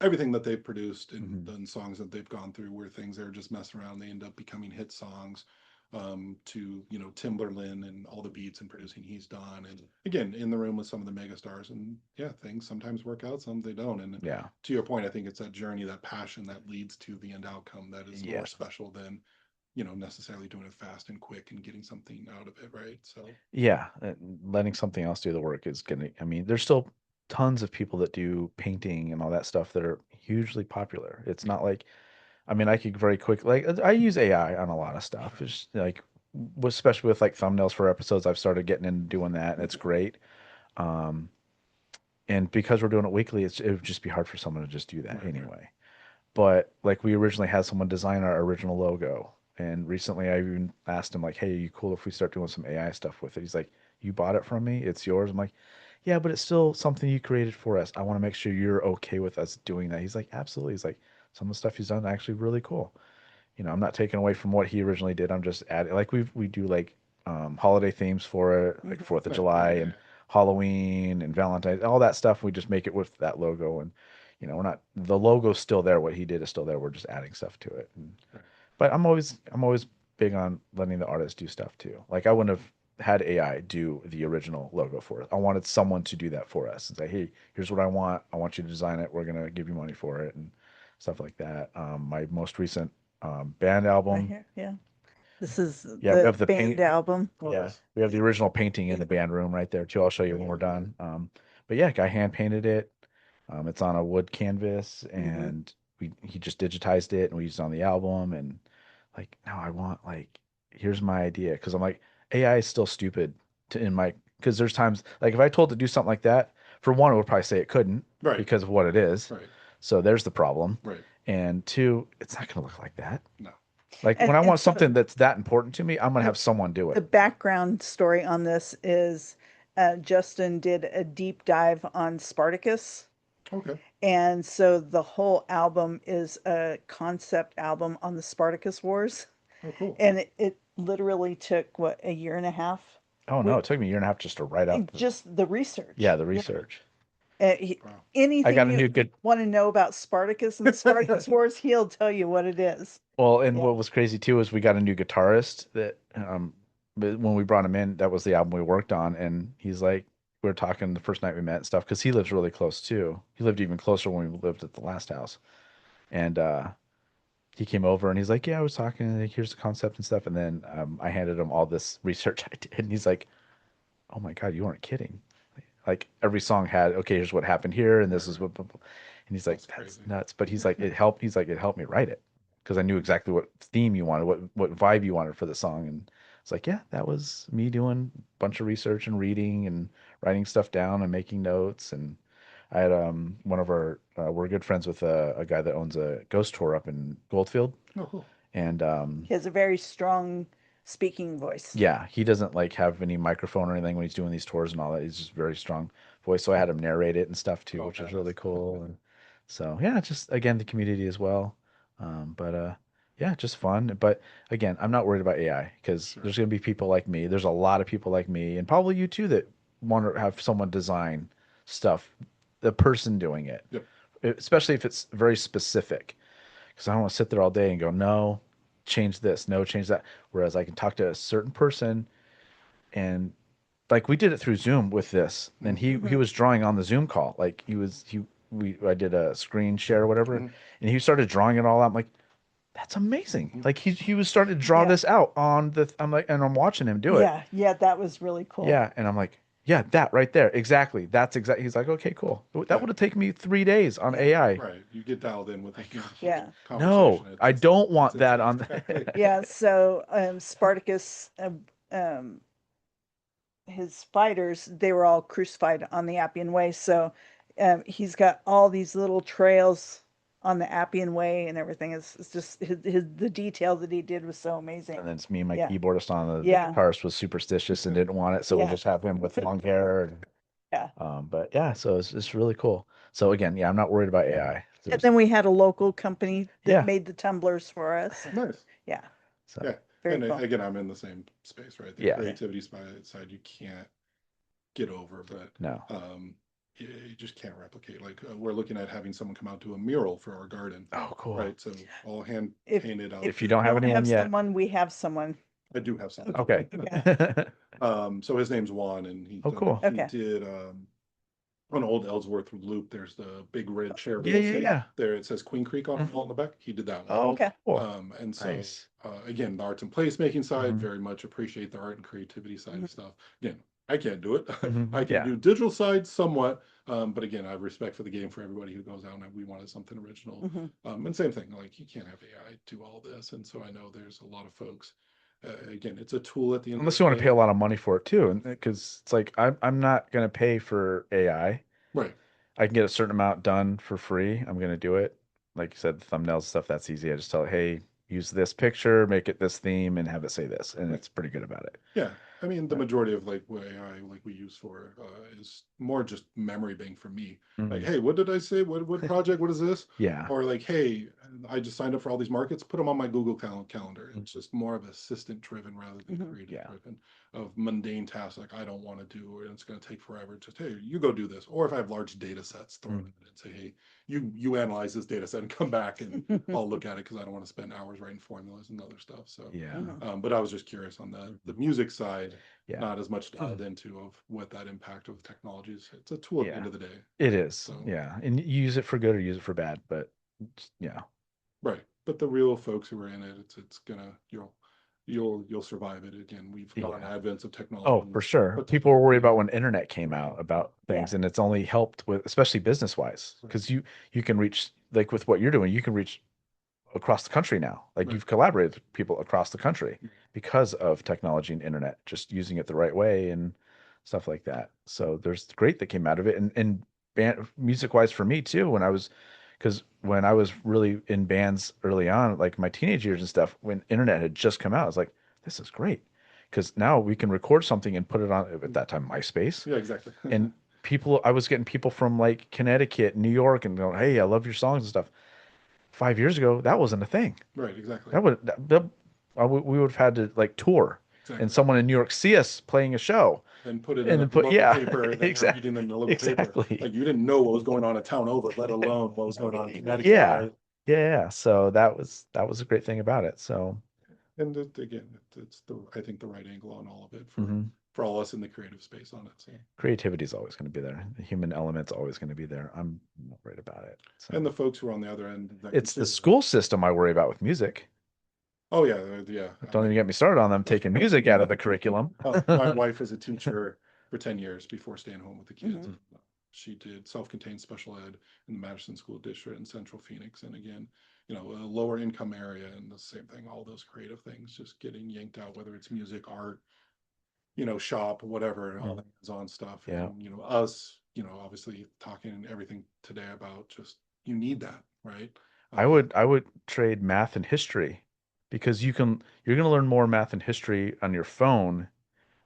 everything that they've produced and Hmm. done songs that they've gone through where things are just messing around, they end up becoming hit songs. To Timberland and all the beats and producing he's done, and again in the room with some of the mega stars, and yeah, things sometimes work out, some they don't. And Yeah. to your point, I think it's that journey, that passion that leads to the end outcome that is more Yeah. special than necessarily doing it fast and quick and getting something out of it, right? So, Yeah. Letting something else do the work is gonna. I mean, there's still tons of people that do painting and all that stuff that are hugely popular. It's not like, I mean, I could very quick like I use AI on a lot of stuff. sure. It's like, especially with like thumbnails for episodes, I've started getting into doing that, and it's great. Um, and because we're doing it weekly, it would just be hard for someone to just do that Right, right. anyway. But like we originally had someone design our original logo, and recently I even asked him like, "Hey, are you cool if we start doing some AI stuff with it?" He's like, "You bought it from me, it's yours." I'm like, "Yeah, but it's still something you created for us. I want to make sure you're okay with us doing that." He's like, "Absolutely." He's like, "Some of the stuff he's done is actually really cool." I'm not taking away from what he originally did. I'm just adding like we do like holiday themes for it, like Fourth of Right, right, July yeah, and yeah. Halloween and Valentine's, all that stuff. We just make it with that logo, and we're not the logo's still there. What he did is still there. We're just adding stuff to it. Right. But I'm always big on letting the artist do stuff too. Like I wouldn't have had AI do the original logo for us. I wanted someone to do that for us and say, "Hey, here's what I want. I want you to design it. We're gonna give you money for it," and stuff like that. My most recent band Right album, here. Yeah. This is yeah, we the have the band paint. album. Oh, Yeah, nice. we have the original painting in the band room right there too. I'll show you Yeah, when yeah, we're yeah. done. But yeah, guy hand painted it. It's on a wood canvas, Hmm. and he just digitized it, and we used it on the album. And like now, I want like here's my idea because I'm like AI is still stupid in my because there's times like if I told it to do something like that, for one, it would probably say it couldn't Right, because of what it is. right, So there's the problem. right. And two, it's not going to look like that. No. Like when And I and want so something that's that important to me, I'm going to the have someone do the it. background story on this is Justin did a deep dive on Spartacus. Okay. And so the whole album is a concept album on the Spartacus Wars. Oh, cool. And it literally took, what, a year and a half? Oh no, With it took me a year and a half just to write up the just the yeah, research. the research. Uh, he, Wow. I anything got a you new good want to know about Spartacus and the Spartacus Wars, he'll tell you what it is. well, and Yeah. what was crazy too is we got a new guitarist that but when we brought him in, that was the album we worked on, and he's like we were talking the first night we met and stuff because he lives really close too. He lived even closer when we lived at the last house. And he came over and he's like, "Yeah, I was talking, like, here's the concept and stuff." And then I handed him all this research I did, and he's like, "Oh my God, you weren't kidding." Like every song had, okay, here's what happened here, and Right, this is right. what, and he's like, That's that's crazy. nuts. But he's like, it helped. He's like, it helped me write it because I knew exactly what theme you wanted, what vibe you wanted for the song, and it's like, yeah, that was me doing a bunch of research and reading and writing stuff down and making notes. And I had one of our we're good friends with a guy that owns a ghost tour up in Goldfield, Oh, cool. and He has a very strong speaking voice. yeah, he doesn't like have any microphone or anything when he's doing these tours and all that. He's just very strong voice. So I had him narrate it and stuff too, Oh, which was really badass. cool. And so yeah, just again the community as well. But yeah, just fun. But again, I'm not worried about AI because Sure. there's gonna be people like me. There's a lot of people like me, and probably you too that want to have someone design stuff, the person doing it, Yep. especially if it's very specific. Because I don't want to sit there all day and go, no, change this, no, change that. Whereas I can talk to a certain person and like we did it through Zoom with this, and Mm-hmm. he was drawing on the Zoom call. Like he we I did a screen share or whatever, Mm-hmm. and he started drawing it all out. I'm like, that's amazing. Mm-hmm. Like he was starting to draw Yeah. this out on the. I'm like, and I'm watching him do it. Yeah. Yeah. That was really cool. Yeah, and I'm like, yeah, that right there, exactly. That's exactly. He's like, okay, cool. That Yeah. would have taken me 3 days on Yeah. AI. Right. You get dialed in with the human Yeah. No, conversation. I don't It's want that insane. on. Yeah. So Spartacus, um, his fighters, they were all crucified on the Appian Way. So he's got all these little trails on the Appian Way and everything. It's just the detail that he did was so amazing. And then it's me and my Yeah. keyboardist on the Yeah. guitarist was superstitious and didn't want it, so we'll Yeah. just have him with long hair. And, Yeah. but yeah, so it's really cool. So again, yeah, I'm not worried about AI. And then we had a local company that Yeah. made the tumblers for us. And Nice. yeah. So Yeah. Very And cool. again, I'm in the same space, right? The Yeah. creativity side you can't get over, but no. you just can't replicate. Like we're looking at having someone come out to a mural for our garden, Oh, cool. right? So all hand If- painted out. If you don't have anyone yet, someone, we have someone. I do have some. okay. Yeah. So his name's Juan, and he Oh, cool. he Okay. did on Old Ellsworth Loop. There's the big red chair. Yeah. There it says Queen Creek on the back. He did that one. Oh, Okay. cool. And so Nice. again, the arts and placemaking side, Mhm. very much appreciate the art and creativity side of stuff. Again, I can't do it. Mhm. I can Yeah. do digital side somewhat, but again, I have respect for the game for everybody who goes out and we wanted something original. Mhm. And same thing, like you can't have AI do all this, and so I know there's a lot of folks. Again, it's a tool at the end. Unless you want to pay a lot of money for it too, and because it's like I'm not gonna pay for AI. Right. I can get a certain amount done for free. I'm gonna do it. Like you said, the thumbnails stuff, that's easy. I just tell it, hey, use this picture, make it this theme, and have it say this, and it's pretty good about it. Yeah, I mean, the majority of like what AI like we use for is more just memory bank for me. Like, Mhm. hey, what did I say? What project? What is this? Yeah. Or like, hey, I just signed up for all these markets. Put them on my Google calendar. It's just more of assistant driven rather than creative Yeah. driven of mundane tasks like I don't want to do, or it's going to take forever. Just hey, you go do this. Or if I have large data sets, throw it in and say, hey, you analyze this data set and come back and I'll look at it because I don't want to spend hours writing formulas and other stuff. So Yeah. but I was just curious on the music side, Yeah. not as much dialed into of what that impact of technology is. It's a tool at the Yeah. end of the day, It is. So- Yeah. And you use it for good or use it for bad, but yeah. right? But the real folks who are in it, it's gonna you'll survive it. Again, we've gone Yeah. advents of technology. Oh, for sure. People were worried about when internet came out about things, and it's only helped with, especially business wise, because you can reach, like with what you're doing, you can reach across the country now. Like Right. you've collaborated with people across the country because of technology and internet, just using it the right way and stuff like that. So there's great that came out of it, and band music wise for me too. Because when I was really in bands early on, like my teenage years and stuff, when internet had just come out, I was like, this is great. Because now we can record something and put it on, at that time, MySpace. Yeah, exactly. And I was getting people from like Connecticut, New York, and going, hey, I love your songs and stuff. 5 years ago, that wasn't a thing. right, exactly. We would have had to like tour, Exactly. and someone in New York see us playing a show. And put it and in then a put- local yeah, paper, and then you're reading in the local paper. exactly. Like you didn't know what was going on in town over, let alone what was going on in Connecticut. Yeah. right? Yeah. So that was a great thing about it. So And again, it's I think the right angle on all of it Mhm. for all us in the creative space on it. So. creativity is always going to be there. The human element's always going to be there. I'm not worried about it. So. And the folks who are on the other end. that It's the consider- school system I worry about with music. Oh yeah, yeah. Don't even get me started on them taking music out of the curriculum. My wife was a teacher for 10 years before staying home with the kids. Mm-hmm. She did self-contained special ed in the Madison School District in Central Phoenix. And again, a lower income area, and the same thing, all those creative things just getting yanked out, whether it's music, art, shop, whatever, all the hands-on stuff. Yeah. And, us, obviously talking and everything today about just, you need that, right? I would trade math and history, because you're going to learn more math and history on your phone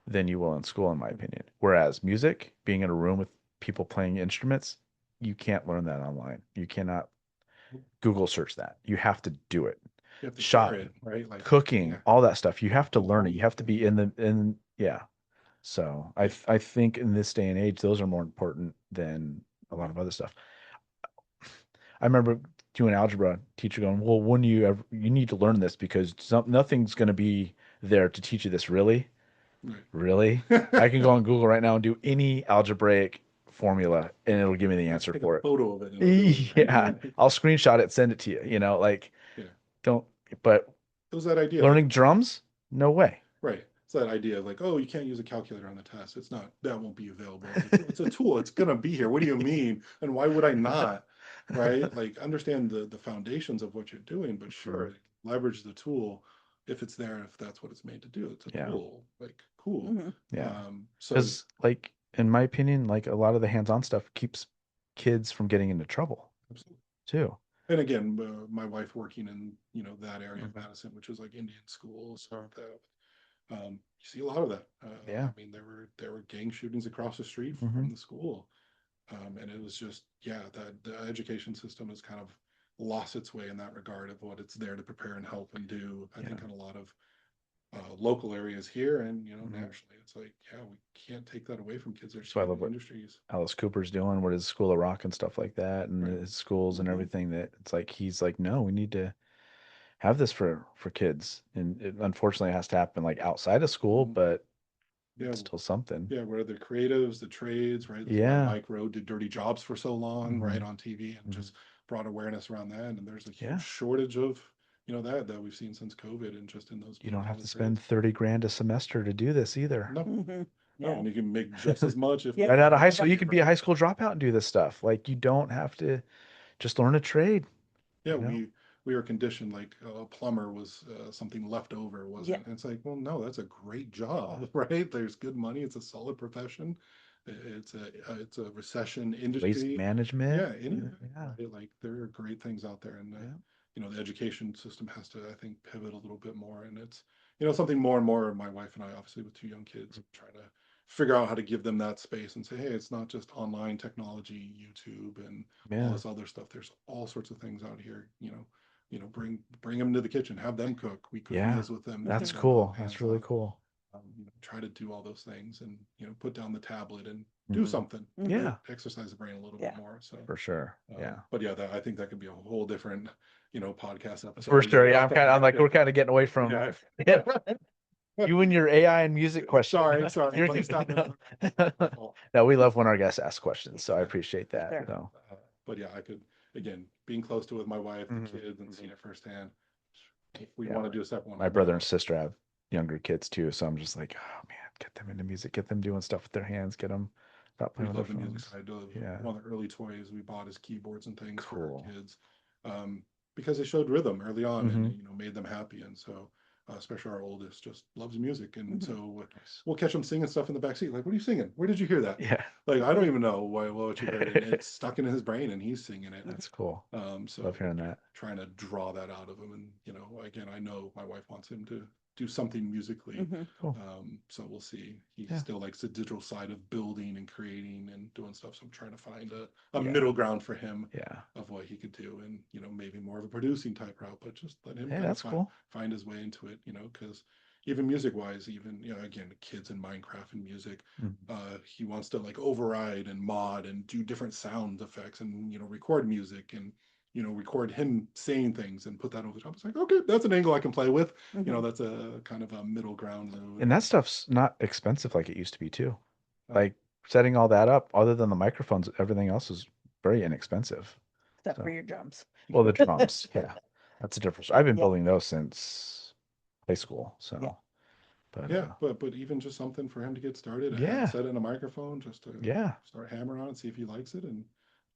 than you will in school, in my opinion. Whereas music, being in a room with people playing instruments, you can't learn that online. You cannot Google search that. You have to do it. You have to Shop, share it, right? Like cooking, yeah. all that stuff. You have to learn it. You have to be yeah. So I think in this day and age, those are more important than a lot of other stuff. I remember doing algebra, teacher going, well, when you need to learn this, because nothing's going to be there to teach you this. Really? Right. Really? I can go on Google right now and do any algebraic formula, and it'll give me the answer Take for a it. photo of it. and it'll do it. Yeah. I'll screenshot it, send it to you, Yeah. don't, but It was that idea. learning drums? No way. Right. It's that idea of like, oh, you can't use a calculator on the test. It's not, that won't be available. It's a tool. It's going to be here. What do you mean? And why would I not? Right. Like understand the foundations of what you're doing, but sure, leverage the tool if it's there, if that's what it's made to do. It's a tool. Like, cool. Mhm. Yeah. So Because, like, in my opinion, like a lot of the hands-on stuff keeps kids from getting into trouble absolutely. too. And again, my wife working in that area of Madison, which is like Indian schools, or you see a lot of that. Yeah. I mean, there were gang shootings across the street Hmm. from the school, and it was just, yeah, that the education system has kind of lost its way in that regard of what it's there to prepare and help and do. I think in a lot of local areas here and nationally, it's like, yeah, we can't take that away from kids. There's So I so love many what industries, Alice Cooper's doing, what his School of Rock and stuff like that, and right? his schools and Mhm. everything. That it's like he's like, no, we need to have this for kids, and it unfortunately has to happen like outside of school, Mhm. but Yeah, it's still something. yeah, where the creatives, the trades, right? That's why Yeah. Mike Rowe did Dirty Jobs for so long, right, Hmm. on TV, and Hmm. just brought awareness around that. And there's a huge Yeah. shortage of, that we've seen since COVID, and just in those You don't blue have collar to spend trades. 30 grand a semester to do this either. No, Mhm. no, Yeah. and you can make just as much, if Yeah. Right more, out of high right? school, you could be a high school dropout and do this stuff. Like you don't have to just learn a trade, Yeah, you know? we were conditioned like a plumber was something left over, Yeah. wasn't? And it's like, well, no, that's a great job, right? There's good money. It's a solid profession. It's a recession Waste industry. management. Yeah, anyway, Yeah. right? Like there are great things out there, and Yeah. the education system has to, I think, pivot a little bit more, and it's something more and more. My wife and I, obviously, with two young kids, trying to figure out how to give them that space and say, hey, it's not just online technology, YouTube, and all Yeah. this other stuff. There's all sorts of things out here. Bring them to the kitchen, have them cook. We cook Yeah. meals with them, Mhm. feed That's them, cool. That's hands really on. cool. Try to do all those things, and put down the tablet and do Mhm. something. Mhm. Yeah, Exercise the brain a little bit Yeah. more. So, for sure. Yeah. but yeah, I think that could be a whole different, podcast episode. For sure. Yeah, I'm like, Yeah, we're kind of getting away from yeah. you and your AI and music questions. Sorry. You're Let me good. stop. My fault. No, we love when our guests ask questions, so I Yeah. appreciate that. Sure. So, But yeah, I could, again, being close to it with my wife, the Mhm. kids, and seeing it firsthand. If we Yeah. want to do a separate one, My let me brother know. and sister have younger kids too, so I'm just like, oh man, get them into music, get them doing stuff with their hands, get them stop We playing with love the their music phones. side. Yeah. One of the early toys we bought is keyboards and things for our Cool. kids, because they showed rhythm early on, and Hmm. made them happy. And so, especially our oldest, just loves music, and Mhm. so Nice. we'll catch them singing stuff in the back seat. Like, what are you singing? Where did you hear that? Yeah. Like, I don't even know what you heard, and it's stuck in his brain, and he's singing it. That's cool. So Love hearing that. trying to draw that out of him, and again, I know my wife wants him to do something musically. Mhm. Cool. So we'll see. He Yeah. still likes the digital side of building and creating and doing stuff. So I'm trying to find a Yeah. middle ground for him Yeah. of what he could do, and maybe more of a producing type route, but just let him Hey, kind of that's cool. find his way into it. Because even music wise, even again, kids in Minecraft and music, Mhm. he wants to like override and mod and do different sound effects, and record music, and record him saying things and put that over the top. It's like, okay, that's an angle I can play with. Mhm. That's a kind of a middle ground. And that stuff's not expensive like it used to be too. Uh, Like setting all that up, other than the microphones, everything else is very inexpensive. Except for So, your drums. well, the drums, yeah, that's a difference. I've been Yeah. building those since high school. Yeah. So, but yeah, but even just something for him to get started, a yeah, headset and a microphone, just to yeah. start hammering on and see if he likes it, and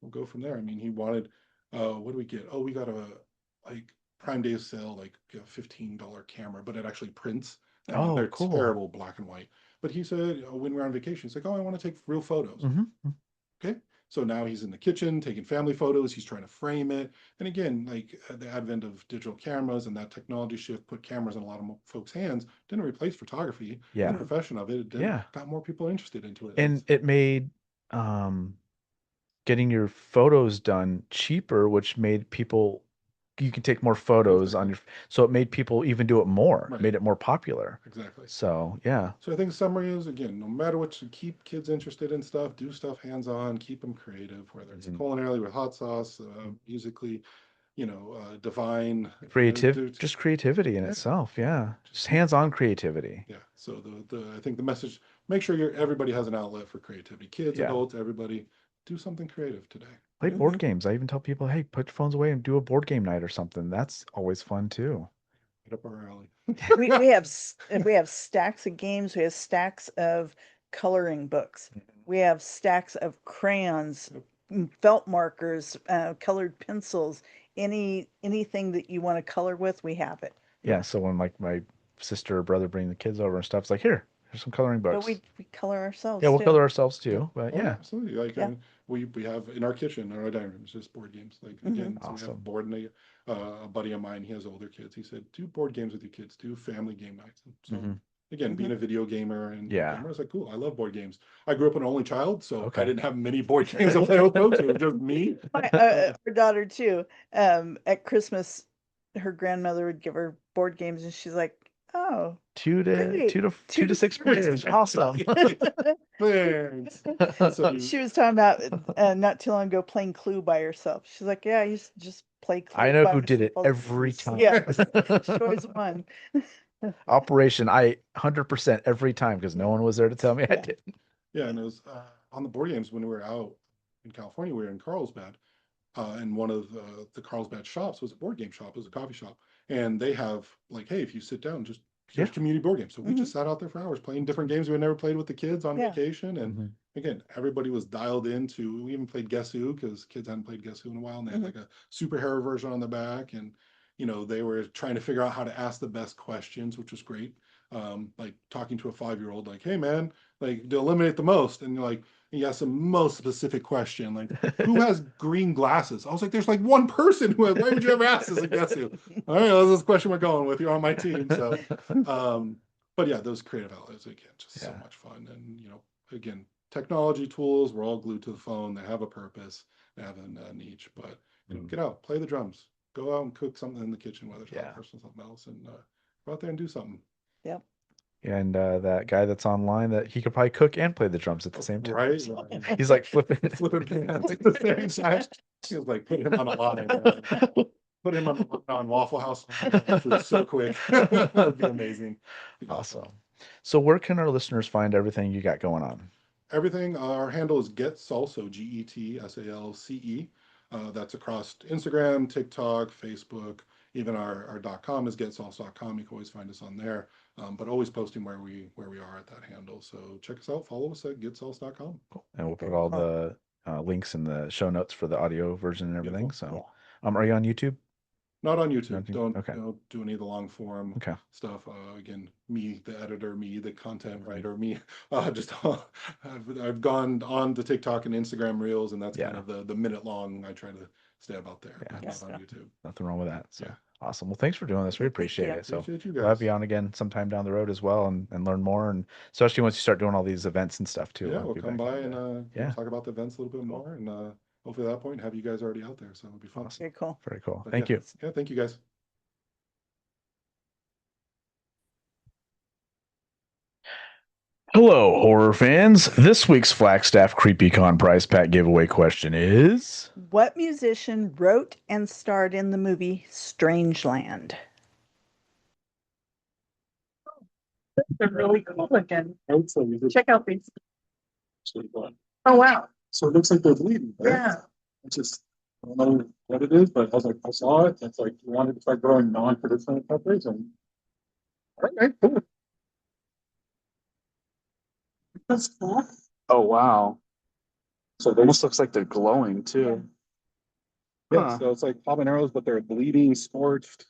we'll go from there. I mean, he wanted, what do we get? Oh, we got a like Prime Day sale, like a $15 camera, but it actually prints. I mean, Oh, they're cool. terrible black and white. But he said, when we're on vacation, he's like, oh, I want to take real photos. Hmm. Okay. So now he's in the kitchen taking family photos. He's trying to frame it. And again, like the advent of digital cameras and that technology shift put cameras in a lot of folks' hands, didn't replace photography, the Yeah, Mhm. profession of it. It did, yeah. got more people interested into it. And it made um getting your photos done cheaper, which made people you can take more photos on Exactly. your so it made people even do it more, Right. made it more popular. Exactly. So yeah. So I think summary is, again, no matter what, you keep kids interested in stuff, do stuff hands on, keep them creative, whether it's Mhm. culinarily with hot sauce, musically, divine, Just creativity in yeah, itself, yeah. just Just keep, hands-on creativity. yeah. So I think the message, make sure everybody has an outlet for creativity. Kids, Yeah. adults, everybody, do something creative today. Play Yeah, board games. I even tell people, hey, put your phones away and do a board game night or something. That's always fun too. right up our alley. We have stacks of games. We have stacks of coloring books. We have stacks of crayons, felt markers, colored pencils. Anything that you want to color with, we have it. Yeah, so when like my sister or brother bring the kids over and stuff, it's like, here's some coloring But books. we color Yeah, ourselves we'll too. color ourselves Yeah. too. But Oh, yeah, yeah. absolutely. Like, Yeah. we have in our kitchen, in our dining room, it's just board games. Like again, so we have Awesome. board and a buddy of mine, he has older kids. He said, do board games with your kids, do family game nights. And so Mhm. again, being a video gamer and Yeah. gamer, I was like, cool, I love board games. I grew up an only child, so Okay. I didn't have many board games to play with folks. It was just me. Our daughter too. At Christmas, her grandmother would give her board games, and she's like, "Oh, Two great. to Two to 6 players. Awesome. Thanks. So She was talking about not too long ago playing Clue by herself. She's like, "Yeah, I used to just play Clue I know by who did myself it all the every time." time. Yeah, she always won. Operation, I 100% every time because no one was there to tell me I Yeah. didn't. yeah, and it was on the board games when we were out in California. We were in Carlsbad, and one of the Carlsbad shops was a board game shop. It was a coffee shop, and they have like, hey, if you sit down, just here's Yeah. community board games. So we just sat out there for hours playing different games we had never played with the kids on Yeah. vacation, and Mhm. again, everybody was dialed into. We even played Guess Who because kids hadn't played Guess Who in a while, and they had like a superhero version on the back, and they were trying to figure out how to ask the best questions, which was great. Like talking to a 5-year-old, like, hey man, like to eliminate the most, and you're like, he asked the most specific question, like, who has green glasses? I was like, there's like one person who has. Why would you ever ask this? I guess you. All right, well, this is the question we're going with. You're on my team, so. But yeah, those creative outlets again, just so Yeah. much fun, and again, technology tools. We're all glued to the phone. They have a purpose. They have a niche, but get out, play the drums, go out and cook something in the kitchen, whether it's Yeah. breakfast or something else, and go out there and do something. Yep. And that guy that's online, that he could probably cook and play the drums at the same time. Right? So he's like flipping. Flipping pans at the same time. Feels like put him on a line. Put him on Waffle House. Food so quick. That'd be amazing. Awesome. So where can our listeners find everything you got going on? Everything. Our handle is Get Salce, GetSalce. That's across Instagram, TikTok, Facebook. Even our .com is getsalse.com. You can always find us on there. But always posting where we are at that handle. So check us out. Follow us at getsalse.com. And we'll put all the links in the show notes for the audio version and everything. Beautiful. So, are you on YouTube? Not on YouTube. Not- Don't okay. don't do any of the long form Okay. stuff. Again, me, the editor, me, the content Mm-hmm. writer, me. Just I've gone on to TikTok and Instagram Reels, and that's kind Yeah. of the minute long. I try to stay about there, Yeah. but not on YouTube. Nothing wrong with that. So Yeah. awesome. Well, thanks for doing this. We Thank appreciate you. it. So Appreciate you we'll have guys. you on again sometime down the road as well and learn more. And especially once you start doing all these events and stuff too. Yeah, We'll have we'll you come back by on and yeah. talk about the events a little bit more, and hopefully at that point have you guys already out there. So it'll be fun. Awesome. Very cool. Very cool. But Thank yeah. you. Yeah, thank you guys. Hello, horror fans. This week's Flagstaff CreepyCon prize pack giveaway question is... What musician wrote and starred in the movie Strangeland? They're really cool looking. Hopefully, this Check out these. actually fun. Oh, wow. So it looks like they're bleeding, right? Yeah. It's just, I don't know what it is, but I was like, I saw it. It's like, you wanted to start growing non-traditional peppers and. All right, cool. That's cool. Oh, wow. So it almost looks like they're glowing too. Yeah, Huh. so it's like habaneros, but they're bleeding, scorched.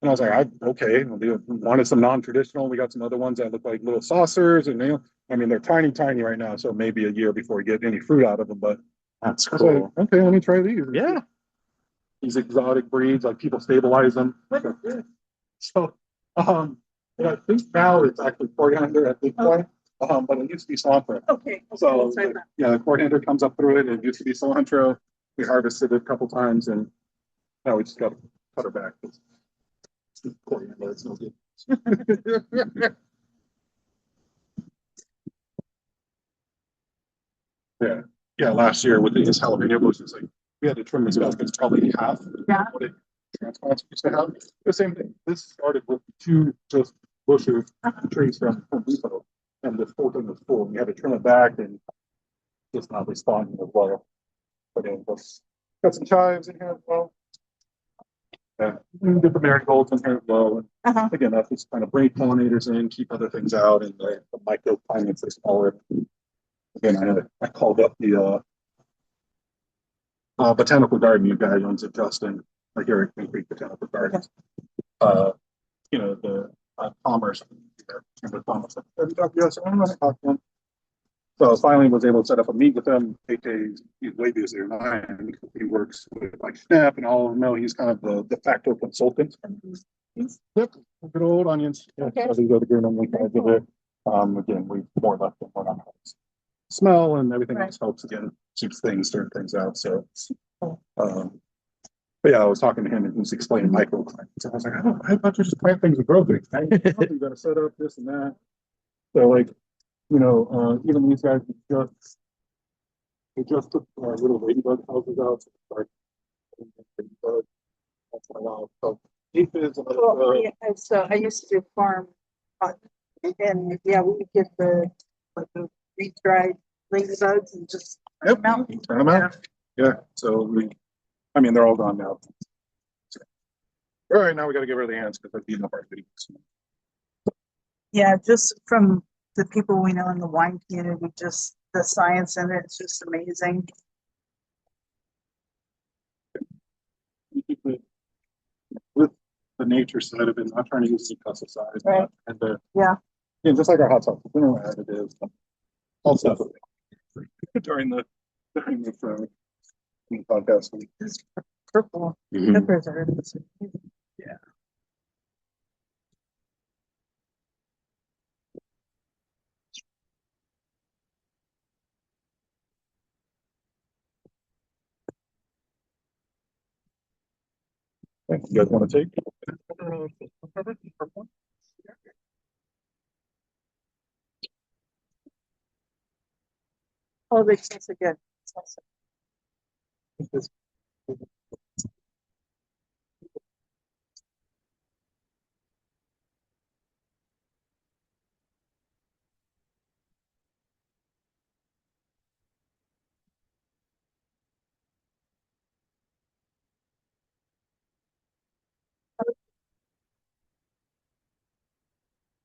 And I was like, okay, we wanted some non-traditional. We got some other ones that look like little saucers and I mean, they're tiny, tiny right now. So maybe a year before we get any fruit out of them, but That's I was like, cool. okay, let me try these. Yeah. These exotic breeds, like people stabilize them. So, I think now it's actually coriander at this point, but it used to be cilantro. Okay. So, Let's try that. yeah, the coriander comes up through it. It used to be cilantro. We harvested it a couple times, and now we just got to cut her back. It's coriander, it's no good. Yeah, yeah. Last year with these jalapeno bushes, like we had to trim this back. It's probably half Yeah. what it transplants used to have. The same thing. This started with two just bushes, trees from Home Depot, and this whole thing was full. We had to trim it back and just not responding as well. But then got some chives in here as well. Yeah, get the marigolds in here as well. And Uh-huh. again, that's just kind of bring pollinators in, keep other things out, and the microclimates are smaller. Again, I called up the botanical garden you guys owns it, Justin, right here at Green Creek Botanical Gardens. The commerce. With Thomas. Yes, I'm gonna talk to him. So I finally was able to set up a meet with him. He's way busier than I am because he works with like Snap and all of them know he's kind of the de facto consultant. Yep, good old onions. Yeah, Okay. so these are the green onions I did it. Again, we more left them more on smell and everything Right. else helps again, keeps things, turn things out. So, but yeah, I was talking to him and he was explaining microclimates. So I was like, I thought you just plant things and grow things. You got to set up this and that. So like, even these guys they just put little ladybug houses out. So like, ladybug, that's my wild. So aphids and Well, yeah, so I used to farm, and yeah, we would get like the freeze-dried ladybugs and just yep, turn 'em out. turn them out. Yeah. So they're all gone now. So, all right, now we got to get rid of the ants because they're beating up our videos. Yeah, just from the people we know in the wine community, just the science in it, it's just amazing. With the nature side of it, not trying to use any pesticides, Right. and Yeah. just like our hot sauce, we know what additives, all stuff during the podcast. This purple Mhm. peppers are Yeah. You guys want to take? Oh, they taste so good.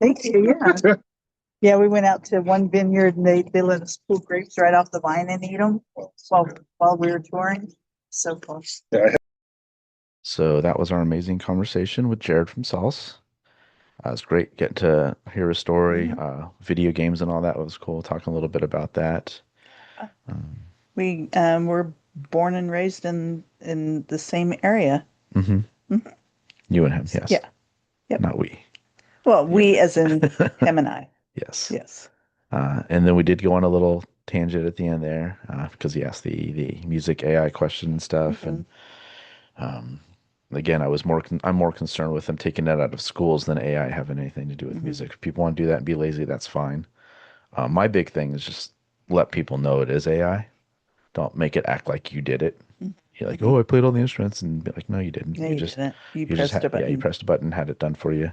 Thank you, yeah. Yeah, we went out to one vineyard and they let us pull grapes right off the vine and eat them while we were touring. So cool. So that was our amazing conversation with Jared from Salce. It was great getting to hear his story, video games and all that was cool. Talking a little bit about that. We were born and raised in the same area. hmm You and him, yes. Yeah. Yep. Not we. Well, we as in him and I. Yes. Yes. And then we did go on a little tangent at the end there because he asked the music AI question and stuff. And again, I'm more concerned with them taking that out of schools than AI having anything to do with music. If people want to do that and be lazy, that's fine. My big thing is just let people know it is AI. Don't make it act like you did it. You're like, oh, I played all the instruments, and be like, no, you didn't. No, you didn't. You just pressed a button. Yeah, you pressed a button, had it done for you.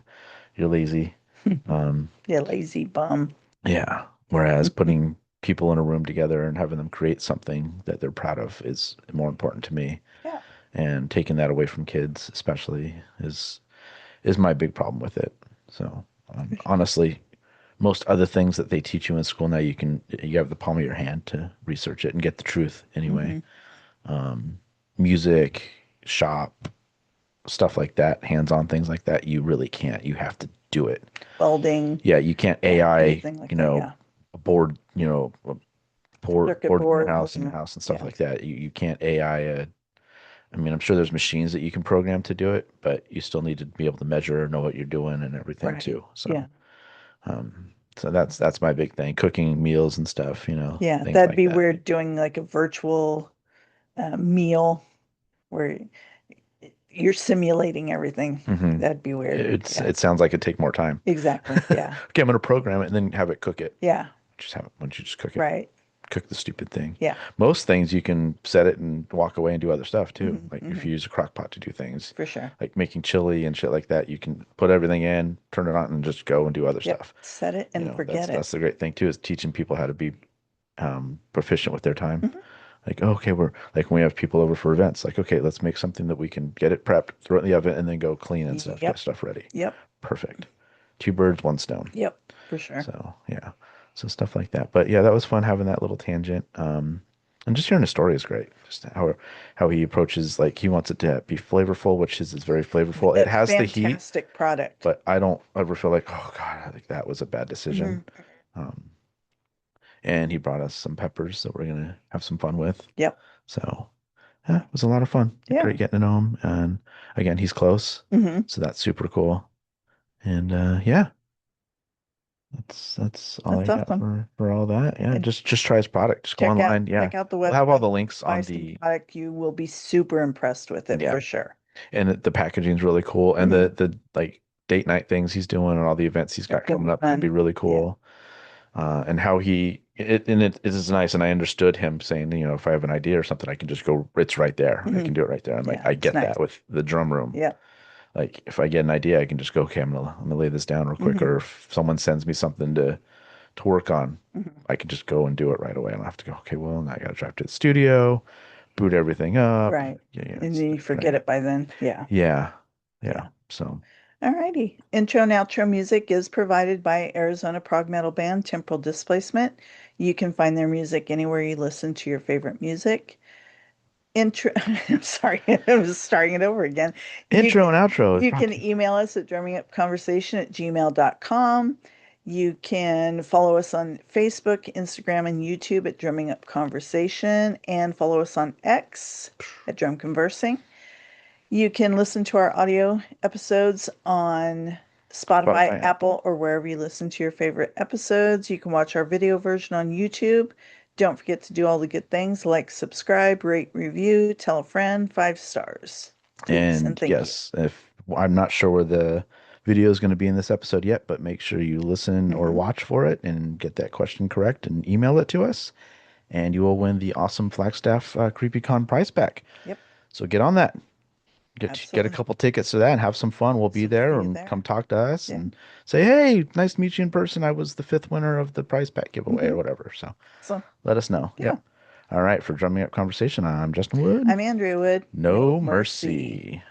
You're lazy. Yeah, lazy bum. Yeah. Whereas putting people in a room together and having them create something that they're proud of is more important to me. Yeah. And taking that away from kids, especially, is my big problem with it. So honestly, most other things that they teach you in school now, you have the palm of your hand to research it and get the truth anyway. Music, shop, stuff like that, hands-on things like that, you really can't. You have to do it. Welding. Yeah, you can't AI, anything like that, yeah. a board, a Circuit board in your board house and stuff like that. You can't AI I mean, I'm sure there's machines that you can program to do it, but you still need to be able to measure, know what you're doing and everything Right. too. So, Yeah. so that's my big thing, cooking meals and stuff, Yeah, things that'd like be that. weird doing like a virtual meal where you're simulating everything. Mhm. That'd be weird. Yeah. It sounds like it'd take more time. Exactly. Yeah. Okay, I'm going to program it and then have it cook it. Yeah. Why don't you just cook it? Right. Cook the stupid thing. Yeah. Most things you can set it and walk away and do other stuff too. Mhm, Like if you use a crock pot to do things, For sure. like making chili and shit like that, you can put everything in, turn it on, and just go and do other Yep. stuff. Set it and forget it. That's the great thing too, is teaching people how to be proficient with their time. Mhm. Like, oh, okay, we're like when we have people over for events, like, okay, let's make something that we can get it prepped, throw it in the oven, and then go clean and stuff, Yep. get stuff ready. Yep. Perfect. Two birds, one stone. Yep. For sure. So yeah, so stuff like that. But yeah, that was fun having that little tangent. And just hearing his story is great. Just how he approaches, like he wants it to be flavorful, which is very flavorful. It has the heat, Fantastic product. but I don't ever feel like, oh God, I think that was a bad decision. and he brought us some peppers that we're gonna have some fun with. Yep. So yeah, it was a lot of fun. Yeah. Great getting to know him, and again, he's close, Hmm. so that's super cool. And yeah, that's all I That's got awesome. for all that. Yeah, And just try his product. Just go online. Yeah, check out the we'll have all website, the links buy on some the product. You will be super impressed with it yeah, for sure. and the packaging's really cool, and Hmm. the like date night things he's doing and all the events he's got It'll coming be up are gonna be fun. really Yeah. cool. And how it is nice, and I understood him saying, if I have an idea or something, I can just go. It's right there. I Hmm. can do it right there. I'm like, Yeah, I it's get nice. that with the drum room. Yeah. Like if I get an idea, I can just go, okay, I'm gonna lay this down real quick. Hmm. Or if someone sends me something to work on, Hmm. I can just go and do it right away. I don't have to go, okay, well, now I gotta drive to the studio, boot everything up. Right. Yeah, And it's then you like, forget it by then. Yeah. yeah, Yeah. yeah. So Alrighty. Intro and outro music is provided by Arizona prog metal band Temporal Displacement. You can find their music anywhere you listen to your favorite music. Intro, I'm sorry, I was starting it over again. You intro and outro is you brought can to you. email us at drummingupconversation@gmail.com. You can follow us on Facebook, Instagram, and YouTube at Drumming Up Conversation, and follow us on X at Drum Conversing. You can listen to our audio episodes on Spotify, Spotify, Apple, Apple. or wherever you listen to your favorite episodes. You can watch our video version on YouTube. Don't forget to do all the good things like subscribe, rate, review, tell a friend, 5 stars, please, and And thank you. yes, if I'm not sure where the video is going to be in this episode yet, but make sure you listen or Hmm. watch for it and get that question correct and email it to us, and you will win the awesome Flagstaff CreepyCon prize pack. Yep, So get on that. Get a absolutely. couple tickets to that and have some fun. We'll be So we'll there see you and come there. talk to us Yeah. and say, hey, nice to meet you in person. I was the fifth winner of the prize pack giveaway Hmm. or whatever. So So, let us know. yeah. Yep. All right. For Drumming Up Conversation, I'm Justin Wood. I'm Andrea Wood. No No mercy. mercy.